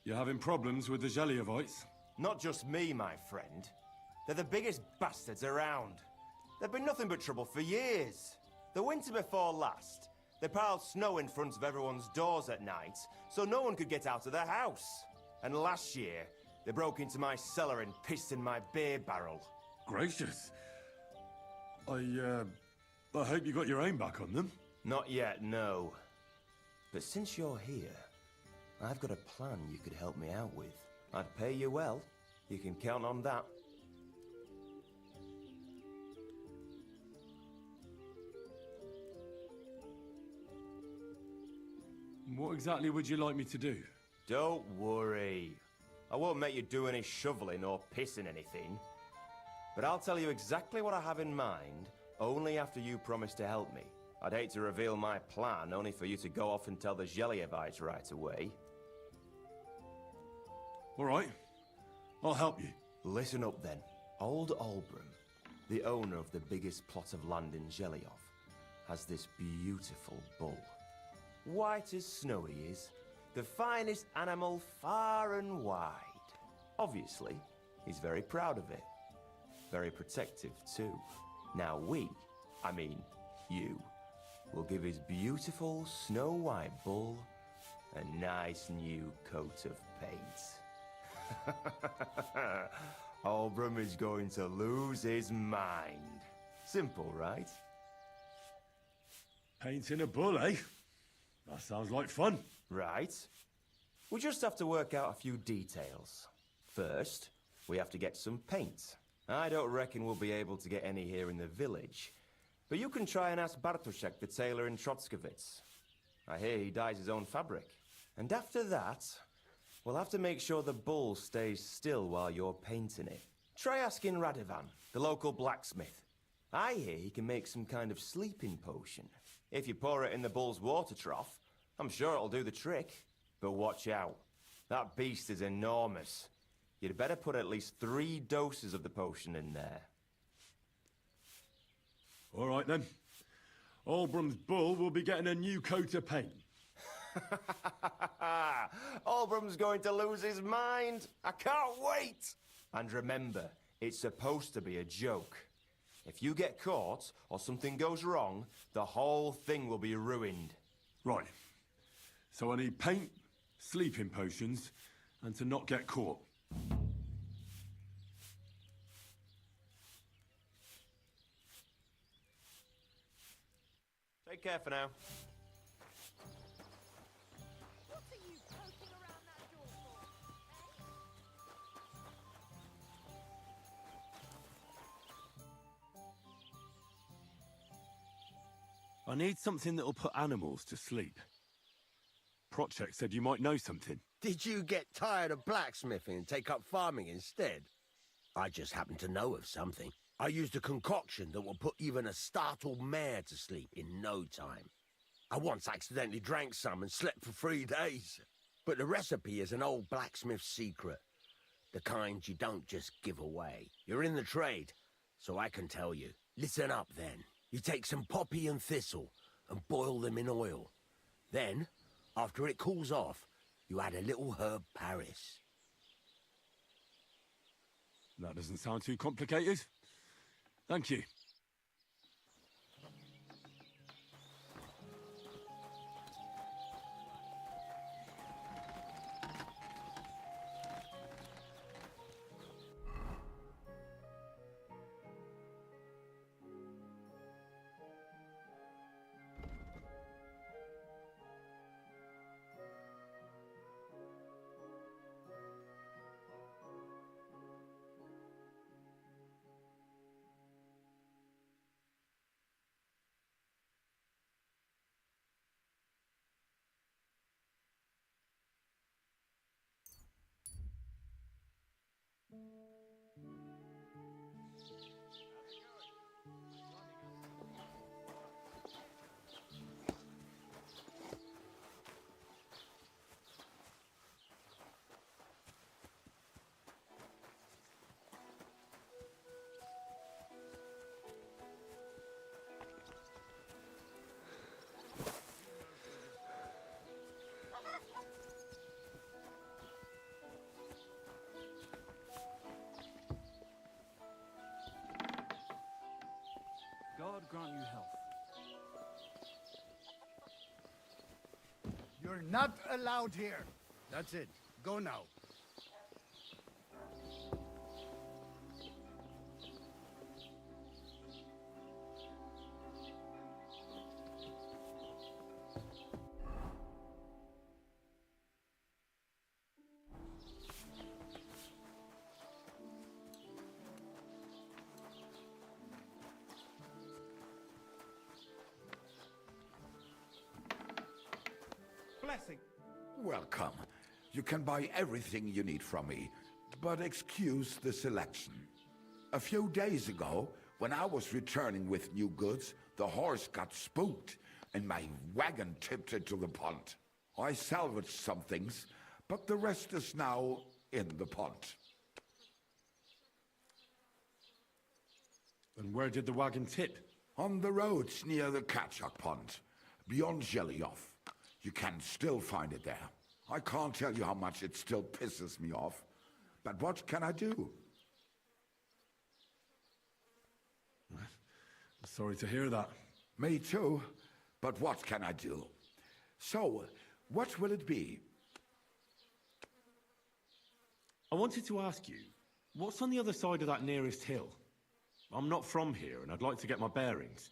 You're having problems with the Zheliovites? Not just me, my friend. They're the biggest bastards around. They've been nothing but trouble for years. The winter before last, They piled snow in front of everyone's doors at night, so no one could get out of their house. And last year, they broke into my cellar and pissed in my beer barrel. Gracious. I hope you got your aim back on them. Not yet, no. But since you're here, I've got a plan you could help me out with. I'd pay you well. You can count on that. What exactly would you like me to do? Don't worry. I won't make you do any shoveling or pissing anything. But I'll tell you exactly what I have in mind, only after you promise to help me. I'd hate to reveal my plan, only for you to go off and tell the Zhelyevites right away. All right. I'll help you. Listen up then. Old Albram, the owner of the biggest plot of land in Zhelyov, has this beautiful bull. White as snow he is, the finest animal far and wide. Obviously, he's very proud of it. Very protective too. Now you, will give his beautiful snow-white bull a nice new coat of paint. Albram is going to lose his mind. Simple, right? Painting a bull, eh? That sounds like fun. Right. We just have to work out a few details. First, we have to get some paint. I don't reckon we'll be able to get any here in the village, but you can try and ask Bartoszek, the tailor in Trotskovitz. I hear he dyes his own fabric. And after that, we'll have to make sure the bull stays still while you're painting it. Try asking Radovan, the local blacksmith. I hear he can make some kind of sleeping potion. If you pour it in the bull's water trough, I'm sure it'll do the trick. But watch out. That beast is enormous. You'd better put at least 3 doses of the potion in there. All right then. Albram's bull will be getting a new coat of paint. Albram's going to lose his mind. I can't wait. And remember, it's supposed to be a joke. If you get caught or something goes wrong, the whole thing will be ruined. Right. So I need paint, sleeping potions, and to not get caught. Take care for now. What are you poking around that door for, I need something that'll put animals to sleep. Prochek said you might know something. Did you get tired of blacksmithing and take up farming instead? I just happen to know of something. I used a concoction that will put even a startled mare to sleep in no time. I once accidentally drank some and slept for 3 days. But the recipe is an old blacksmith's secret. The kind you don't just give away. You're in the trade, so I can tell you. Listen up then. You take some poppy and thistle and boil them in oil. Then, after it cools off, you add a little herb Paris. That doesn't sound too complicated. Thank you. You're not allowed here. That's it. Go now. Blessing. Welcome. You can buy everything you need from me, but excuse the selection. A few days ago, when I was returning with new goods, the horse got spooked and my wagon tipped into the pond. I salvaged some things, but the rest is now in the pond. And where did the wagon tip? On the roads near the Katchak Pond, beyond Jellyov. You can still find it there. I can't tell you how much it still pisses me off. But what can I do? Sorry to hear that. Me too. But what can I do? So, what will it be? I wanted to ask you, what's on the other side of that nearest hill? I'm not from here, and I'd like to get my bearings.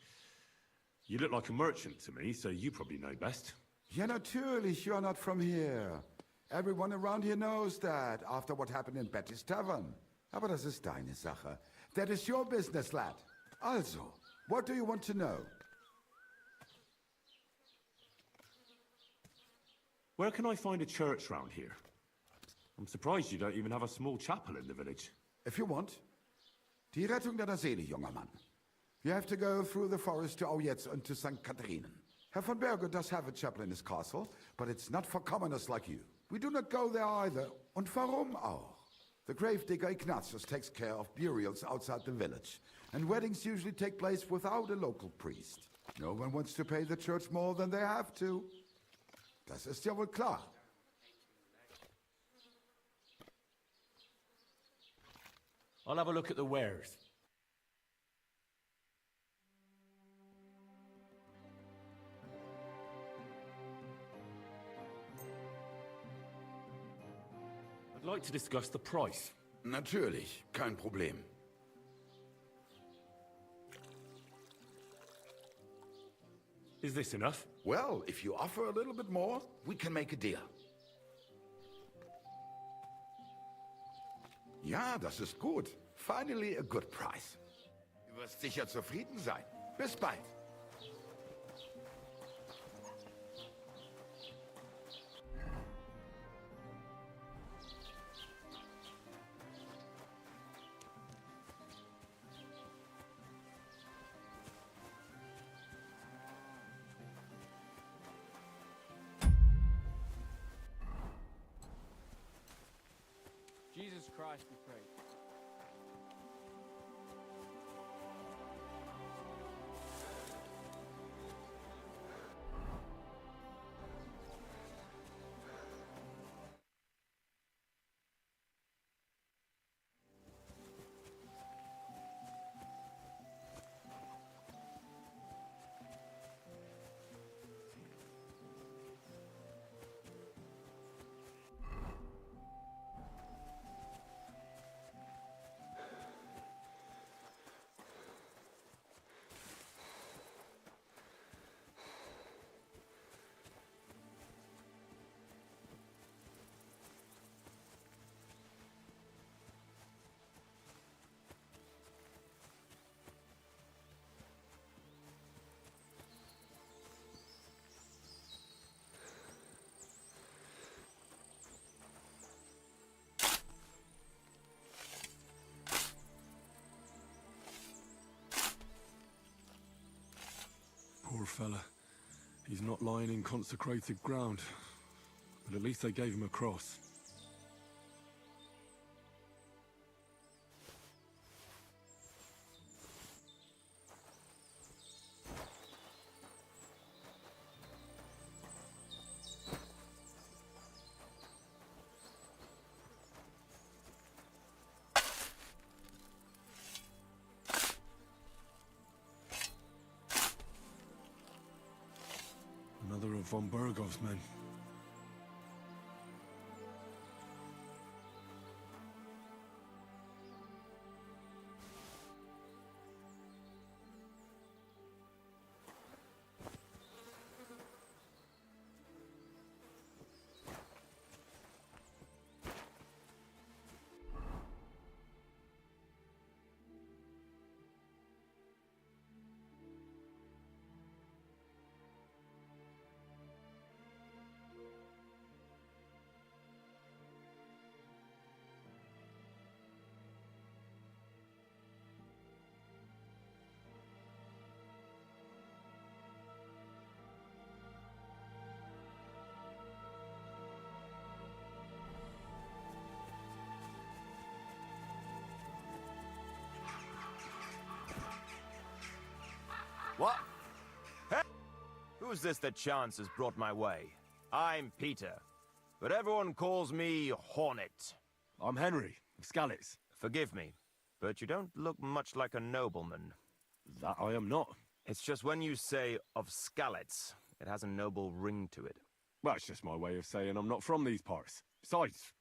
You look like a merchant to me, so you probably know best. Ja, natürlich, you're not from here. Everyone around here knows that, after what happened in Betty's Tavern. Aber das ist deine Sache. That is your business, lad. Also, what do you want to know? Where can I find a church round here? I'm surprised you don't even have a small chapel in the village. If you want. Die Rettung deiner Seele, junger Mann. You have to go through the forest to Aujetz and to St. Katharinen. Herr von Berger does have a chapel in his castle, but it's not for commoners like you. We do not go there either. Und warum auch? The gravedigger Ignatius takes care of burials outside the village, and weddings usually take place without a local priest. No one wants to pay the church more than they have to. Das ist ja wohl klar. I'll have a look at the wares. I'd like to discuss the price. Natürlich, kein Problem. Is this enough? Well, if you offer a little bit more, we can make a deal. Ja, das ist gut. Finally a good price. Du wirst sicher zufrieden sein. Bis bald. Jesus Christ, we pray. Poor fella. He's not lying in consecrated ground. But at least they gave him a cross. Another of von Bergov's men. What? Hey! Who's this that chance has brought my way? I'm Peter, but everyone calls me Hornet. I'm Henry, of Skalitz. Forgive me, but you don't look much like a nobleman. That I am not. It's just when you say of Skalitz, it has a noble ring to it. Well, it's just my way of saying I'm not from these parts. Besides,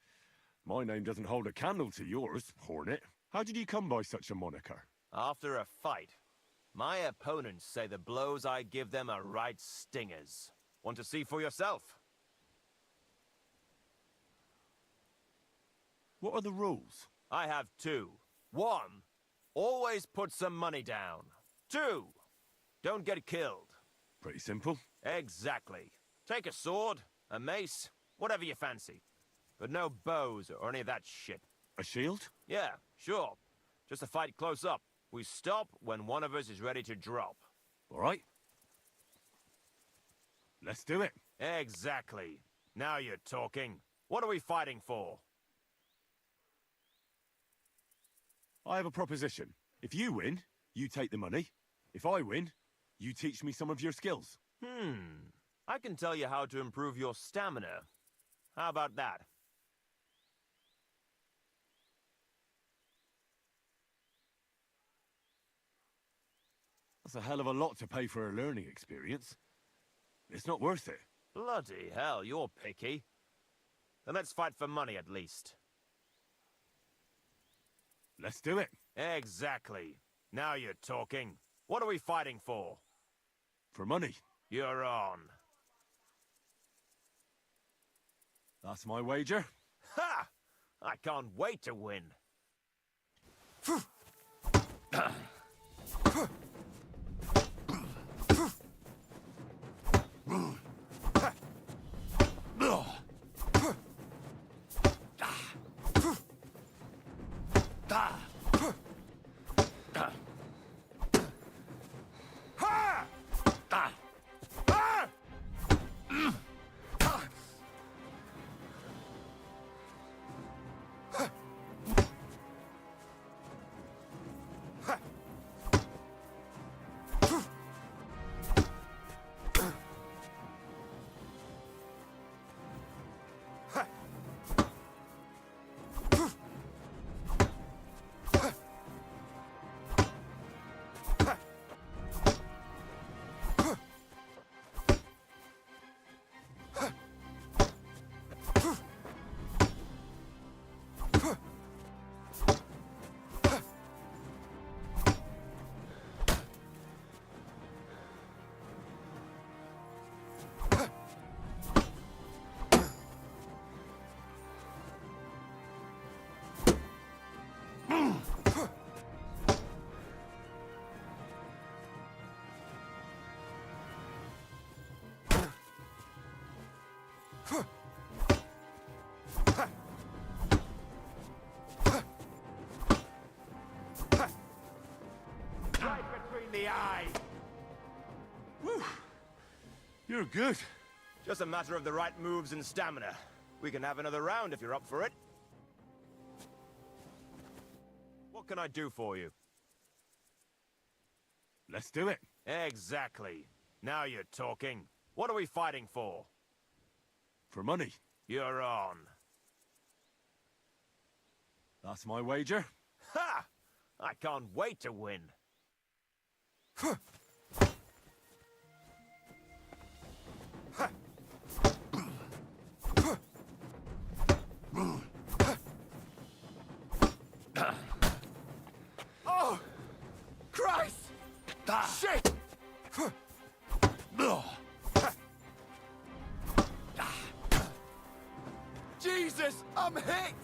my name doesn't hold a candle to yours, Hornet. How did you come by such a moniker? After a fight, my opponents say the blows I give them are right stingers. Want to see for yourself? What are the rules? I have two. One, always put some money down. Two, don't get killed. Pretty simple. Exactly. Take a sword, a mace, whatever you fancy. But no bows or any of that shit. A shield? Yeah, sure. Just a fight close up. We stop when one of us is ready to drop. All right. Let's do it. Exactly. Now you're talking. What are we fighting for? I have a proposition. If you win, you take the money. If I win, you teach me some of your skills. I can tell you how to improve your stamina. How about that? That's a hell of a lot to pay for a learning experience. It's not worth it. Bloody hell, you're picky. Then let's fight for money at least. Let's do it. Exactly. Now you're talking. What are we fighting for? For money. You're on. That's my wager. Ha! I can't wait to win. Right between the eye. Whew. You're good. Just a matter of the right moves and stamina. We can have another round if you're up for it. What can I do for you? Let's do it. Exactly. Now you're talking. What are we fighting for? For money. You're on. That's my wager. Ha! I can't wait to win. Oh! Christ! Shit! Jesus, I'm hit!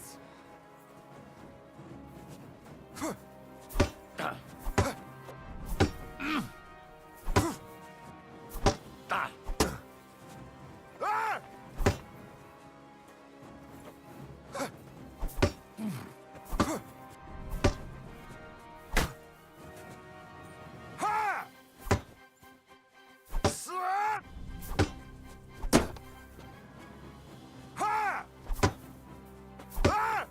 Ah!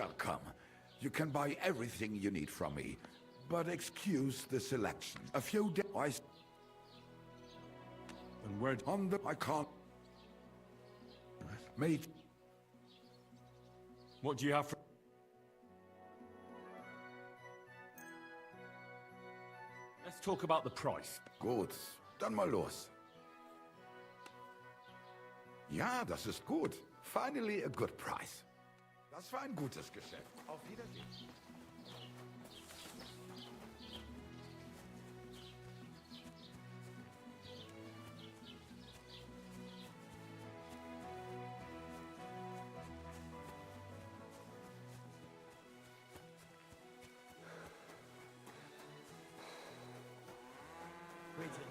welcome. You can buy everything you need from me, but excuse the selection. A few days. And where On the I can't. Mate. What do you have for... Let's talk about the price. Gut, dann mal los. Ja, das ist gut. Finally a good price. Das war ein gutes Geschäft. Auf Wiedersehen. Greetings.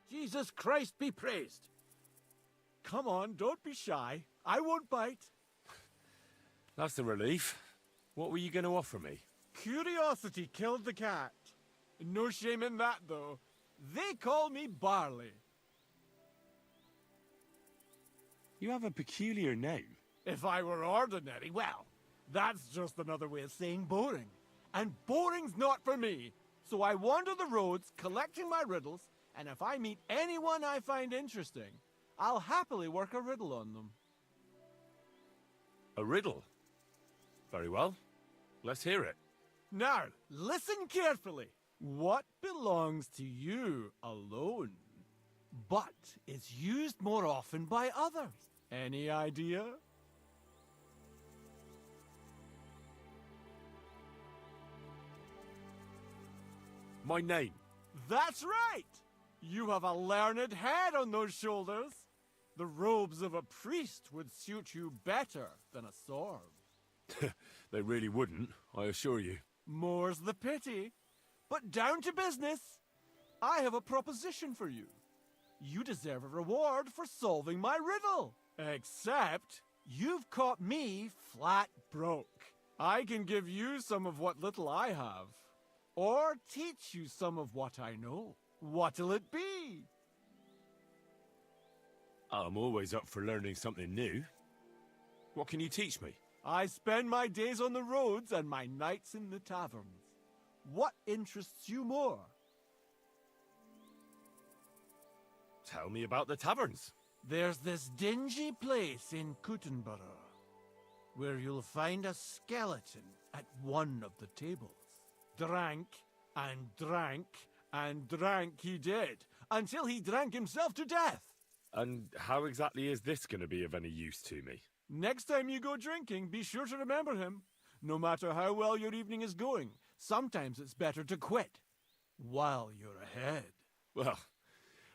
Jesus Christ be praised! Come on, don't be shy. I won't bite. That's a relief. What were you going to offer me? Curiosity killed the cat. No shame in that, though. They call me Barley. You have a peculiar name. If I were ordinary, well, that's just another way of saying boring. And boring's not for me. So I wander the roads collecting my riddles, and if I meet anyone I find interesting, I'll happily work a riddle on them. A riddle? Very well. Let's hear it. Now, listen carefully. What belongs to you alone, but is used more often by others? Any idea? My name. That's right! You have a learned head on those shoulders. The robes of a priest would suit you better than a sword. They really wouldn't, I assure you. More's the pity. But down to business. I have a proposition for you. You deserve a reward for solving my riddle. Except, you've caught me flat broke. I can give you some of what little I have. Or teach you some of what I know. What'll it be? I'm always up for learning something new. What can you teach me? I spend my days on the roads and my nights in the taverns. What interests you more? Tell me about the taverns. There's this dingy place in Kuttenborough where you'll find a skeleton at one of the tables. Drank and drank and drank he did, until he drank himself to death. And how exactly is this going to be of any use to me? Next time you go drinking, be sure to remember him. No matter how well your evening is going, sometimes it's better to quit while you're ahead. Well,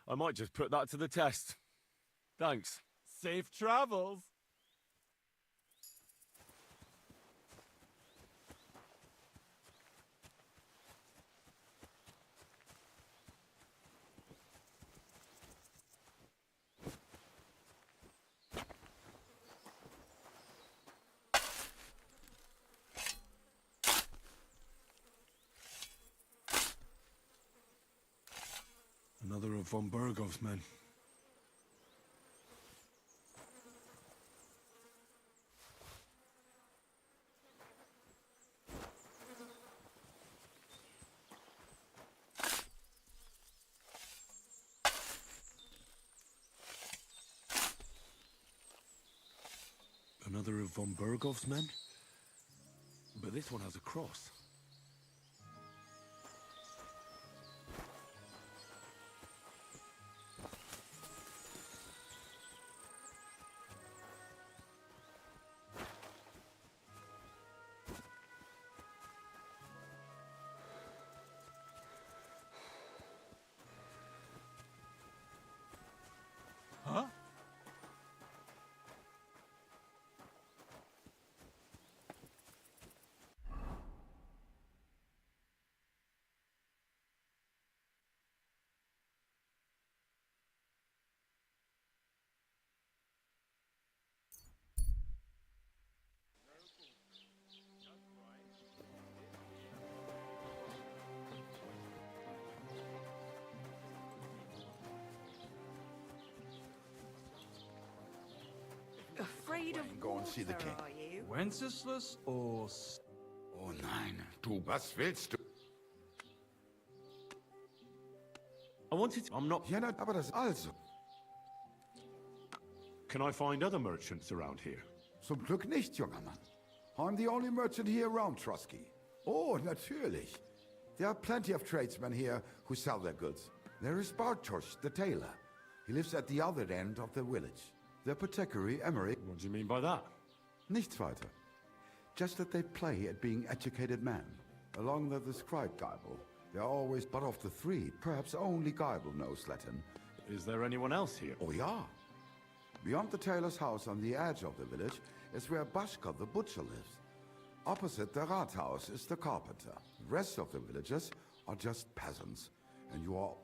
I might just put that to the test. Thanks. Safe travels. Another of von Bergov's men. Another of von Bergov's men? But this one has a cross. and go and see the king. Wenceslas or... Oh nein, du, was willst du? I wanted to... I'm not... Ja, na, aber das also. Can I find other merchants around here? Zum Glück nicht, junger Mann. I'm the only merchant here around Trusky. Oh, natürlich. There are plenty of tradesmen here who sell their goods. There is Bartosz, the tailor. He lives at the other end of the village. The apothecary, Emery... What do you mean by that? Nichts weiter. Just that they play at being educated men. Along with the scribe Geibel. They are always, but of the three, perhaps only Geibel knows Latin. Is there anyone else here? Oh, yeah. Beyond the tailor's house on the edge of the village is where Bashka the butcher lives. Opposite the Rathaus is the carpenter. The rest of the villagers are just peasants. And you are...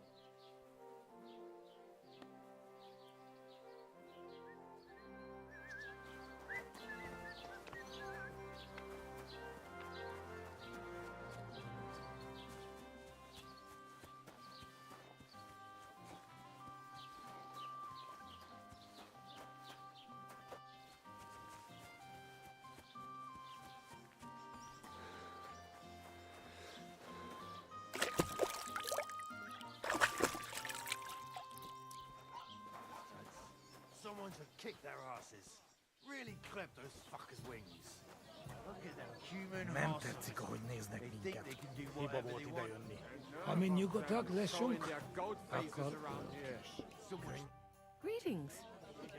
Someone should kick their asses. Really clip those fuckers' wings. Look at them human horses. They think they can do whatever they want. Greetings.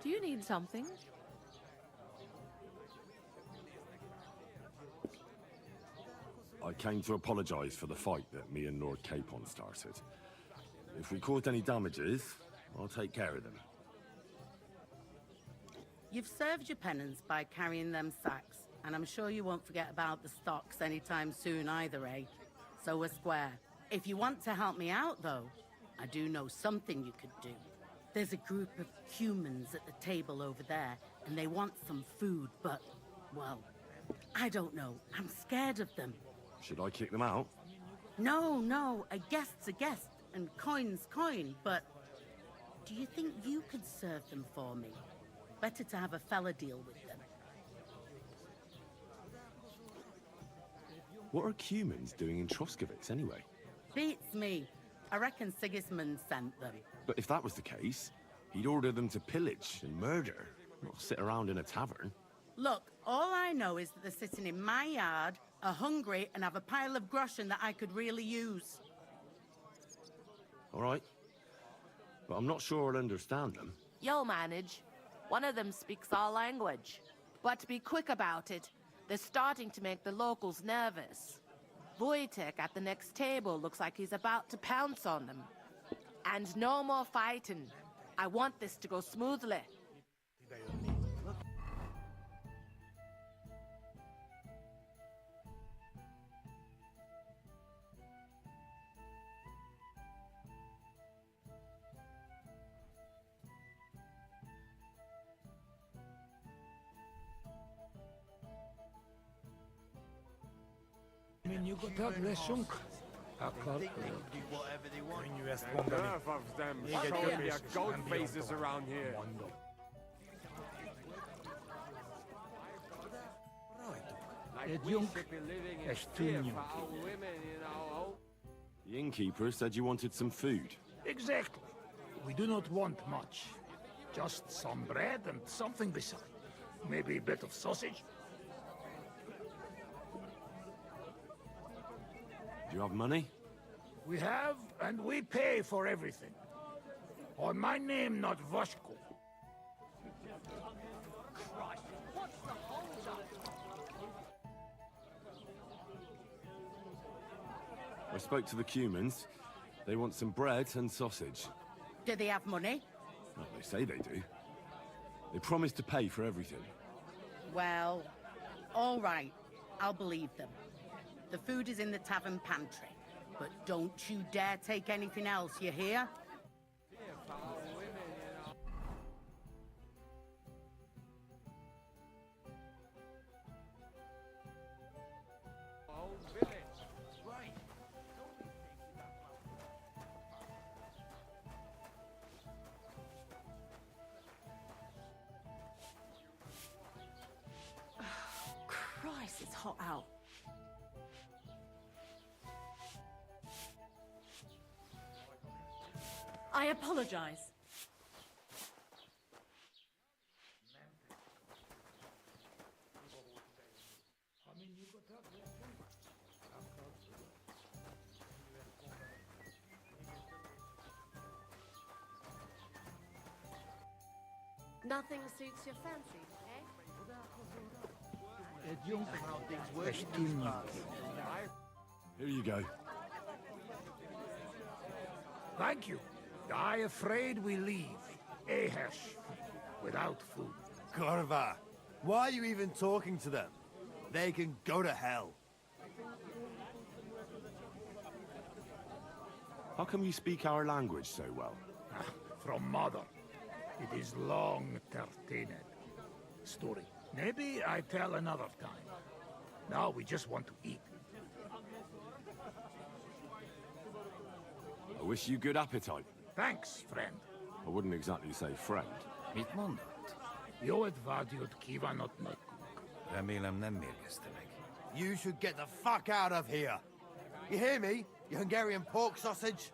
Do you need something? I came to apologize for the fight that me and Lord Capon started. If we caused any damages, I'll take care of them. You've served your penance by carrying them sacks, and I'm sure you won't forget about the stocks anytime soon either, eh? So we're square. If you want to help me out, though, I do know something you could do. There's a group of humans at the table over there, and they want some food, but, well, I don't know. I'm scared of them. Should I kick them out? No, a guest's a guest, and coin's coin, but do you think you could serve them for me? Better to have a fella deal with them. What are humans doing in Troskowitz anyway? Beats me. I reckon Sigismund sent them. But if that was the case, he'd order them to pillage and murder, not sit around in a tavern. Look, all I know is that they're sitting in my yard, are hungry, and have a pile of groschen that I could really use. All right. But I'm not sure I'll understand them. You'll manage. One of them speaks our language. But be quick about it. They're starting to make the locals nervous. Wojtek at the next table looks like he's about to pounce on them. And no more fighting. I want this to go smoothly. They think they can do whatever they want. Enough of them showing their goat faces around here. Like we should be living in fear for our women in our home. The innkeeper said you wanted some food. Exactly. We do not want much. Just some bread and something beside. Maybe a bit of sausage. Do you have money? We have, and we pay for everything. On my name, not Vashko. I spoke to the Cumans. They want some bread and sausage. Do they have money? Well, they say they do. They promised to pay for everything. Well, all right. I'll believe them. The food is in the tavern pantry. But don't you dare take anything else, you hear? Christ, it's hot out. I apologize. Nothing suits your fancy, eh? Here you go. Thank you. I afraid we leave, Ahesh, without food. Corva, why are you even talking to them? They can go to hell. How come you speak our language so well? From mother. It is long tertined. Story. Maybe I tell another time. Now we just want to eat. I wish you good appetite. Thanks, friend. I wouldn't exactly say friend. Mit mondat? Jót vágyott kívánott nekünk. Remélem nem mérgezte meg. You should get the fuck out of here. You hear me, you Hungarian pork sausage?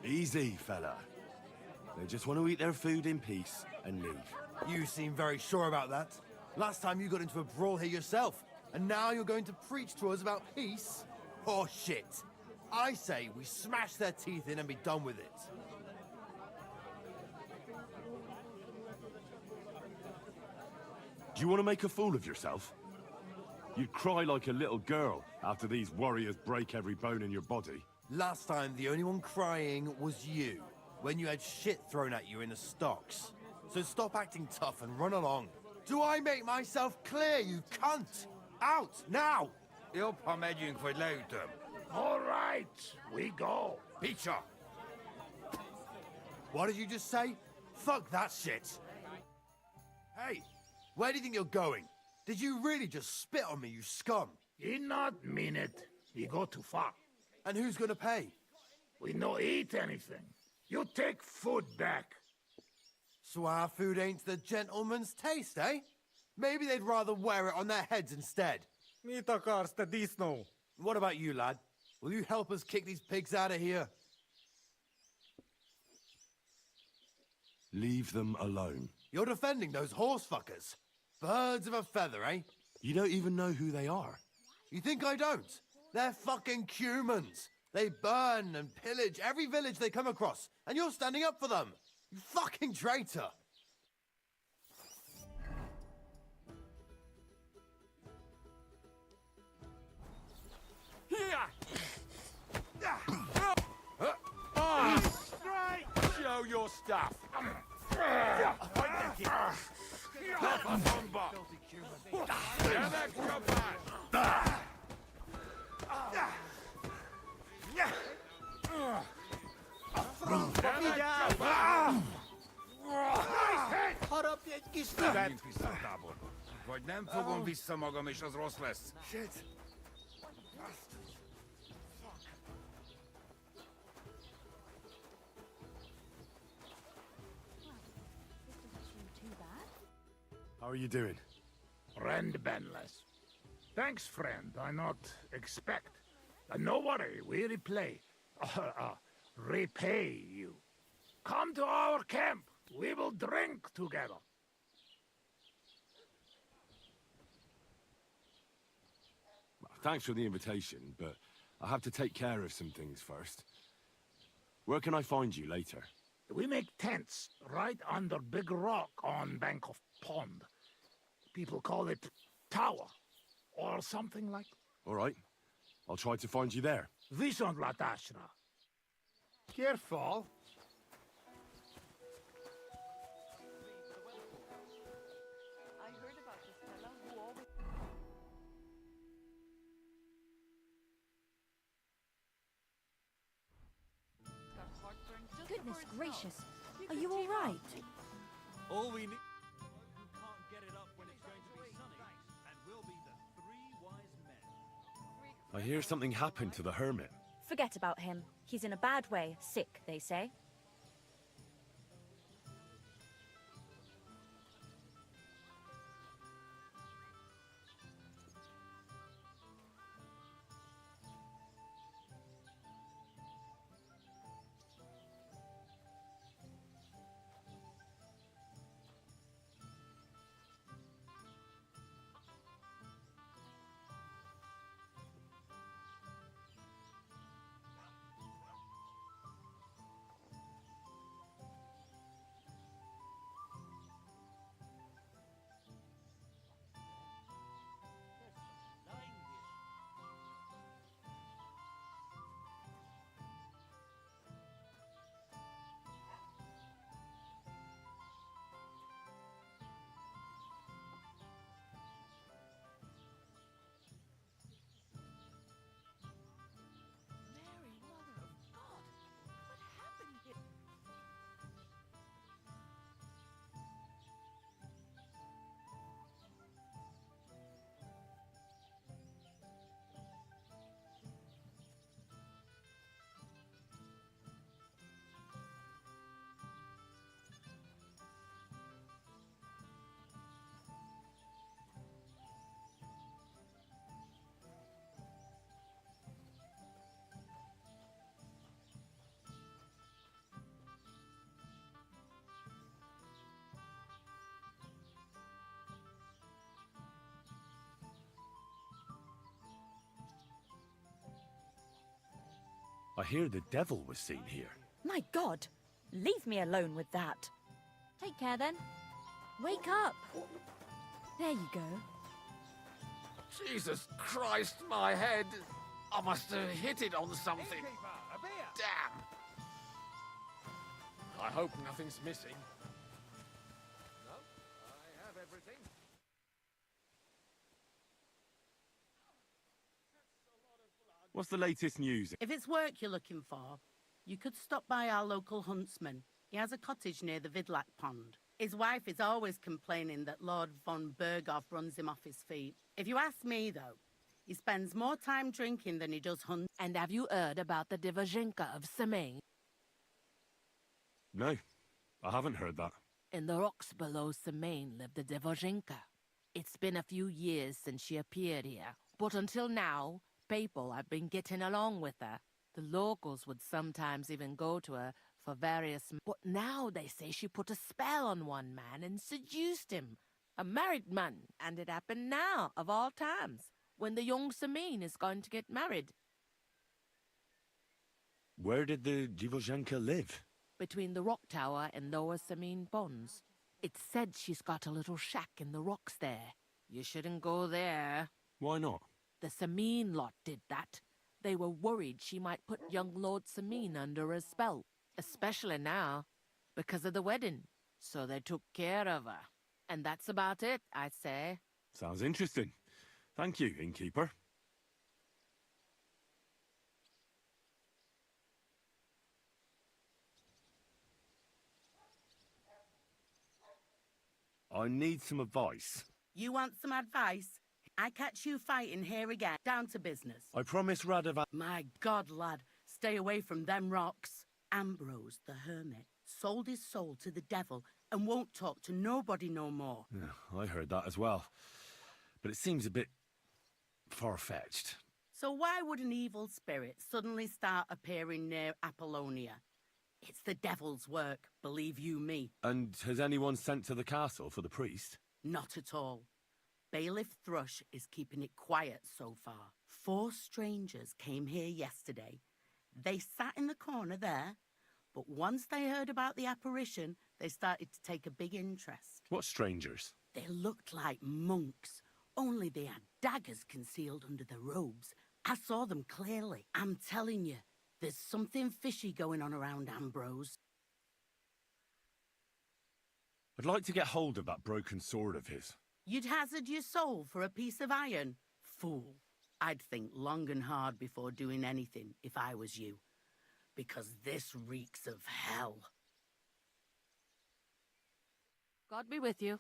Easy, fella. They just want to eat their food in peace and leave. You seem very sure about that. Last time you got into a brawl here yourself, and now you're going to preach to us about peace? Oh shit. I say we smash their teeth in and be done with it. Do you want to make a fool of yourself? You'd cry like a little girl after these warriors break every bone in your body. Last time, the only one crying was you, when you had shit thrown at you in the stocks. So stop acting tough and run along. Do I make myself clear, you cunt? Out, now! Jobb, ha megyünk, vagy leütöm. All right, we go. Picsa! What did you just say? Fuck that shit. Hey, where do you think you're going? Did you really just spit on me, you scum? He not mean it. He go too far. And who's gonna pay? We no eat anything. You take food back. So our food ain't the gentleman's taste, eh? Maybe they'd rather wear it on their heads instead. What about you, lad? Will you help us kick these pigs out of here? Leave them alone. You're defending those horse fuckers. Birds of a feather, eh? You don't even know who they are. You think I don't? They're fucking humans. They burn and pillage every village they come across, and you're standing up for them. You fucking traitor. Show your stuff. Harapj egy kis Menjünk vissza a táborba. Vagy nem fogom vissza magam, és az rossz lesz. Shit. How are you doing? Friend Benless. Thanks, friend. I not expect. No worry, we repay you. Come to our camp. We will drink together. Thanks for the invitation, but I have to take care of some things first. Where can I find you later? We make tents right under big rock on bank of pond. People call it tower, or something like. All right. I'll try to find you there. Vison Latashra. Careful. I heard about this fella who always... got heartburn just Goodness before his gracious. mouth. Are you all right? All we need... Who can't get it up when it's going to be sunny, and we'll be the three wise men. I hear something happened to the hermit. Forget about him. He's in a bad way. Sick, they say. I hear the devil was seen here. My God! Leave me alone with that. Take care then. Wake up. There you go. Jesus Christ, my head! I must have hit it on something. Damn! I hope nothing's missing. No, I have everything. What's the latest news? If it's work you're looking for, you could stop by our local huntsman. He has a cottage near the Vidlac pond. His wife is always complaining that Lord von Berghoff runs him off his feet. If you ask me, though, he spends more time drinking than he does hunting. And have you heard about the Divozhenka of Semaine? No, I haven't heard that. In the rocks below Semaine lived the Divozhenka. It's been a few years since she appeared here, but until now, people have been getting along with her. The locals would sometimes even go to her for various... But now they say she put a spell on one man and seduced him. A married man, and it happened now, of all times, when the young Semaine is going to get married. Where did the Divozhenka live? Between the rock tower and Lower Semaine ponds. It's said she's got a little shack in the rocks there. You shouldn't go there. Why not? The Semaine lot did that. They were worried she might put young Lord Semaine under a spell, especially now, because of the wedding. So they took care of her. And that's about it, I'd say. Sounds interesting. Thank you, innkeeper. I need some advice. You want some advice? I catch you fighting here again. Down to business. I promise Radovan... My God, lad, stay away from them rocks. Ambrose, the hermit, sold his soul to the devil and won't talk to nobody no more. Yeah, I heard that as well. But it seems a bit far-fetched. So why would an evil spirit suddenly start appearing near Apollonia? It's the devil's work, believe you me. And has anyone sent to the castle for the priest? Not at all. Bailiff Thrush is keeping it quiet so far. 4 strangers came here yesterday. They sat in the corner there, but once they heard about the apparition, they started to take a big interest. What strangers? They looked like monks, only they had daggers concealed under their robes. I saw them clearly. I'm telling you, there's something fishy going on around Ambrose. I'd like to get hold of that broken sword of his. You'd hazard your soul for a piece of iron? Fool. I'd think long and hard before doing anything if I was you. Because this reeks of hell. God be with you.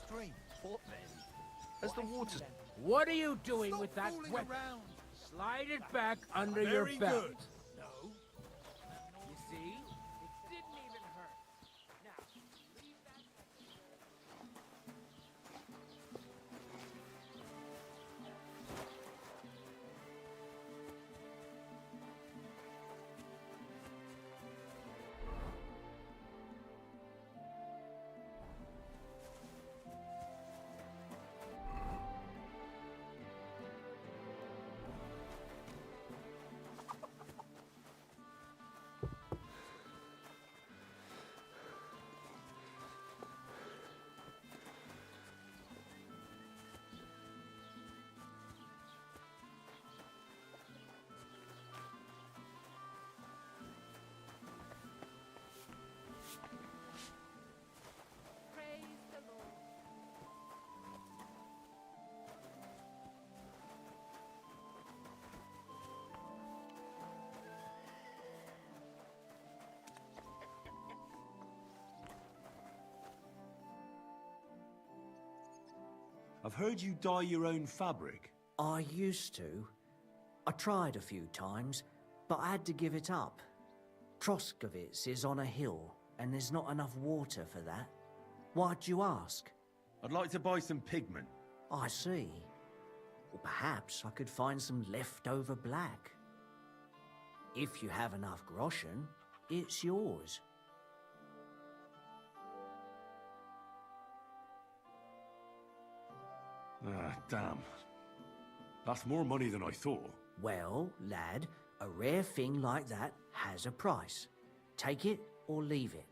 Stream. What then? As the water... What are you doing with that weapon? Around. Slide it back under your Very belt. good. No. You see? It didn't even hurt. Now, leave that... I've heard you dye your own fabric. I used to. I tried a few times, but I had to give it up. Troskovitz is on a hill, and there's not enough water for that. Why'd you ask? I'd like to buy some pigment. I see. Well, perhaps I could find some leftover black. If you have enough groschen, it's yours. Ah, damn. That's more money than I thought. Well, lad, a rare thing like that has a price. Take it or leave it.